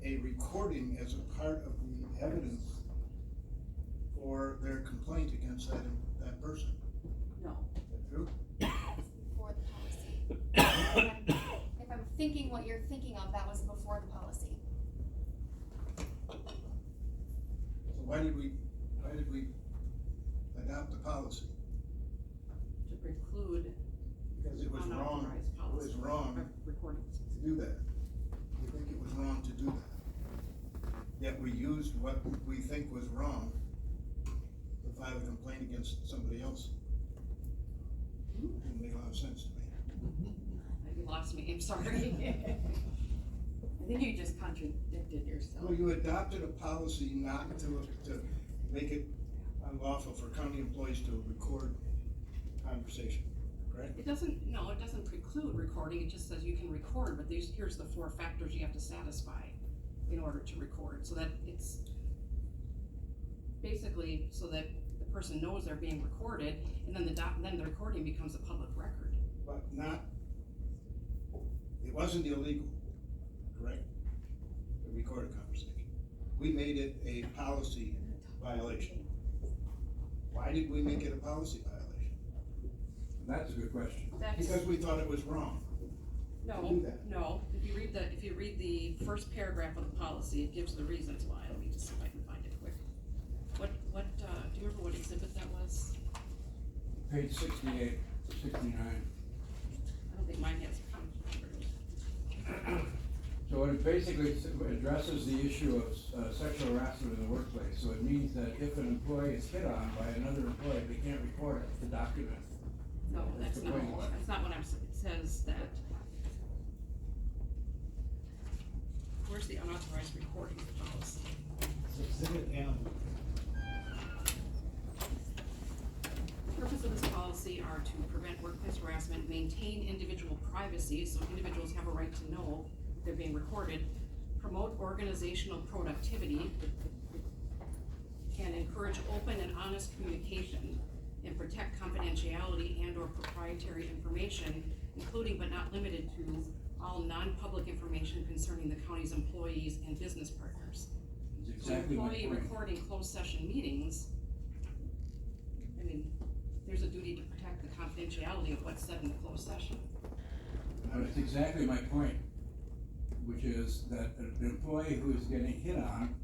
a recording as a part of the evidence for their complaint against that person.
No.
Is that true?
Before the policy. If I'm thinking what you're thinking of, that was before the policy.
So why did we adopt the policy?
To preclude
Because it was wrong,
unauthorized
it
policy.
was wrong
Recordings.
to do that. We think it was wrong to do that. Yet we used what we think was wrong to file a complaint against somebody else. Didn't make a lot of sense to me.
You lost me, I'm sorry. think you just contradicted yourself.
Well, you adopted a policy not to make it unlawful for county employees to record conversation, correct?
It doesn't preclude recording, it just says you can record, but here's the 4 factors you have to satisfy in order to record, so that it's basically so that the person knows they're being recorded, and then the recording becomes a public record.
But it wasn't illegal, correct? To record a conversation. We made it a policy violation. Why did we make it a policy violation?
That's a good question.
Because we thought it was wrong.
No, if you read the first paragraph of the policy, it gives the reasons why. Let me just see if I can find it quick. Do you remember what exhibit that was?
Page 68, 69.
I don't think mine has.
So it basically addresses the issue of sexual harassment in the workplace. So it means that if an employee is hit on by another employee, they can't record it to document.
No, that's not what I'm saying. It says that. Where's the unauthorized recording policy?
Exhibit M.
The purpose of this policy are to prevent workplace harassment, maintain individual privacy, so individuals have a right to know they're being recorded, promote organizational productivity, and encourage open and honest communication, and protect confidentiality and or proprietary information, including but not limited to all non-public information concerning the county's employees and business partners.
That's exactly my
Employee
point.
recording closed session meetings, I mean, there's a duty to protect the confidentiality of what's said in the closed session.
But it's exactly my point, which is that an employee who is getting hit on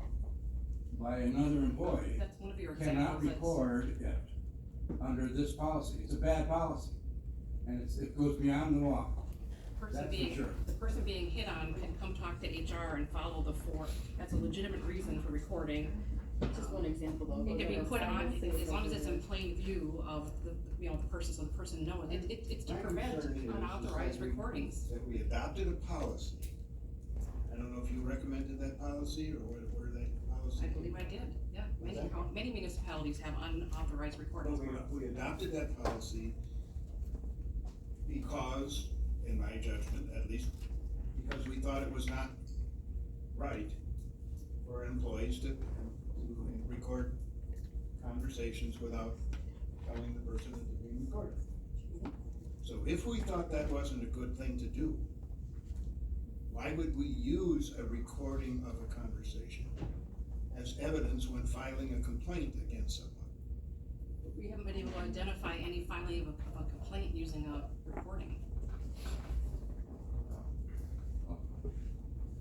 by another employee
That's one of your
cannot
examples.
record it under this policy. It's a bad policy, and it goes beyond the law. That's for sure.
The person being hit on can come talk to HR and follow the 4. That's a legitimate reason for recording.
Just one example though.
It can be put on, as long as it's in plain view of the person, so the person knows. It's to prevent unauthorized recordings.
That we adopted a policy. I don't know if you recommended that policy or where that policy.
I believe I did, yeah. Many municipalities have unauthorized recordings.
We adopted that policy because, in my judgment at least, because we thought it was not right for employees to record conversations without telling the person that they're being recorded. So if we thought that wasn't a good thing to do, why would we use a recording of a conversation as evidence when filing a complaint against someone?
We haven't been able to identify any filing of a complaint using a recording.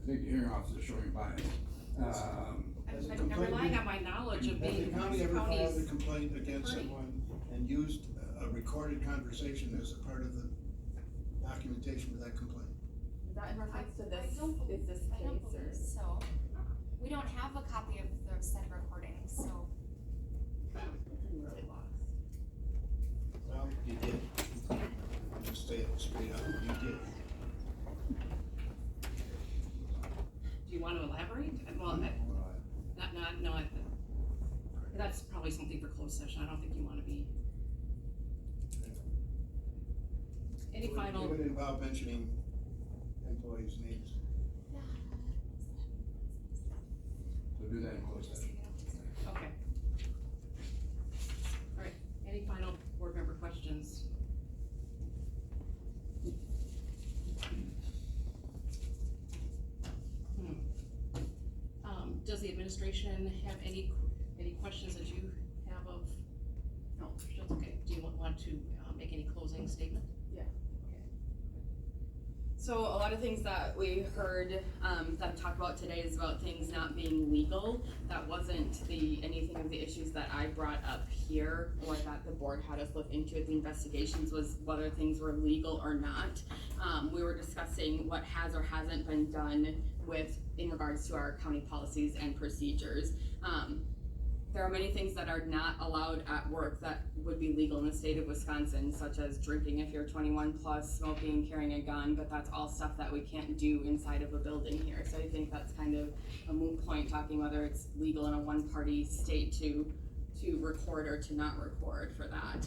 I think the hearing officer is showing bias.
I'm relying on my knowledge of being
Has the
the
county ever filed a
county's
complaint against
attorney.
someone and used a recorded conversation as a part of the documentation of that complaint?
Is that in reference to
I
this,
don't believe-
is this
I don't
case or?
believe so. We don't have a copy of the said recordings, so.
I'm really lost.
Well, you did. Just say it straight out, you did.
Do you want to elaborate? Well, that's probably something for closed session. I don't think you want to be. Any final?
It would involve mentioning employees' names.
So do that in closed session.
Okay. All right, any final board member questions? Does the administration have any questions that you have of, no, just, okay, do you want to make any closing statement?
Yeah.
Okay.
So a lot of things that we heard, that talked about today is about things not being legal. That wasn't anything of the issues that I brought up here or that the board had us look into at the investigations was whether things were legal or not. We were discussing what has or hasn't been done in regards to our county policies and procedures. there are many things that are not allowed at work that would be legal in the state of Wisconsin, such as drinking if you're 21 plus, smoking, carrying a gun, but that's all stuff that we can't do inside of a building here. So I think that's kind of a moot point, talking whether it's legal in a one-party state to record or to not record for that.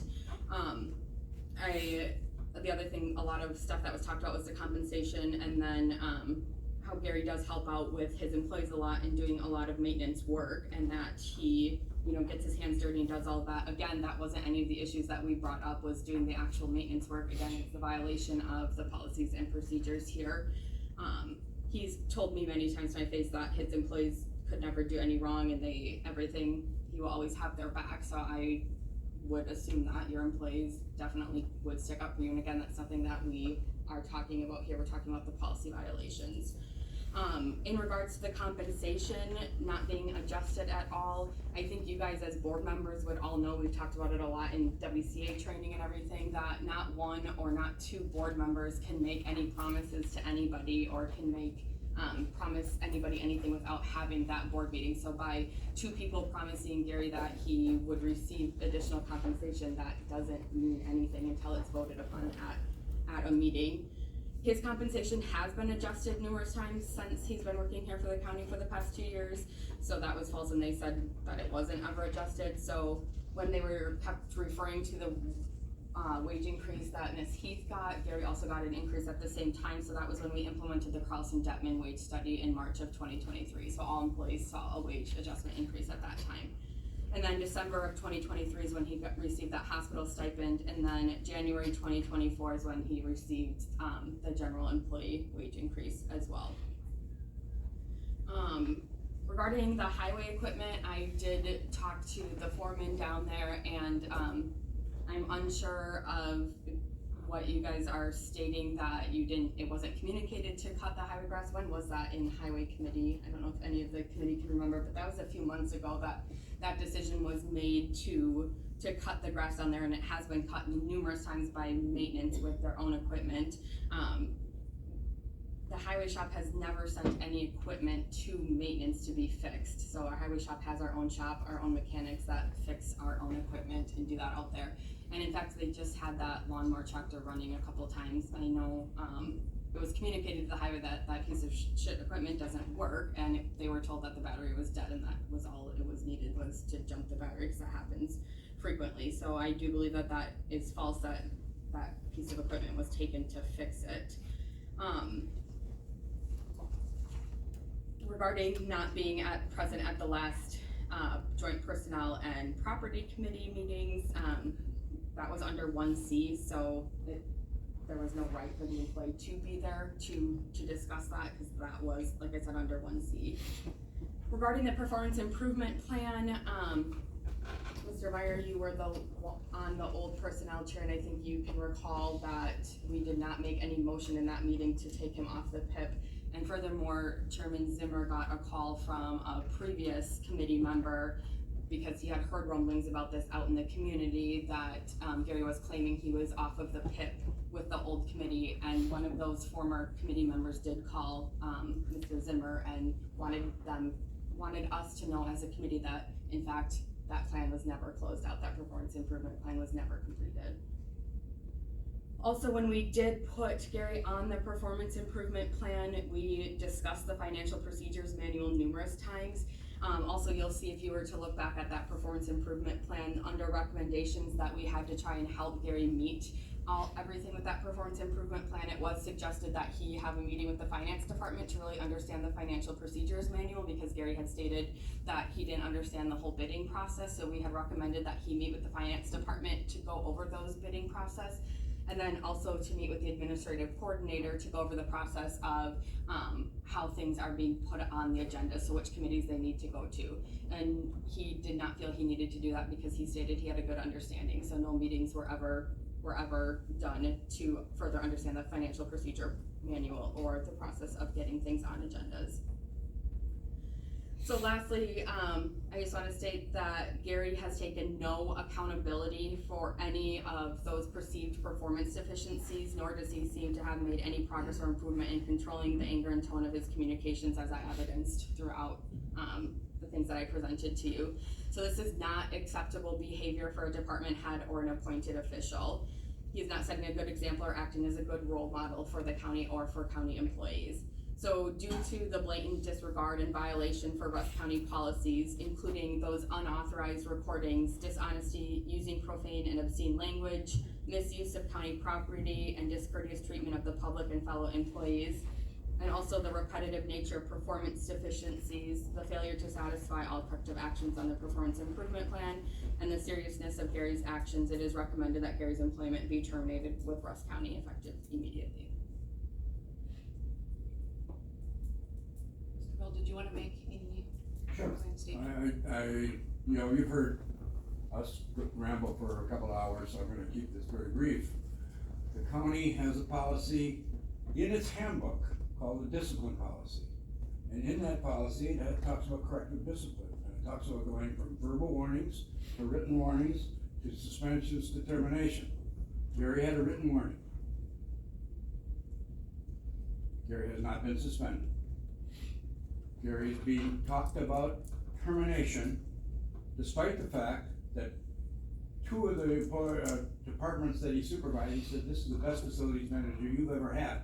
The other thing, a lot of stuff that was talked about was the compensation, and then how Gary does help out with his employees a lot in doing a lot of maintenance work, and that he, gets his hands dirty and does all that. Again, that wasn't any of the issues that we brought up, was doing the actual maintenance work. Again, it's the violation of the policies and procedures here. He's told me many times to my face that his employees could never do any wrong, and he will always have their back. So I would assume that your employees definitely would stick up for you. And again, that's something that we are talking about here. We're talking about the policy violations. In regards to the compensation not being adjusted at all, I think you guys as board members would all know, we've talked about it a lot in WCA training and everything, that not one or not two board members can make any promises to anybody or can make promise anybody anything without having that board meeting. So by two people promising Gary that he would receive additional compensation, that doesn't mean anything until it's voted upon at a meeting. His compensation has been adjusted numerous times since he's been working here for the county for the past 2 years. So that was false, and they said that it wasn't ever adjusted. So when they were kept referring to the wage increase that Ms. Heath got, Gary also got an increase at the same time. So that was when we implemented the Carlson-Detman wage study in March of 2023. So all employees saw a wage adjustment increase at that time. And then December of 2023 is when he received that hospital stipend, and then January 2024 is when he received the general employee wage increase as well. Regarding the highway equipment, I did talk to the foreman down there, and I'm unsure of what you guys are stating, that it wasn't communicated to cut the highway grass. When was that in highway committee? I don't know if any of the committee can remember, but that was a few months ago that decision was made to cut the grass down there, and it has been cut numerous times by maintenance with their own equipment. The highway shop has never sent any equipment to maintenance to be fixed. So our highway shop has our own shop, our own mechanics that fix our own equipment and do that out there. And in fact, they just had that lawnmower tractor running a couple times. I know it was communicated to the highway that that piece of shit equipment doesn't work, and they were told that the battery was dead, and that was all it was needed was to jump the battery, because that happens frequently. So I do believe that that is false, that that piece of equipment was taken to fix it. Regarding not being present at the last joint personnel and property committee meetings, that was under 1C, so there was no right for the employee to be there to discuss that, because that was, like I said, under 1C. Regarding the performance improvement plan, Mr. Meyer, you were on the old personnel chair, and I think you can recall that we did not make any motion in that meeting to take him off the PIP. And furthermore, Chairman Zimmer got a call from a previous committee member, because he had heard rumblings about this out in the community, that Gary was claiming he was off of the PIP with the old committee, and one of those former committee members did call Mr. Zimmer and wanted us to know as a committee that, in fact, that plan was never closed out, that performance improvement plan was never completed. Also, when we did put Gary on the performance improvement plan, we discussed the financial procedures manual numerous times. Also, you'll see, if you were to look back at that performance improvement plan, under recommendations that we had to try and help Gary meet everything with that performance improvement plan, it was suggested that he have a meeting with the finance department to really understand the financial procedures manual, because Gary had stated that he didn't understand the whole bidding process. So we had recommended that he meet with the finance department to go over those bidding process, and then also to meet with the administrative coordinator to go over the process of how things are being put on the agenda, so which committees they need to go to. And he did not feel he needed to do that, because he stated he had a good understanding, so no meetings were ever done to further understand the financial procedure manual or the process of getting things on agendas. So lastly, I just want to state that Gary has taken no accountability for any of those perceived performance deficiencies, nor does he seem to have made any progress or improvement in controlling the anger and tone of his communications, as I evidenced throughout the things that I presented to you. So this is not acceptable behavior for a department head or an appointed official. He is not setting a good example or acting as a good role model for the county or for county employees. So due to the blatant disregard and violation for Rusk County policies, including those unauthorized recordings, dishonesty, using profane and obscene language, misuse of county property, and discourteous treatment of the public and fellow employees, and also the repetitive nature of performance deficiencies, the failure to satisfy all corrective actions on the performance improvement plan, and the seriousness of Gary's actions, it is recommended that Gary's employment be terminated with Rusk County effective immediately.
Mr. Bell, did you wanna make any
Sure.
closing statement?
You know, you've heard us ramble for a couple of hours, so I'm gonna keep this very brief. The county has a policy in its handbook called the discipline policy. And in that policy, it talks about corrective discipline. And it talks about going from verbal warnings to written warnings to suspensions to termination. Gary had a written warning. Gary has not been suspended. Gary is being talked about termination, despite the fact that two of the departments that he supervised, he said, this is the best facilities manager you've ever had.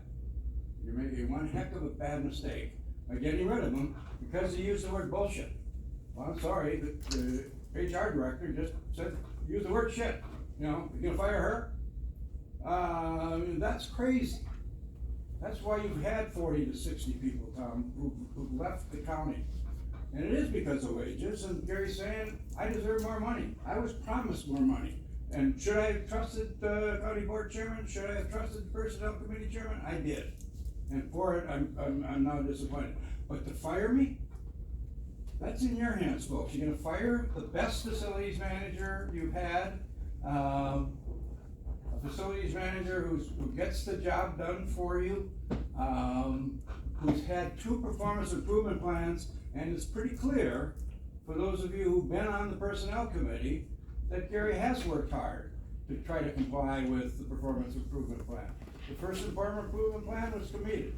You're making one heck of a bad mistake by getting rid of him because he used the word bullshit. Well, I'm sorry, the HR director just said, use the word shit. You know, you're gonna fire her? That's crazy. That's why you've had 40 to 60 people, Tom, who left the county. And it is because of wages, and Gary's saying, I deserve more money. I was promised more money. And should I have trusted the county board chairman? Should I have trusted the personnel committee chairman? I did. And for it, I'm now disappointed. But to fire me? That's in your hands, folks. You're gonna fire the best facilities manager you've had, a facilities manager who gets the job done for you, who's had 2 performance improvement plans, and it's pretty clear, for those of you who've been on the personnel committee, that Gary has worked hard to try to comply with the performance improvement plan. The first performance improvement plan was completed.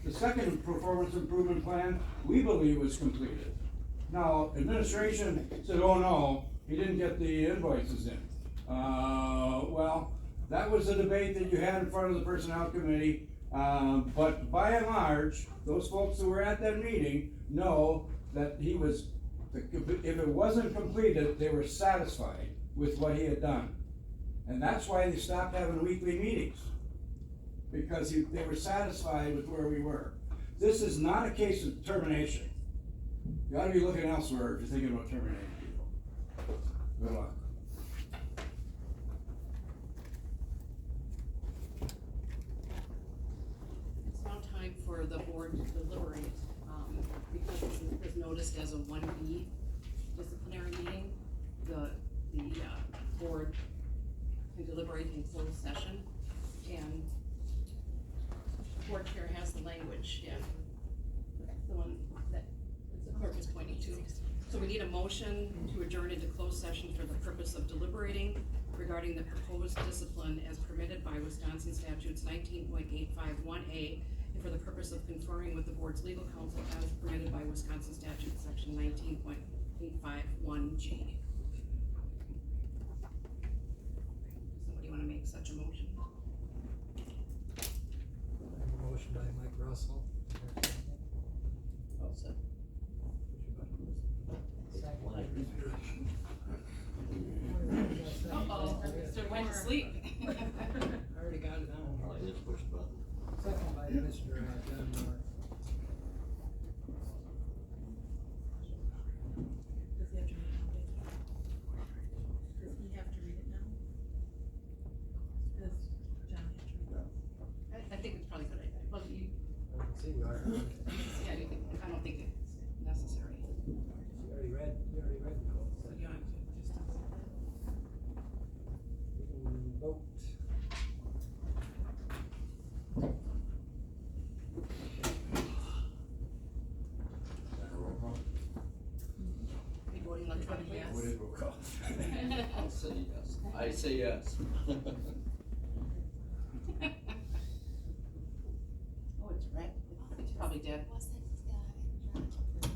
The second performance improvement plan, we believe, was completed. Now, administration said, oh no, he didn't get the invoices in. Well, that was a debate that you had in front of the personnel committee, but by and large, those folks who were at that meeting know that he was, if it wasn't completed, they were satisfied with what he had done. And that's why they stopped having weekly meetings, because they were satisfied with where we were. This is not a case of termination. You ought to be looking elsewhere if you're thinking about terminating people. Good luck.
It's now time for the board to deliberate, because this is noticed as a 1B disciplinary meeting. The board can deliberate in closed session, and the board chair has the language, yeah. The one that the clerk is pointing to. So we need a motion to adjourn into closed session for the purpose of deliberating regarding the proposed discipline as permitted by Wisconsin statutes 19.851A, and for the purpose of conferring with the board's legal counsel as permitted by Wisconsin statute section 19.851G. Somebody wanna make such a motion?
Motion by Mike Russell.
I'll second.
Uh-oh, Mr. went to sleep.
I already got it on.
I just pushed the button.
Second by Mr. Dunmore.
Does he have to read it now? Does John have to read it?
I think it's probably a good idea. Well, you,
See, we are.
yeah, you think, I don't think it's necessary.
You already read the quote.
So you don't have to just.
Vote.
Are you voting electronically?
What is roll call?
I'll say yes. I say yes.
Oh, it's red. It's probably dead.
Wasn't, wasn't it green?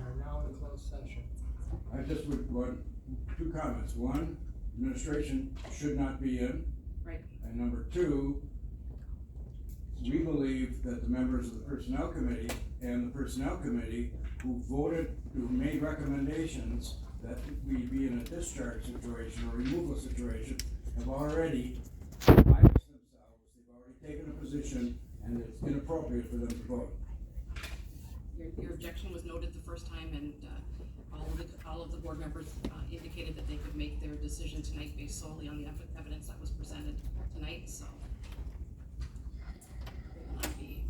are now in closed session.
I just would want two comments. One, administration should not be in.
Right.
And number two, we believe that the members of the Personnel Committee and the Personnel Committee who made recommendations that we be in a discharge situation or removal situation have already biased themselves, they've already taken a position, and it's inappropriate for them to vote.
Your objection was noted the first time, and all of the board members indicated that they could make their decision tonight based solely on the evidence that was presented tonight, so. They will not be,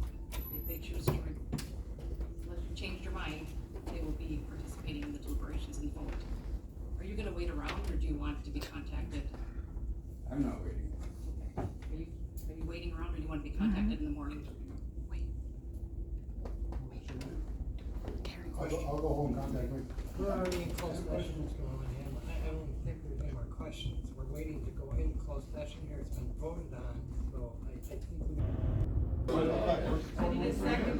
if they choose to, unless you changed your mind, they will be participating in the deliberations and vote. Are you gonna wait around, or do you want to be contacted?
I'm not waiting.
Okay. Are you waiting around, or do you want to be contacted in the morning?
I'll go home, contact me.
We're already in closed session, Mr. Willingham. I don't think there's any more questions. We're waiting to go in closed session here. It's been voted on, so I think we.
I need a second.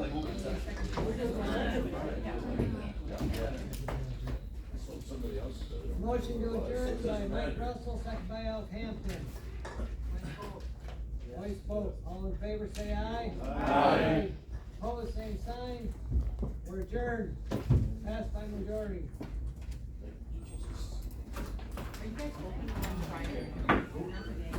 Motion to adjourn by Mike Russell, second by Al Hampton. Voice vote. All in favor, say aye.
Aye.
Opposed, same sign. We're adjourned. Passed by majority.
Are you guys open on Friday? Not today.